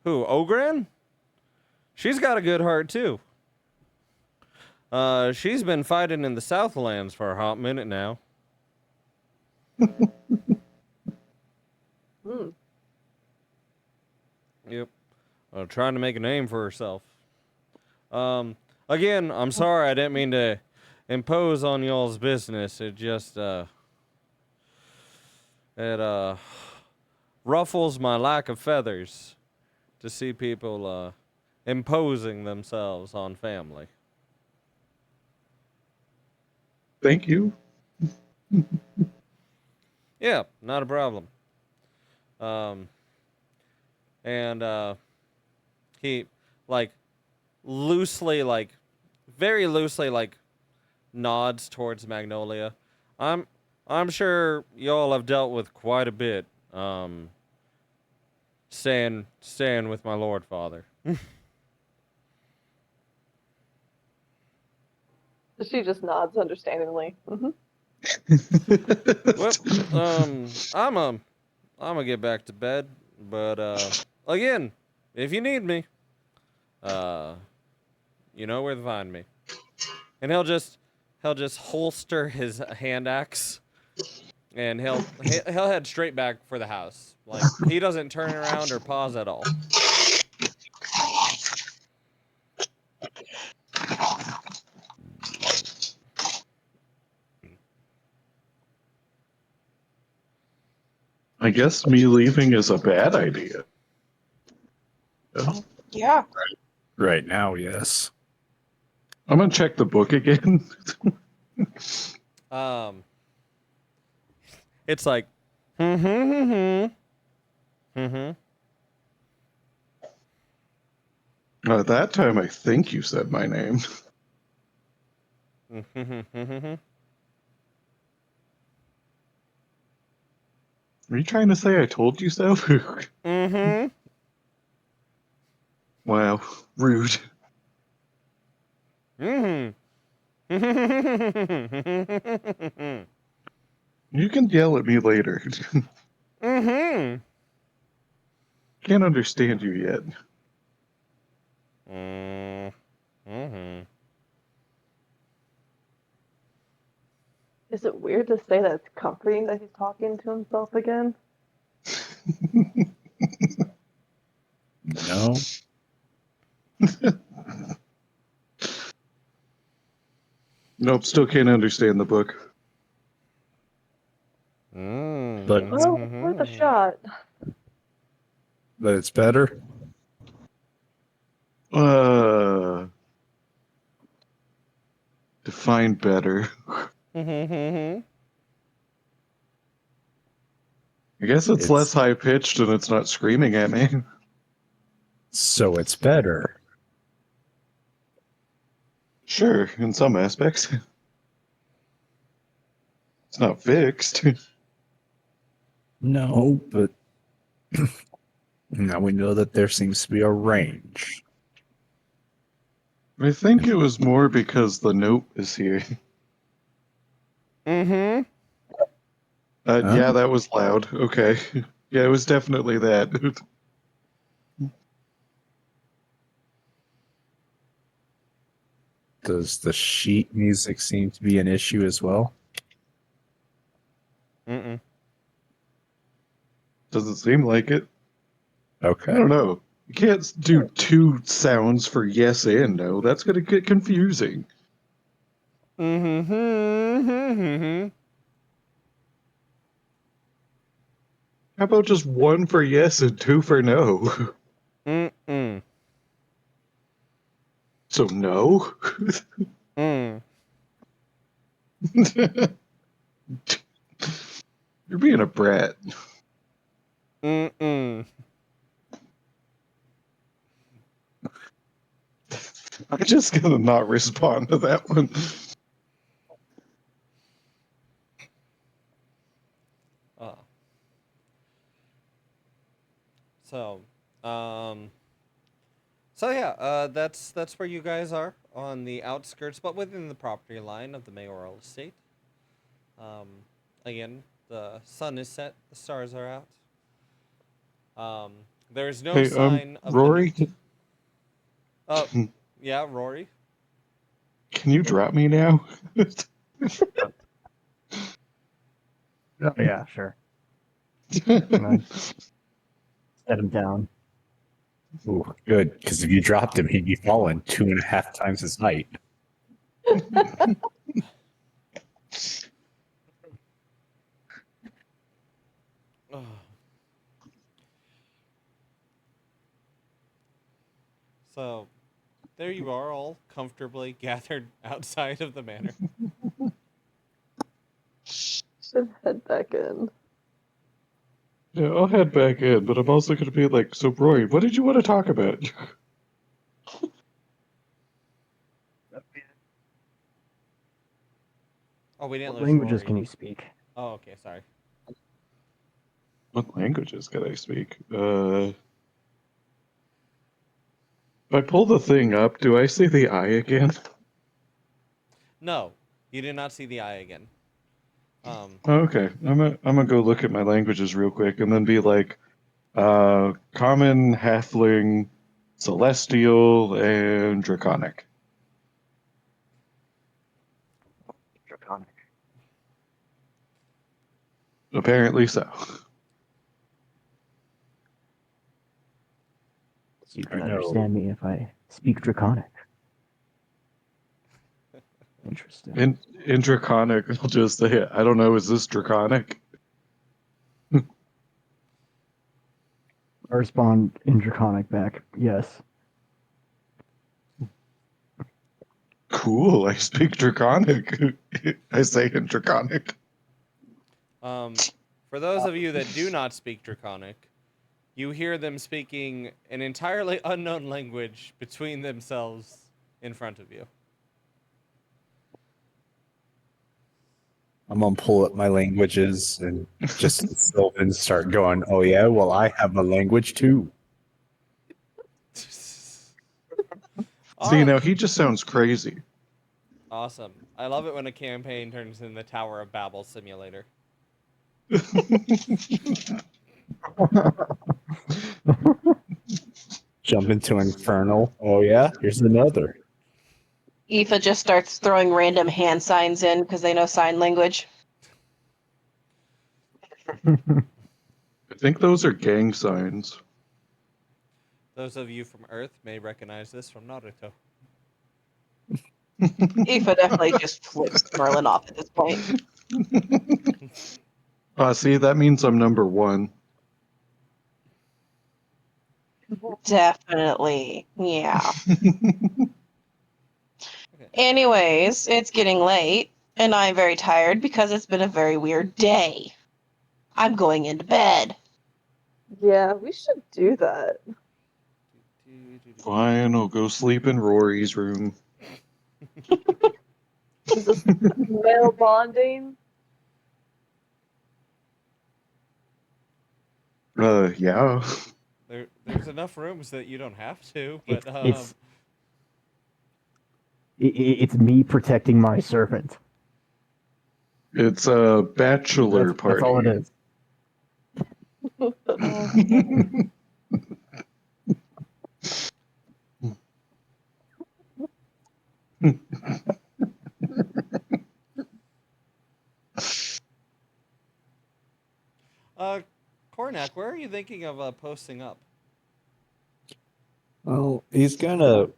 who? Ogren? She's got a good heart too. She's been fighting in the Southlands for a hot minute now. Hmm. Yep. Trying to make a name for herself. Again, I'm sorry, I didn't mean to impose on y'all's business. It just, it ruffles my lack of feathers to see people, imposing themselves on family. Thank you. Yeah, not a problem. He, like, loosely, like, very loosely, like, nods towards Magnolia. I'm sure y'all have dealt with quite a bit, staying with my Lord Father. She just nods understandingly. Well, I'm gonna get back to bed, but again, if you need me, you know where to find me. And he'll just holster his hand axe, and he'll head straight back for the house. Like, he doesn't turn around or pause at all. I guess me leaving is a bad idea. Oh, Yeah. Right now, yes. I'm gonna check the book again. It's like, mm-hmm. That time I think you said my name. Mm-hmm. Are you trying to say I told you so? Mm-hmm. Wow, rude. Mm-hmm. You can yell at me later. Mm-hmm. Can't understand you yet. Mm-hmm. Is it weird to say that it's comforting that he's talking to himself again? No. Nope, still can't understand the book. But Well, it's worth a shot. but it's better. Define better. Mm-hmm. I guess it's less high pitched and it's not screaming at me. So it's better. Sure, in some aspects. It's not fixed. No, but now we know that there seems to be a range. I think it was more because the note is here. Mm-hmm. Huh? Yeah, that was loud. Okay. Yeah, it was definitely that. Does the sheet music seem to be an issue as well? Mm-mm. Doesn't seem like it. I Okay. don't know. You can't do two sounds for yes and no. That's going to get confusing. Mm-hmm. Mm-hmm. How about just one for yes and two for no? Mm-mm. So no? Mm. You're being a brat. Mm-mm. I'm just gonna not respond to that one. Uh, so, um, so yeah, that's where you guys are on the outskirts, but within the property line of the mayoral estate. Um, Again, the sun is set, the stars are out. There is no Hey, sign of Rory, the newt. Oh, yeah, Rory. can you drop me now? Oh yeah, sure. Nice. Set him down. Ooh, good, because if you dropped him, he'd be falling 2.5 times his height. Ugh. So, there you are, all comfortably gathered outside of the manor. Should head back in. Yeah, I'll head back in, but I'm also gonna be like, so Rory, what did you want to talk about? Oh, we didn't What list languages Rory. can you speak? Oh, okay, sorry. What languages can I speak? If I pull the thing up, do I see the eye again? No, you did not see the eye again. Okay, I'm gonna go look at my languages real quick and then be like, common, halfling, celestial, and draconic. Draconic. Apparently so. So you I can know. understand me if I speak Draconic. Interesting. In draconic, I'll just say, I don't know, is this draconic? I respond in Draconic back. Yes. Cool, I speak draconic. I say in draconic. For those of you that do not speak Draconic, you hear them speaking an entirely unknown language between themselves in front of you. I'm gonna pull up my languages and just Sylvan start going, oh yeah, well I have a language too. See, now he just sounds crazy. Awesome. I love it when a campaign turns into the Tower of Babel simulator. Jump into Infernal. Oh yeah, here's another. Aoife just starts throwing random hand signs in because they know sign language. I think those are gang signs. Those of you from Earth may recognize this from Naruto. Aoife definitely just flips Merlin off at this point. See, that means I'm number one. Definitely. Yeah. Anyways, it's getting late, and I'm very tired because it's been a very weird day. I'm going into bed. Yeah, we should do that. Fine, I'll go sleep in Rory's room. Is this male bonding? Yeah. There's enough rooms that you don't have to, but It's It's me protecting my servant. It's a bachelor That's all it party. is. Cornac, where are you thinking of posting up? Well, he's gonna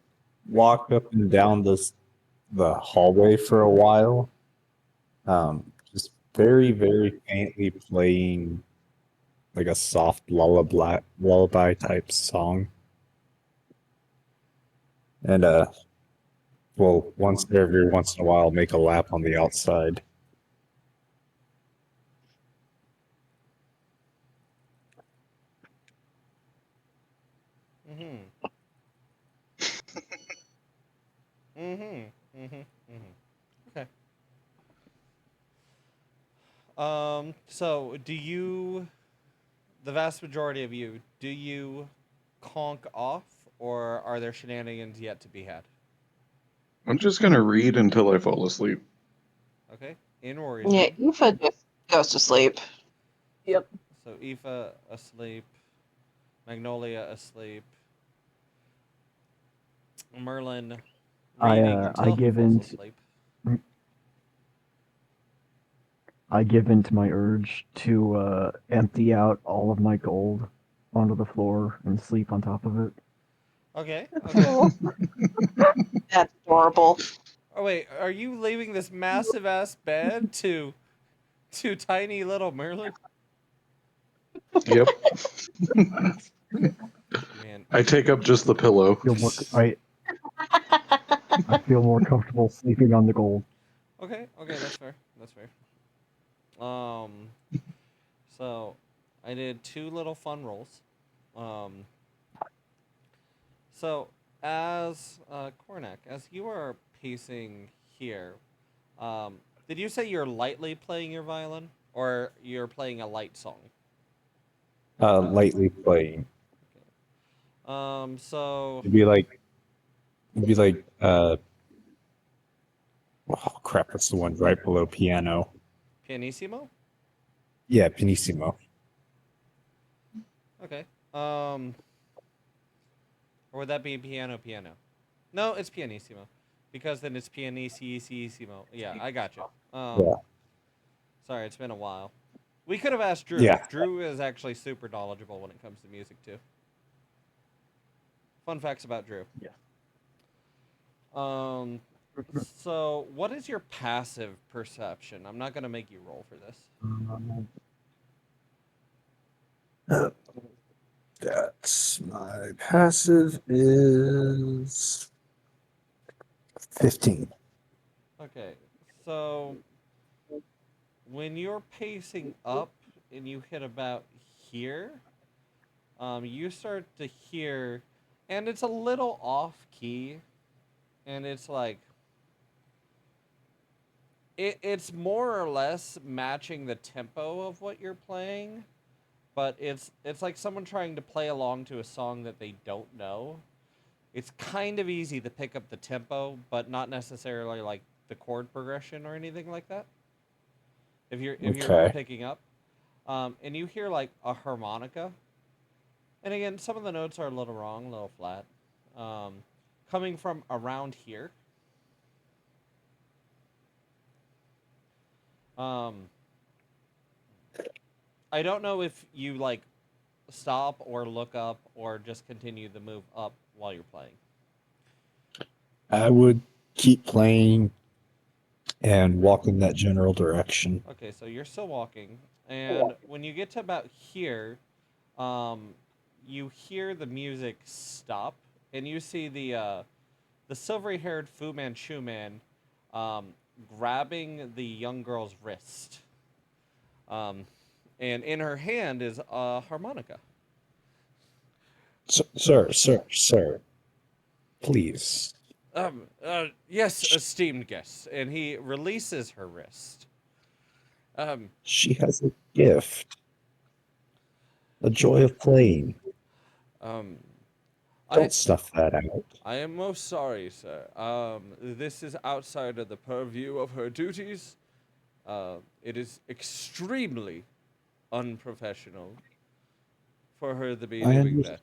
walk up and down the hallway for a while, just very, very faintly playing like a soft lullaby type song. And well, every once in a while make a lap on the outside. Mm-hmm. Mm-hmm. Mm-hmm. Mm-hmm. Okay. So do you, the vast majority of you, do you conk off, or are there shenanigans yet to be had? I'm just gonna read until I fall asleep. Okay. In Rory's Yeah, room. Aoife just goes to sleep. Yep. So Aoife asleep, Magnolia asleep, Merlin reading I until he give falls in. asleep. I give in to my urge to empty out all of my gold onto the floor and sleep on top of it. Okay. Okay. That's adorable. Oh wait, are you leaving this massive ass bed to tiny little Merlin? Yep. Man. I take up just the pillow. I feel more comfortable sleeping on the gold. Okay, that's fair. That's fair. So I did 2 little fun rolls. So as Cornac, as you are pacing here, did you say you're lightly playing your violin, or you're playing a light song? Lightly playing. So It'd be like oh crap, that's the one right below piano. pianissimo. Yeah, pianissimo. Okay. Or would that be piano? No, it's pianissimo, because then it's pianissimo. Yeah, I got you. Yeah. Sorry, it's been a while. We could have asked Drew. Yeah. Drew is actually super knowledgeable when it comes to music too. Fun facts about Drew. Yeah. So what is your passive perception? I'm not gonna make you roll for this. That's my passive is 15. Okay, so when you're pacing up and you hit about here, you start to hear, and it's a little off key, and it's like it's more or less matching the tempo of what you're playing, but it's like someone trying to play along to a song that they don't know. It's kind of easy to pick up the tempo, but not necessarily like the chord progression or anything like that. If you're Okay. picking up, and you hear like a harmonica, and again, some of the notes are a little wrong, a little flat, coming from around here. I don't know if you like stop or look up or just continue the move up while you're playing. I would keep playing and walk in that general direction. Okay, so you're still walking, and when you get to about here, you hear the music stop, and you see the silvery-haired Fu Manchu man grabbing the young girl's wrist. And in her hand is a harmonica. Sir, please. Yes, esteemed guest. And he releases her wrist. She has a gift. The joy of playing. Don't snuff that out. I am most sorry, sir. This is outside of the purview of her duties. It is extremely unprofessional for her to be I doing under- that.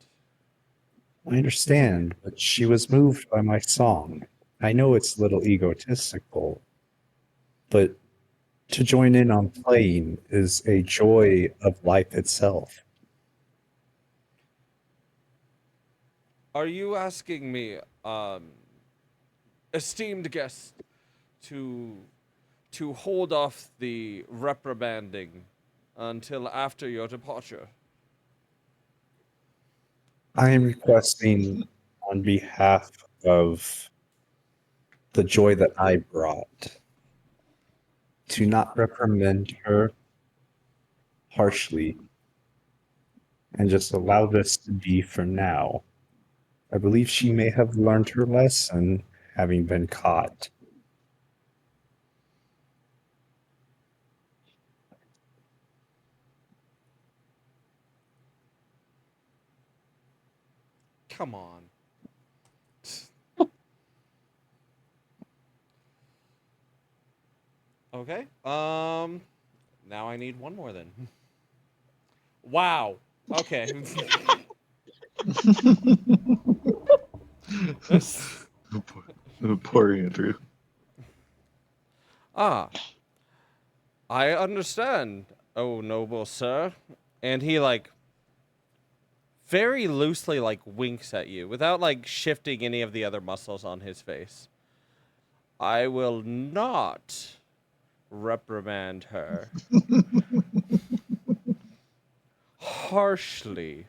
I understand, but she was moved by my song. I know it's a little egotistical, but to join in on playing is a joy of life itself. Are you asking me, esteemed guest, to hold off the reprimanding until after your departure? I am requesting on behalf of the joy that I brought to not reprimand her harshly and just allow this to be for now. I believe she may have learned her lesson having been caught. Come on. Okay. Now I need one more then. Wow. Okay. This- Poor Andrew. Ah. I understand, oh noble sir. And he like very loosely like winks at you without like shifting any of the other muscles on his face. I will not reprimand her harshly.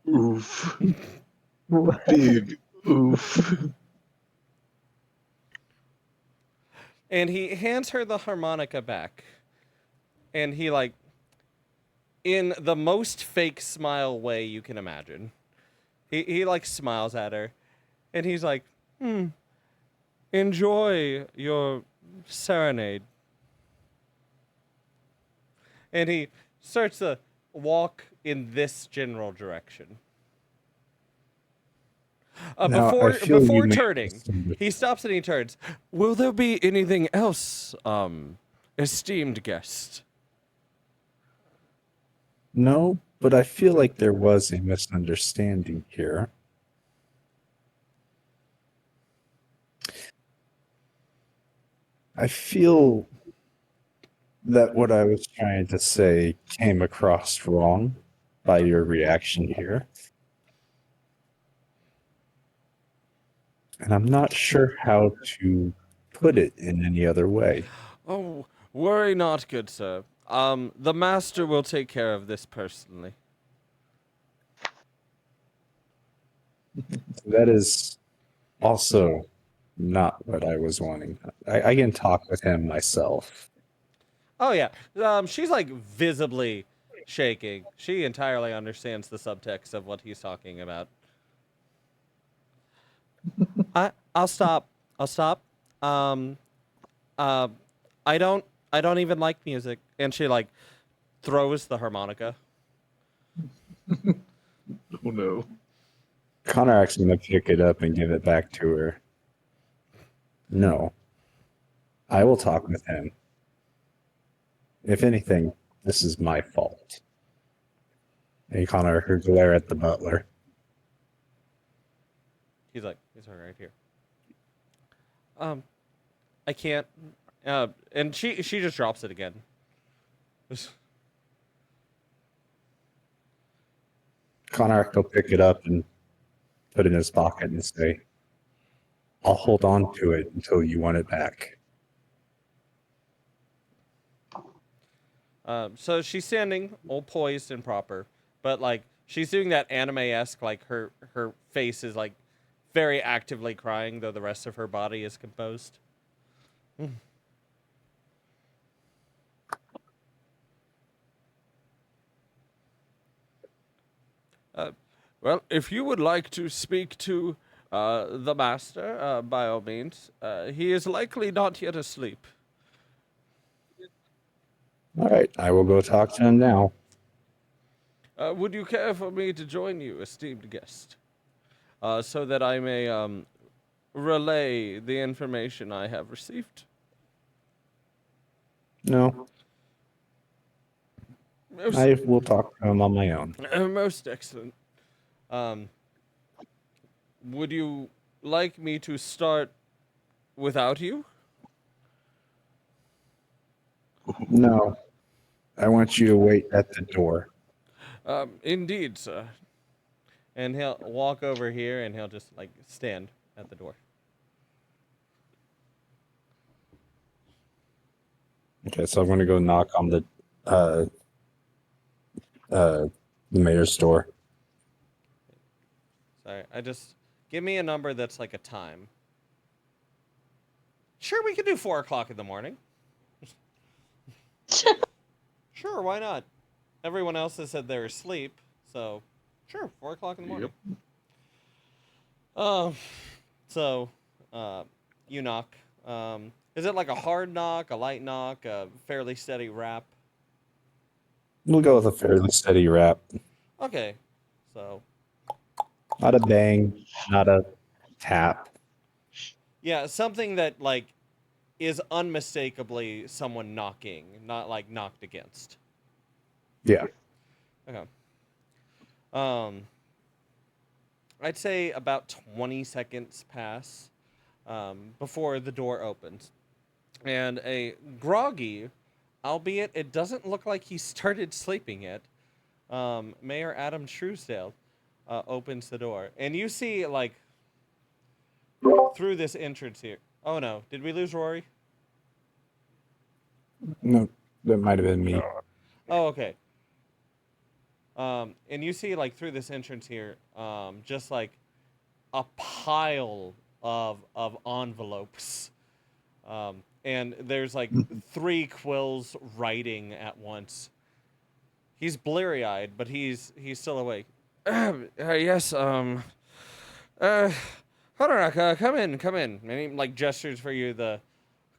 Oof. Big oof. And he hands her the harmonica back. And he like in the most fake smile way you can imagine. He like smiles at her and he's like, enjoy your serenade. And he starts to walk in this general direction. Now, I Before feel you before may turning, misunderstand. he stops and he turns. Will there be anything else, esteemed guest? No, but I feel like there was a misunderstanding here. I feel that what I was trying to say came across wrong by your reaction here. And I'm not sure how to put it in any other way. Oh, worry not, good sir. The master will take care of this personally. That is also not what I was wanting. I can talk with him myself. Oh yeah. She's like visibly shaking. She entirely understands the subtext of what he's talking about. I'll stop. I'll stop. I don't even like music. And she like throws the harmonica. Oh no. Conrac's going to pick it up and give it back to her. No. I will talk with him. If anything, this is my fault. And Connor could glare at the butler. He's like, he's right here. I can't. And she just drops it again. Connor will pick it up and put it in his pocket and say, I'll hold on to it until you want it back. So she's standing all poised and proper, but like she's doing that anime-esque, like her face is like very actively crying, though the rest of her body is composed. Well, if you would like to speak to the master, by all means, he is likely not yet asleep. All right, I will go talk to him now. Would you care for me to join you, esteemed guest? So that I may relay the information I have received. No, Most, I will talk to him on my own. most excellent. Would you like me to start without you? No, I want you to wait at the door. Indeed, sir. And he'll walk over here and he'll just like stand at the door. Okay, so I'm gonna go knock on the mayor's door. Sorry, give me a number that's like a time. Sure, we could do 4 o'clock in the morning. Sure, why not? Everyone else has said they're asleep, so sure, 4 o'clock in the morning. You knock. Is it like a hard knock, a light knock, a fairly steady rap? We'll go with a fairly steady rap. Okay, so Not a bang, not a tap. yeah, something that like is unmistakably someone knocking, not like knocked against. Yeah. Okay. I'd say about 20 seconds pass before the door opens. And a groggy, albeit it doesn't look like he started sleeping yet, Mayor Adam Truesdale opens the door. And you see, like, through this entrance here. Oh no, did we lose Rory? No, that might have been me. Oh, okay. And you see, like, through this entrance here, just like a pile of envelopes. And there's like 3 quills writing at once. He's bleary-eyed, but he's still awake. Yes, hold on, come in. And he like gestures for you to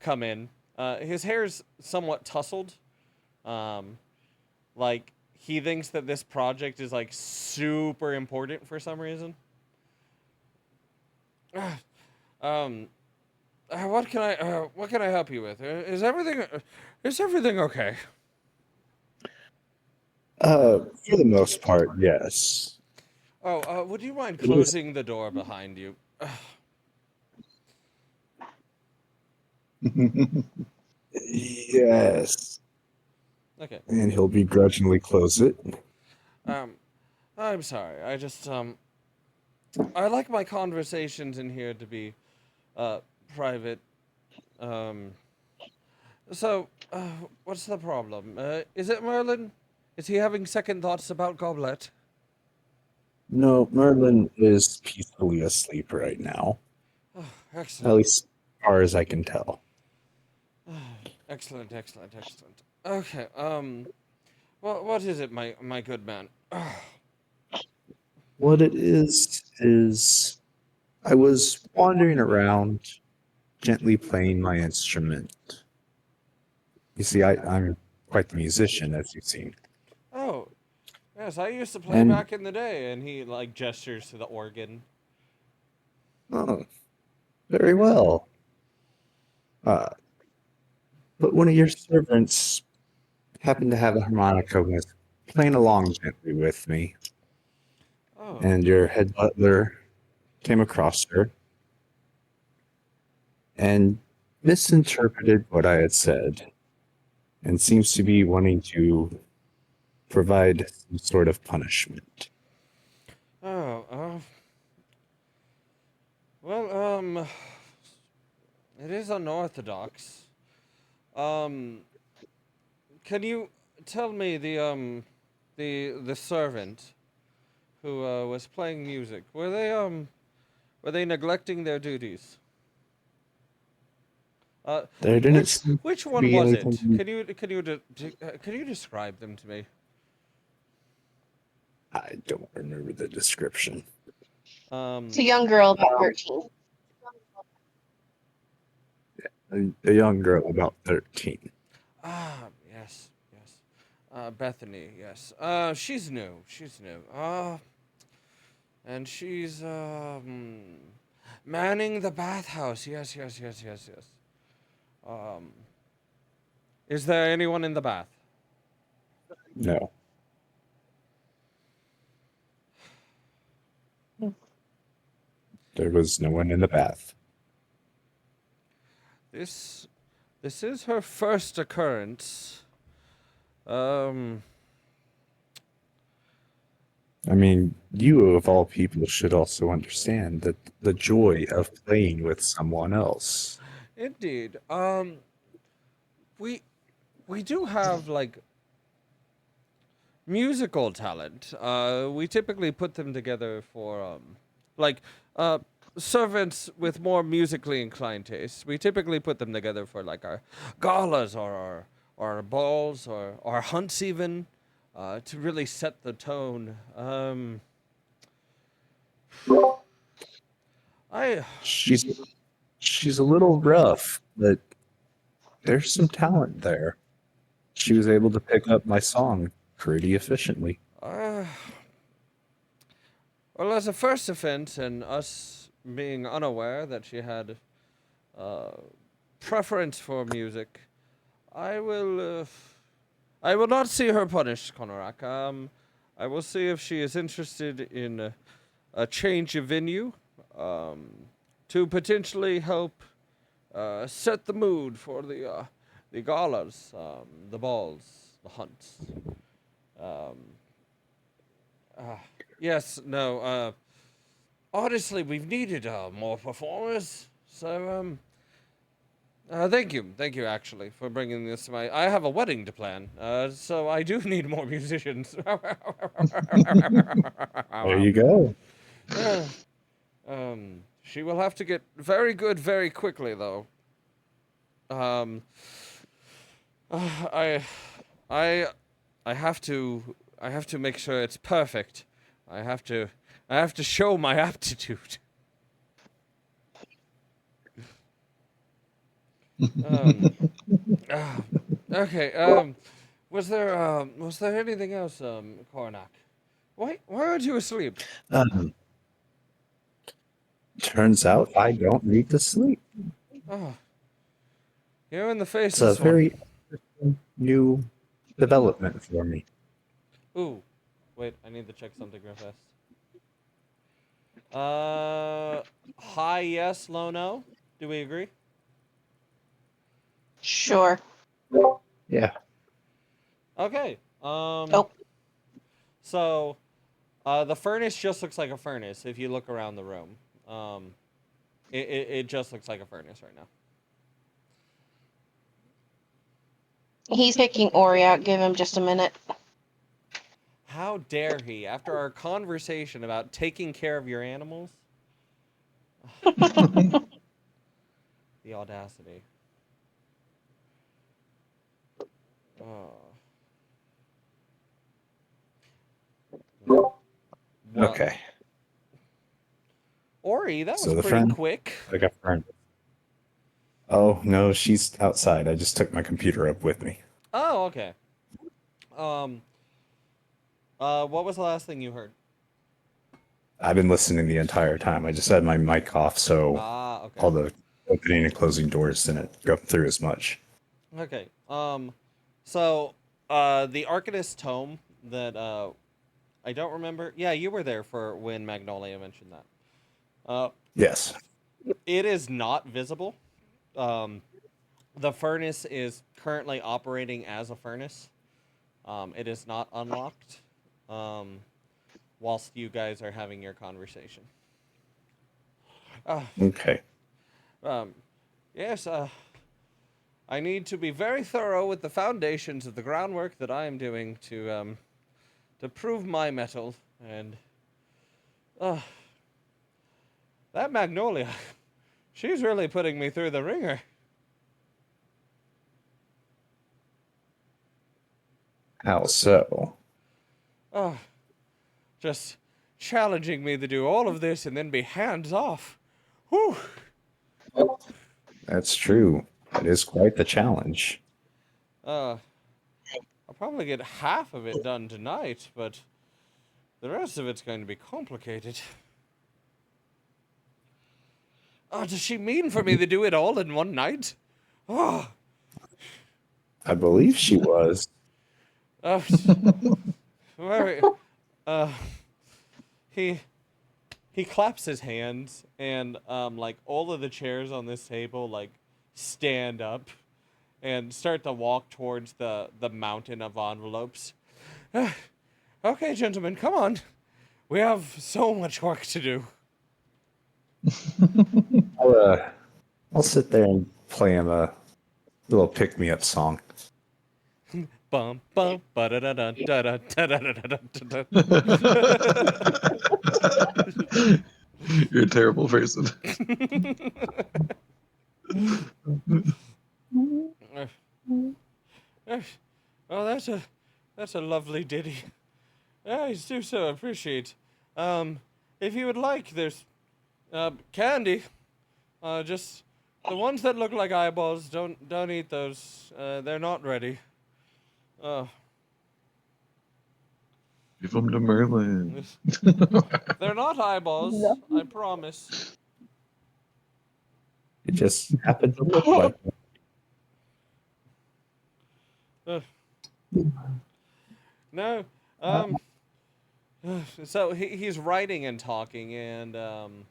come in. His hair's somewhat tousled. Like he thinks that this project is like super important for some reason. What can I help you with? Is everything okay? For the most part, yes. Oh, would you mind closing the door behind you? Yes. Okay. And he'll begrudgingly close it. I'm sorry. I like my conversations in here to be, private. So, what's the problem? Is it Merlin? Is he having second thoughts about Goblet? No, Merlin is peacefully asleep right now. Oh, At excellent. least as far as I can tell. Excellent. Okay, what is it, my good man? What it is I was wandering around, gently playing my instrument. You see, I'm quite the musician, as you've seen. Oh, yes, I used to play back in the day, and he, like, gestures to the organ. Oh, very well. But one of your servants happened to have a harmonica with playing along gently with me. Oh. And your head butler came across her and misinterpreted what I had said and seems to be wanting to provide some sort of punishment. Well, it is unorthodox. Can you tell me the servant who was playing music, were they neglecting their duties? There didn't seem Which to one be was it? anything- Can you describe them to me? I don't remember the description. It's a young girl about 13. A young girl about 13. Yes. Bethany, yes. She's new. She's new. And she's manning the bathhouse. Yes, yes, yes, yes, yes. Is there anyone in the bath? No. There was no one in the bath. This is her first occurrence. I mean, you of all people should also understand that the joy of playing with someone else. Indeed. We do have like musical talent. We typically put them together for like servants with more musically inclined tastes. We typically put them together for like our galas or our balls or our hunts even, to really set the tone. She's a little rough, but there's some talent there. She was able to pick up my song pretty efficiently. Well, as a first offense, and us being unaware that she had preference for music, I will not see her punished, Konorak. I will see if she is interested in a change of venue, to potentially help set the mood for the galas, the balls, the hunts. Yes, no, honestly, we've needed more performers, so, thank you, actually, for bringing this to my... I have a wedding to plan, so I do need more musicians. There you go. She will have to get very good very quickly, though. I have to make sure it's perfect. I have to show my aptitude. Okay. Was there anything else, Karnak? Why aren't you asleep? Turns out I don't need to sleep. Oh, you're in the face It's of a this one. very new development for me. Ooh, wait, I need to check something real fast. Hi, yes, low, no. Do we agree? Sure. Yeah. Okay. So, the furnace just looks like a furnace if you look around the room. It just looks like a furnace right now. He's taking Ori out. Give him just a minute. How dare he, after our conversation about taking care of your animals? The audacity. Well, Okay. Ori, that So was the pretty friend- quick. I got friend. Oh no, she's outside. I just took my computer up with me. Oh, okay. What was the last thing you heard? I've been listening the entire time. I just had my mic off, so Okay. all the opening and closing doors didn't go through as much. Okay. So, the Arcanist tome that, I don't remember. Yeah, you were there for when Magnolia mentioned that. Yes. It is not visible. The furnace is currently operating as a furnace. It is not unlocked, whilst you guys are having your conversation. Okay. Yes, I need to be very thorough with the foundations of the groundwork that I am doing to prove my mettle, and, that Magnolia, she's really putting me through the ringer. How so? Just challenging me to do all of this and then be hands off. Whew. That's true. It is quite the challenge. A I'll probably get half of it done tonight, but the rest of it's going to be complicated. Oh, does she mean for me to do it all in one night? Oh, I believe she was. very, uh, he claps his hands, and like all of the chairs on this table like stand up and start to walk towards the mountain of envelopes. Okay, gentlemen, come on. We have so much work to do. I'll sit there and play him a little pick me up song. Bum bum ba da da da da da da da da da da. You're a terrible person. Oh, that's a lovely ditty. I do so appreciate. If you would like, there's candy. Just the ones that look like eyeballs. Don't eat those. They're not ready. Give them to Merlin. They're not eyeballs. No. I promise. It just happened to look like No. So he's writing and talking, and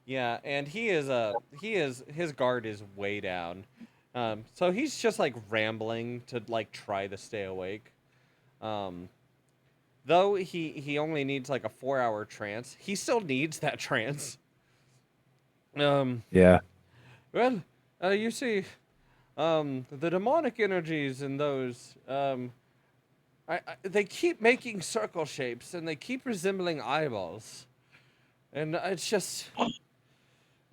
yeah, and his guard is way down. So he's just like rambling to like try to stay awake. Though he only needs like a 4-hour trance, he still needs that trance. yeah. Well, you see, the demonic energies in those, they keep making circle shapes and they keep resembling eyeballs, and it's just,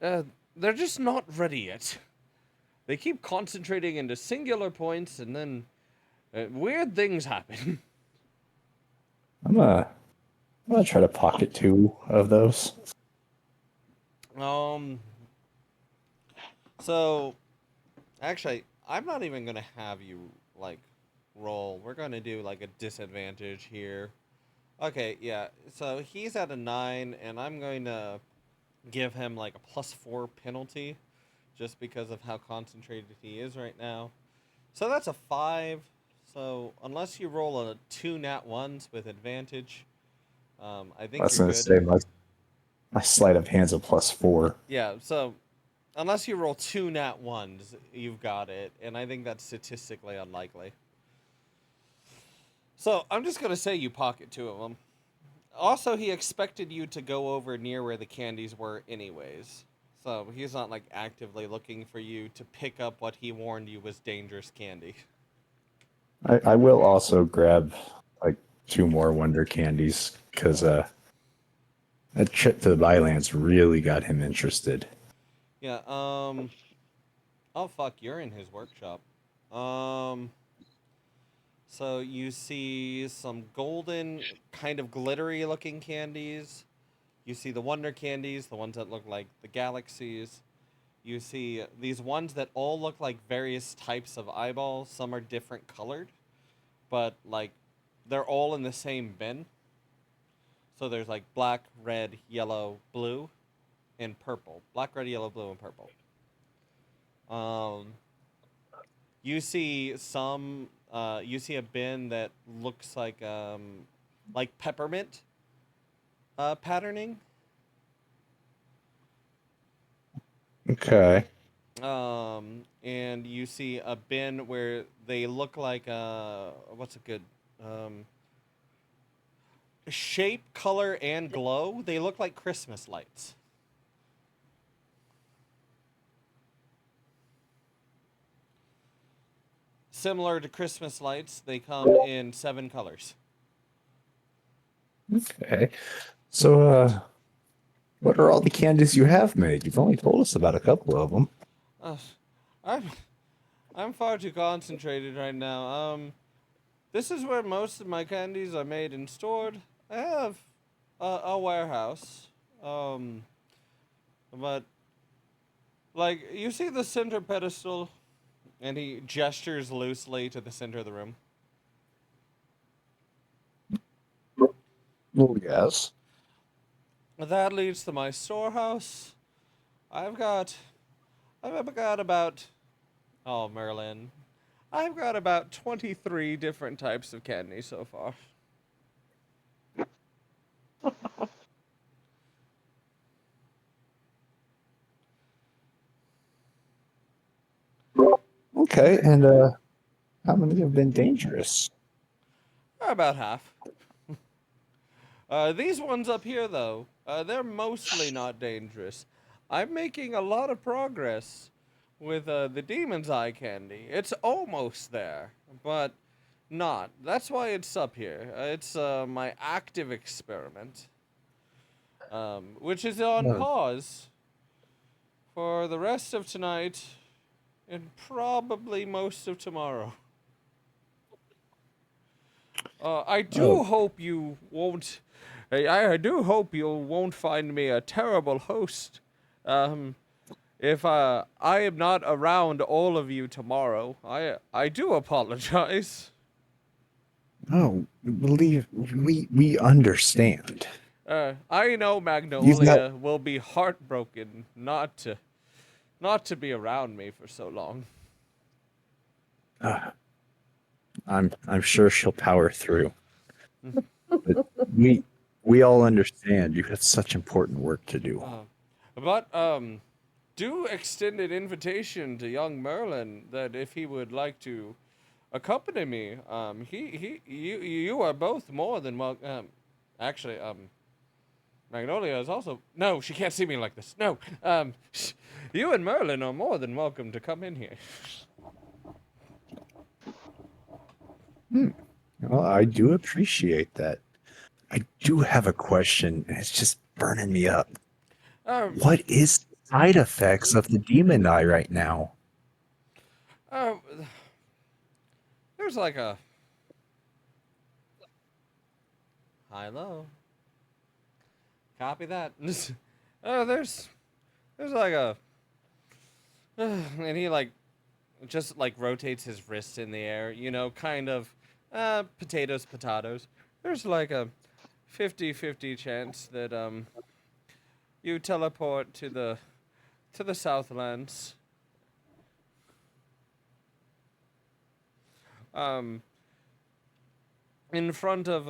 they're just not ready yet. They keep concentrating into singular points, and then weird things happen. I'm gonna try to pocket 2 of those. So, actually, I'm not even gonna have you like roll. We're gonna do like a disadvantage here. Okay, yeah. So he's at a 9, and I'm going to give him like a +4 penalty, just because of how concentrated he is right now. So that's a 5. So unless you roll a 2 nat 1s with advantage, I think I was you're gonna good. say my sleight of hand's a +4. Yeah, so unless you roll 2 nat 1s, you've got it, and I think that's statistically unlikely. So I'm just going to say you pocket 2 of them. Also, he expected you to go over near where the candies were anyways. So he's not like actively looking for you to pick up what he warned you was dangerous candy. I will also grab like 2 more Wonder Candies because that trip to the Bylands really got him interested. Yeah, oh fuck, you're in his workshop. So you see some golden, kind of glittery looking candies. You see the Wonder Candies, the ones that look like the galaxies. You see these ones that all look like various types of eyeballs. Some are different colored, but like they're all in the same bin. So there's like black, red, yellow, blue, and purple. Black, red, yellow, blue, and purple. You see some. You see a bin that looks like peppermint patterning. Okay. And you see a bin where they look like what's a good shape, color, and glow. They look like Christmas lights. Similar to Christmas lights, they come in 7 colors. Okay. So, what are all the candies you have made? You've only told us about a couple of them. I'm far too concentrated right now. This is where most of my candies are made and stored. I have a warehouse. But Like, you see the center pedestal? And he gestures loosely to the center of the room. Well, yes. That leads to my storehouse. I've got about, oh, Merlin. I've got about 23 different types of candy so far. Okay, and how many have been dangerous? About half. These ones up here, though, they're mostly not dangerous. I'm making a lot of progress with the demon's eye candy. It's almost there, but not. That's why it's up here. It's my active experiment, which is on No. pause for the rest of tonight and probably most of tomorrow. I do hope you won't. I do hope you won't find me a terrible host. If I am not around all of you tomorrow, I do apologize. Oh, believe we understand. I know Magnolia will be heartbroken not to be around me for so long. I'm sure she'll power through. But we all understand you have such important work to do. But do extend an invitation to young Merlin that if he would like to accompany me, you are both more than welcome. Actually, Magnolia is also, no, she can't see me like this. No, you and Merlin are more than welcome to come in here. Well, I do appreciate that. I do have a question, and it's just burning me up. What is the side effects of the demon eye right now? There's like a high-low. Copy that. There's like a, and he like just like rotates his wrist in the air, you know, kind of potatoes. There's like a 50-50 chance that you teleport to the Southlands. In front of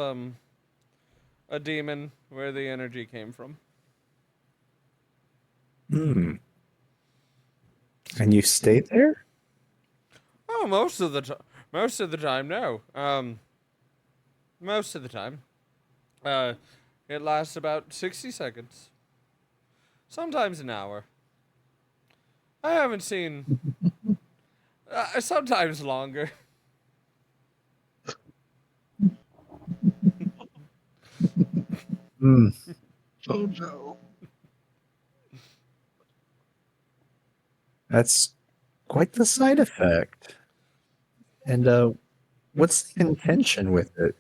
a demon where the energy came from. And you stay there? Oh, most of the time, no. Most of the time. It lasts about 60 seconds. Sometimes an hour. I haven't seen. Sometimes longer. Oh no. That's quite the side effect. And what's the intention with it?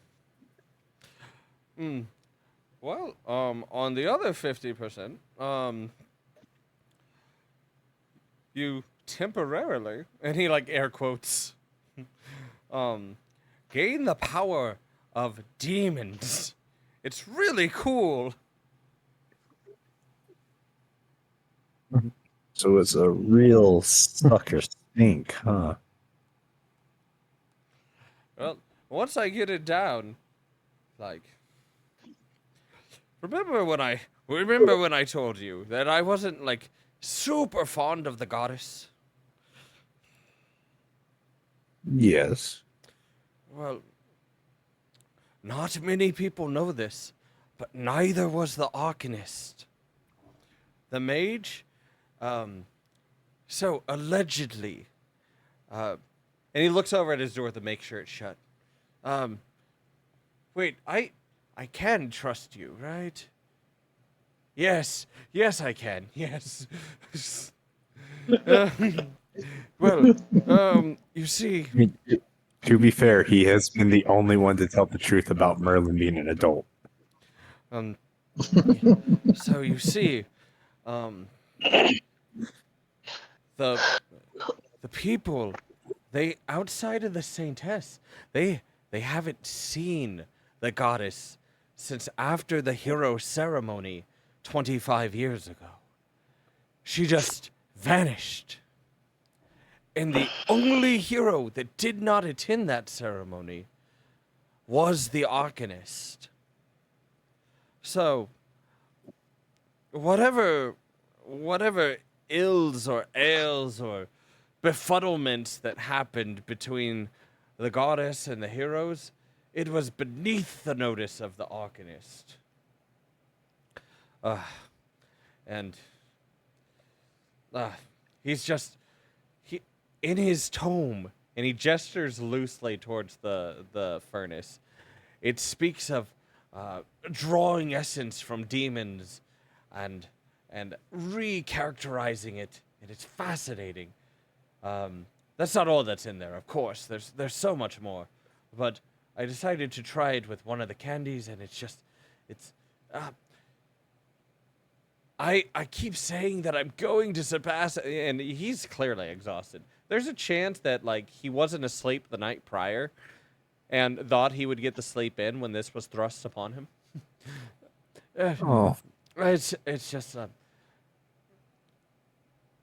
Well, on the other 50%, you temporarily, and he like air quotes, gain the power of demons. It's really cool. So it's a real sucker stink, huh? Well, once I get it down, like, remember when I told you that I wasn't like super fond of the goddess? Yes. Well, not many people know this, but neither was the Arcanist. The mage, so allegedly, and he looks over at his door to make sure it's shut. Wait, I can trust you, right? Yes, I can, yes. Well, you see... I mean, to be fair, he has been the only one to tell the truth about Merlin being an adult. So you see, the people, they outside of the Saintess, they haven't seen the goddess since after the hero ceremony 25 years ago. She just vanished. And the only hero that did not attend that ceremony was the Arcanist. So, whatever ills or ails or befuddlements that happened between the goddess and the heroes, it was beneath the notice of the Arcanist. He's just in his tome, and he gestures loosely towards the furnace. It speaks of drawing essence from demons and recharacterizing it, and it's fascinating. That's not all that's in there, of course. There's so much more, but I decided to try it with one of the candies, and I keep saying that I'm going to surpass, and he's clearly exhausted. There's a chance that like he wasn't asleep the night prior, and thought he would get the sleep in when this was thrust upon him. Oh, It's just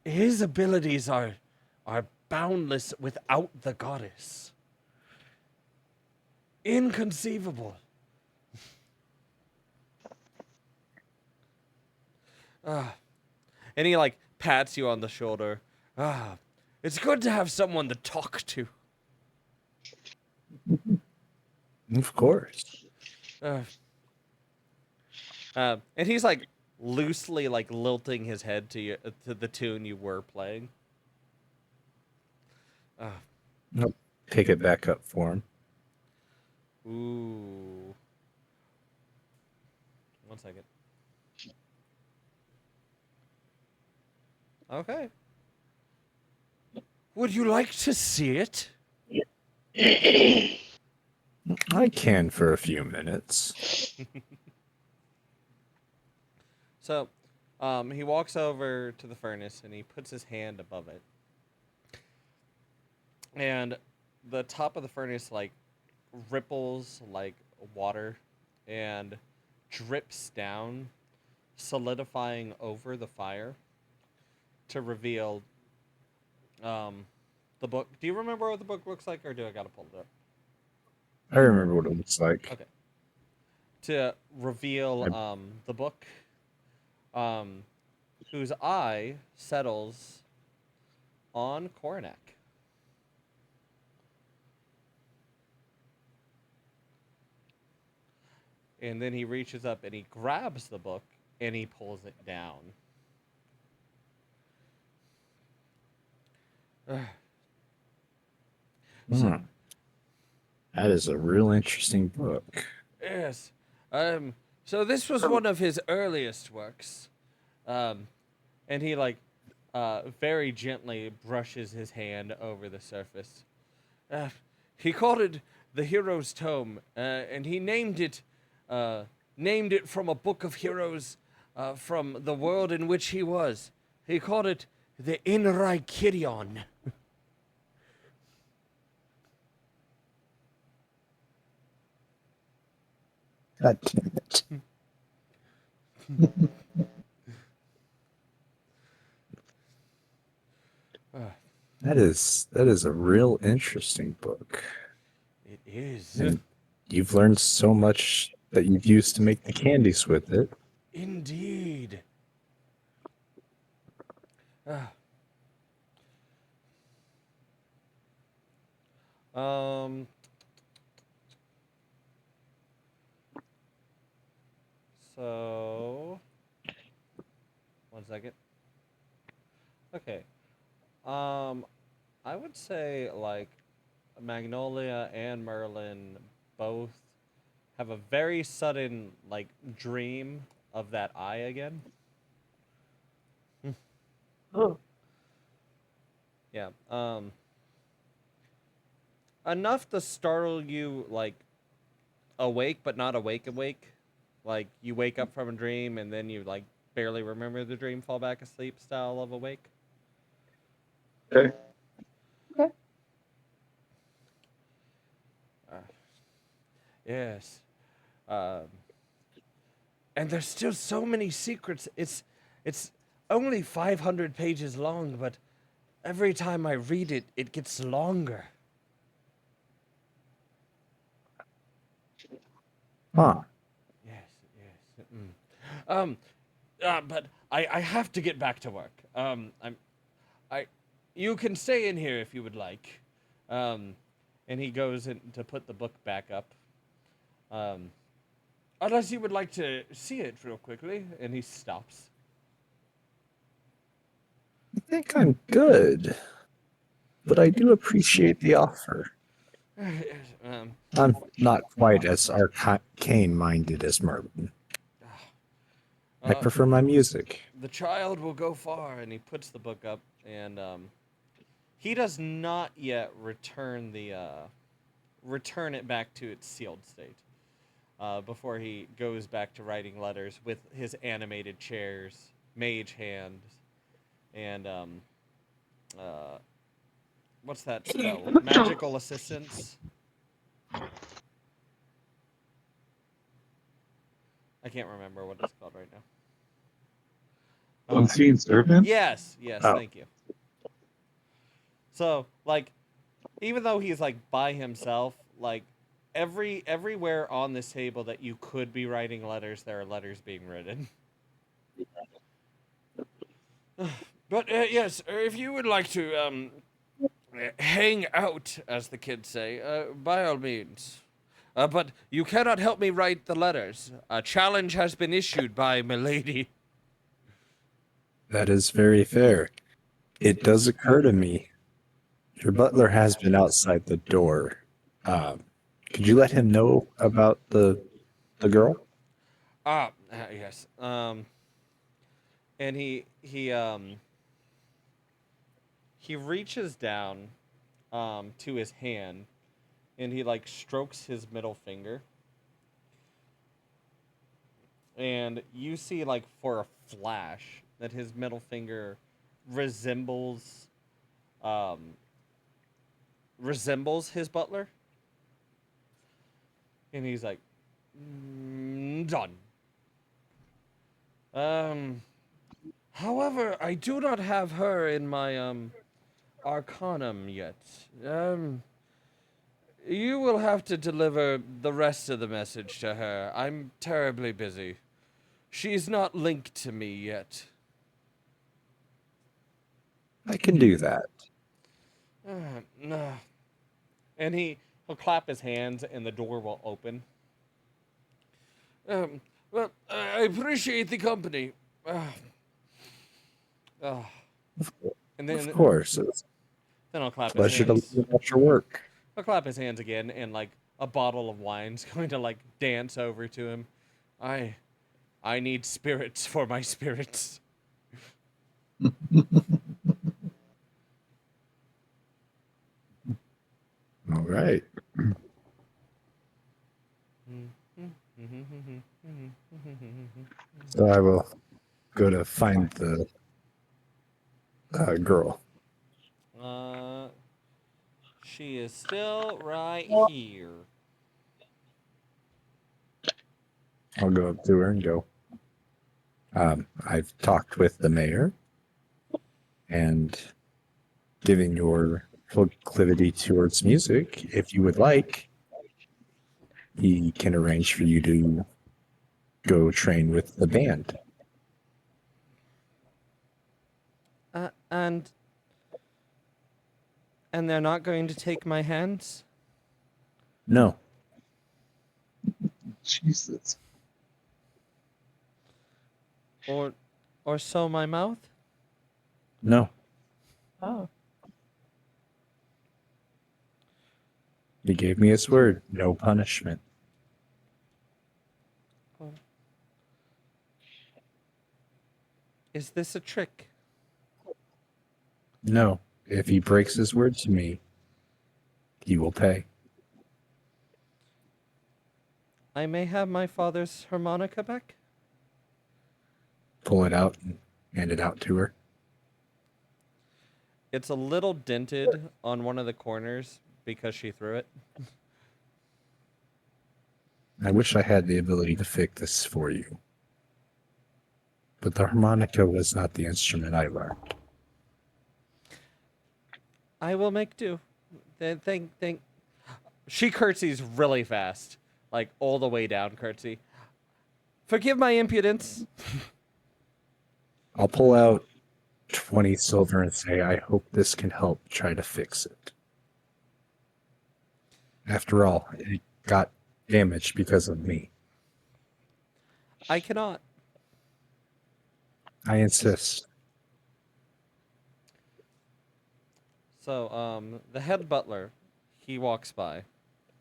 his abilities are boundless without the goddess. Inconceivable. And he like pats you on the shoulder. It's good to have someone to talk to. of course. And he's like loosely like lilting his head to the tune you were playing. Pick it back up for him. Ooh. 1 second. Okay. Would you like to see it? I can for a few minutes. So, he walks over to the furnace and he puts his hand above it. And the top of the furnace, like, ripples like water and drips down, solidifying over the fire to reveal the book. Do you remember what the book looks like, or do I gotta pull it up? I remember what it looks like. Okay. To reveal the book, whose eye settles on Coronac. And then he reaches up and he grabs the book and he pulls it down. Hmm. That is a real interesting book. Yes. So this was one of his earliest works. And he like very gently brushes his hand over the surface. He called it the Hero's Tome, and he named it from a book of heroes from the world in which he was. He called it the Enrykirion. God damn it. That is a real interesting book. It is. And you've learned so much that you've used to make the candies with it. Indeed. So 1 second. Okay. I would say like Magnolia and Merlin both have a very sudden like dream of that eye again. Oh. Yeah. Enough to startle you like awake but not awake. Like you wake up from a dream and then you like barely remember the dream, fall back asleep style of awake. Okay. Yes. Um, and there's still so many secrets. It's only 500 pages long, but every time I read it, it gets longer. Huh. Yes, yes. But I have to get back to work. You can stay in here if you would like. And he goes in to put the book back up. Unless you would like to see it real quickly, and he stops. I think I'm good, but I do appreciate the offer. um, I'm not quite as arcane-minded as Merlin. I uh, prefer my music. the child will go far, and he puts the book up, and he does not yet return it back to its sealed state. Before he goes back to writing letters with his animated chairs, mage hands, and what's that spell? Magical assistance. I can't remember what it's called right now. Unseen servant? Yes, Oh. thank you. So, like, even though he's like by himself, like everywhere on this table that you could be writing letters, there are letters being written. But yes, if you would like to hang out, as the kids say, by all means. But you cannot help me write the letters. A challenge has been issued by Milady. That is very fair. It does occur to me, your butler has been outside the door. Could you let him know about the girl? Yes. And he reaches down to his hand, and he like strokes his middle finger. And you see, like, for a flash that his middle finger resembles his butler. And he's like, done. However, I do not have her in my arcanum yet. You will have to deliver the rest of the message to her. I'm terribly busy. She's not linked to me yet. I can do that. No. And he'll clap his hands, and the door will open. Well, I appreciate the company. And then, Of course. It's then I'll clap a his pleasure to hands. learn about your work. I'll clap his hands again, and like a bottle of wine's going to like dance over to him. I need spirits for my spirits. All right. So I will go to find the girl. She is still right here. I'll go up to her and go. I've talked with the mayor, and given your proclivity towards music, if you would like, he can arrange for you to go train with the band. And they're not going to take my hands? No. Jesus. Or sew my mouth? No. Oh. He gave me his word. No punishment. Is this a trick? No. If he breaks his word to me, he will pay. I may have my father's harmonica back? Pull it out and hand it out to her. It's a little dented on one of the corners because she threw it. I wish I had the ability to fix this for you. But the harmonica was not the instrument I learned. I will make do. Think. She curtsies really fast, like all the way down curtsy. Forgive my impudence. I'll pull out 20 silver and say, I hope this can help try to fix it. After all, it got damaged because of me. I cannot. I insist. So, the head butler, he walks by,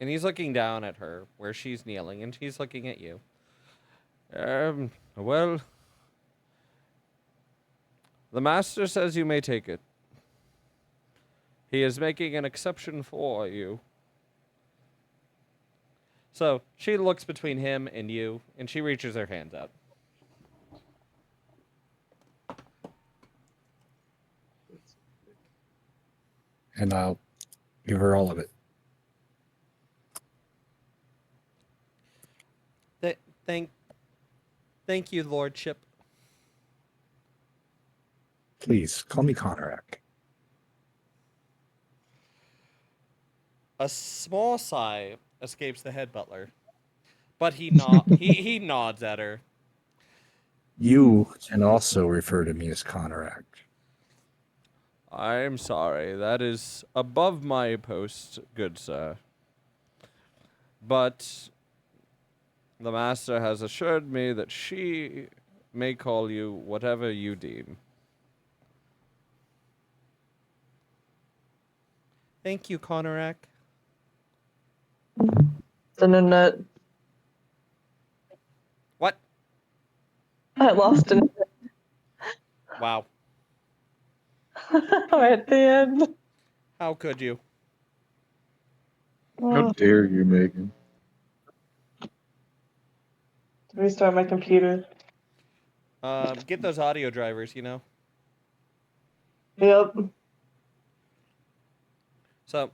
and he's looking down at her where she's kneeling, and she's looking at you. Well, the master says you may take it. He is making an exception for you. So, she looks between him and you, and she reaches her hands out. And I'll give her all of it. Thank you, Lordship. Please, call me Conorak. A small sigh escapes the head butler, but he he nods at her. You can also refer to me as Conorak. I'm sorry, that is above my post, good sir. But the master has assured me that she may call you whatever you deem. Thank you, Conorak. Internet. What? I lost an Wow. at the end. How could you? How dare you, Megan? Restart my computer. Get those audio drivers, you know? Yep. So,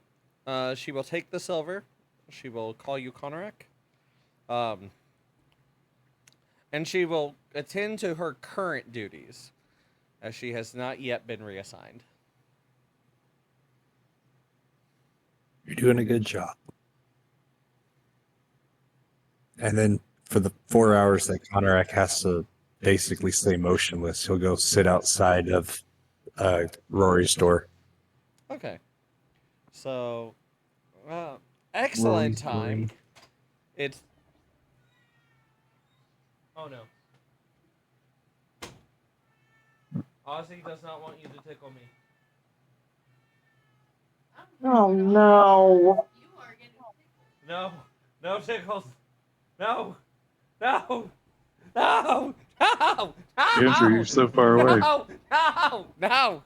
she will take the silver. She will call you Conorak. And she will attend to her current duties, as she has not yet been reassigned. You're doing a good job. And then for the 4 hours that Conorak has to basically stay motionless, he'll go sit outside of Rory's door. Okay. So, excellent Rory's time. story. It's... Oh, no. Ozzy does not want you to tickle me. Oh no. No. No tickles. No. No. No. No. Andrew, you're so far away. No. No. No.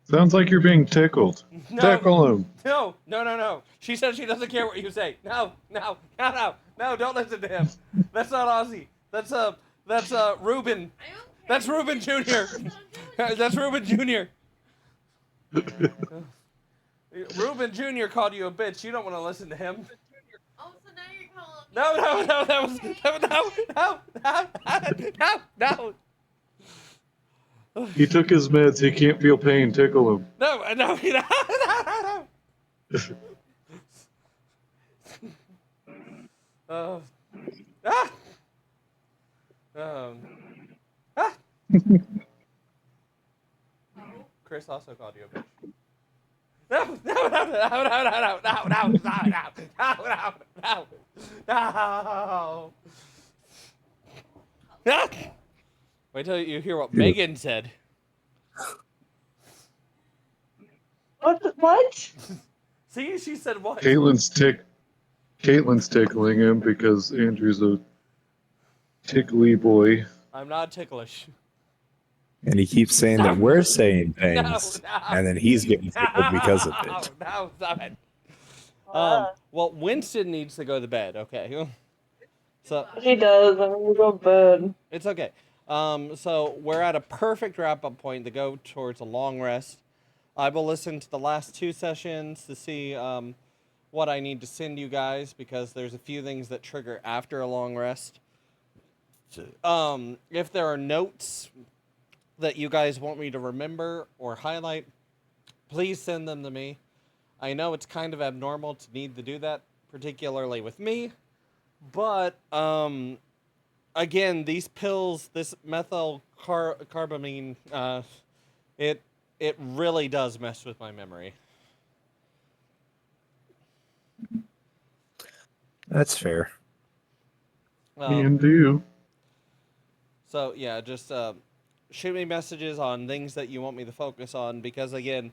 Sounds like you're being tickled. No. Tickle him. No. No. No. No. She said she doesn't care what you say. No. No. No. No. No. Don't listen to him. That's not Ozzy. That's Ruben. That's Ruben Jr. That's Ruben Jr. Ruben Jr. called you a bitch. You don't want to listen to him. Oh, so now you're calling me. No, no, no, that was no. He took his meds. He can't feel pain. Tickle him. No, no, no. Ah. Ah. Chris also called you a bitch. No, no, no, no, no, no, no, no, no, no, no, no. Ah! Wait till you hear what Megan said. What? See, she said what? Caitlin's tickling him because Andrew's a tickly boy. I'm not ticklish. And he keeps saying that we're saying No, things, no. and then he's getting tickled because of it. No, stop it. Well, Winston needs to go to bed, okay? So He does. I'm gonna go to bed. it's okay. So we're at a perfect wrap-up point to go towards a long rest. I will listen to the last 2 sessions to see what I need to send you guys, because there's a few things that trigger after a long rest. If there are notes that you guys want me to remember or highlight, please send them to me. I know it's kind of abnormal to need to do that, particularly with me, but again, these pills, this methylcarbamine, it really does mess with my memory. That's fair. And do. So yeah, just shoot me messages on things that you want me to focus on, because again,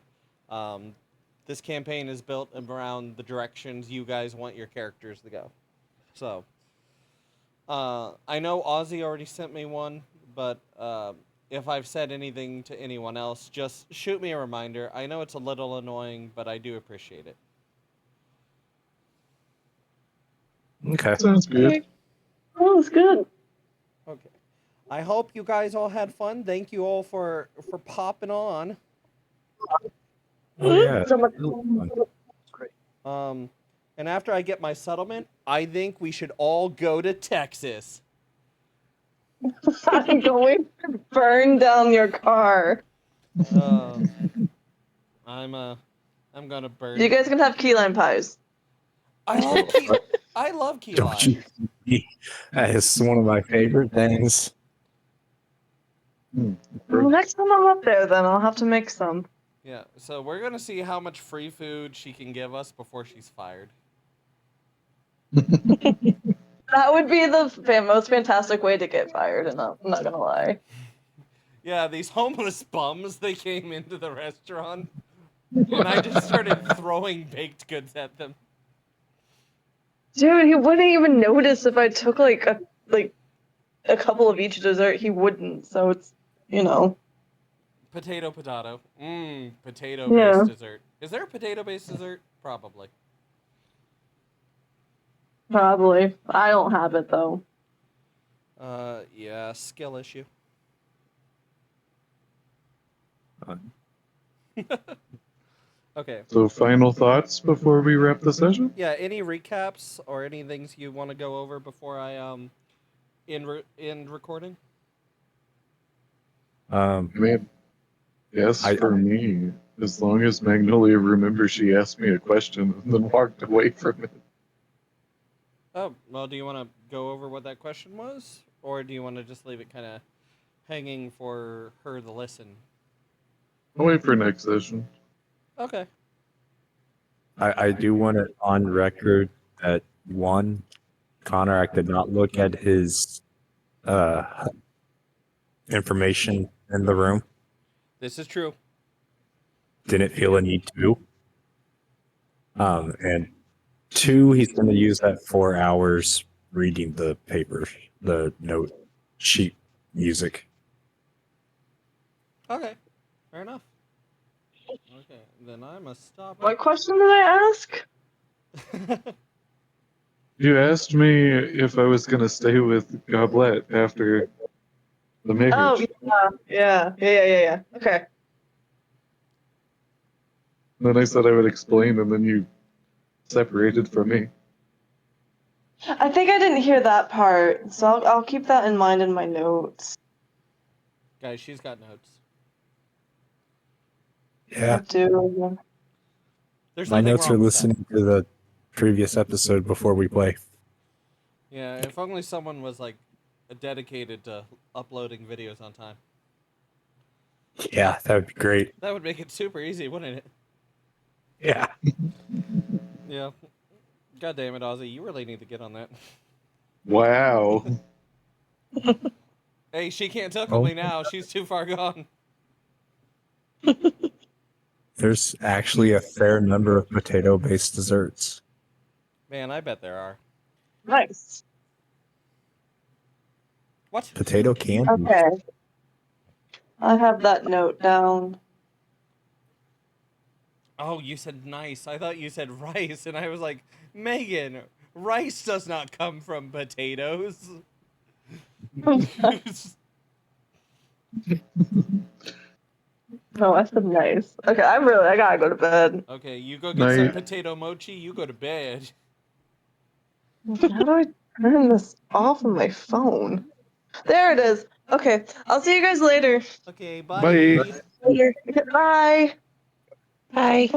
this campaign is built around the directions you guys want your characters to go. So I know Ozzy already sent me one, but if I've said anything to anyone else, just shoot me a reminder. I know it's a little annoying, but I do appreciate it. Okay. Sounds good. Oh, that's good. Okay. I hope you guys all had fun. Thank you all for popping on. Oh yeah. So much And after I get my settlement, I think we should all go to Texas. I'm going to burn down your car. I'm gonna burn. You guys can have key lime pies. I love key Don't lime. you? That is one of my favorite things. Well, next time I'm up there, then I'll have to make some. Yeah, so we're gonna see how much free food she can give us before she's fired. That would be the most fantastic way to get fired, and I'm not gonna lie. Yeah, these homeless bums, they came into the restaurant, and I just started throwing baked goods at them. Dude, he wouldn't even notice if I took like a couple of each dessert. He wouldn't. So it's, you know. Potato. Potato-based Yeah. dessert. Is there a potato-based dessert? Probably. Probably. I don't have it though. Yeah, skill issue. Okay. So, final thoughts before we wrap the session? Yeah, any recaps or any things you want to go over before I end recording? I mean, yes, for me, as long as Magnolia remembers she asked me a question and then walked away from it. Oh, well, do you want to go over what that question was? Or do you want to just leave it kind of hanging for her to listen? I'll wait for next session. Okay. I do want it on record that one, Connor did not look at his information in the room. This is true. Didn't feel a need to. And two, he's going to use that 4 hours reading the paper, the note sheet music. Okay. Fair enough. Okay, then I must stop. What question did I ask? You asked me if I was going to stay with Goblet after the marriage. Oh, yeah. Okay. Then I said I would explain, and then you separated from me. I think I didn't hear that part, so I'll keep that in mind in my notes. Guys, she's got notes. Yeah. I do. There's My nothing notes wrong are with listening to the previous episode before we play. that. Yeah, if only someone was like dedicated to uploading videos on time. Yeah, that would be great. That would make it super easy, wouldn't it? Yeah. Yeah. God damn it, Ozzy, you really need to get on that. Wow. Hey, she can't tickle me now. She's too far gone. There's actually a fair number of potato-based desserts. Man, I bet there are. Nice. What? Potato candy. Okay. I have that note down. Oh, you said nice. I thought you said rice, and I was like, Megan, rice does not come from potatoes. No, I said nice. Okay, I gotta go to bed. Okay, you go get some Night. potato mochi. You go to bed. How do I turn this off on my phone? There it is. Okay, I'll see you guys later. Okay, Bye. Later. Bye. Bye.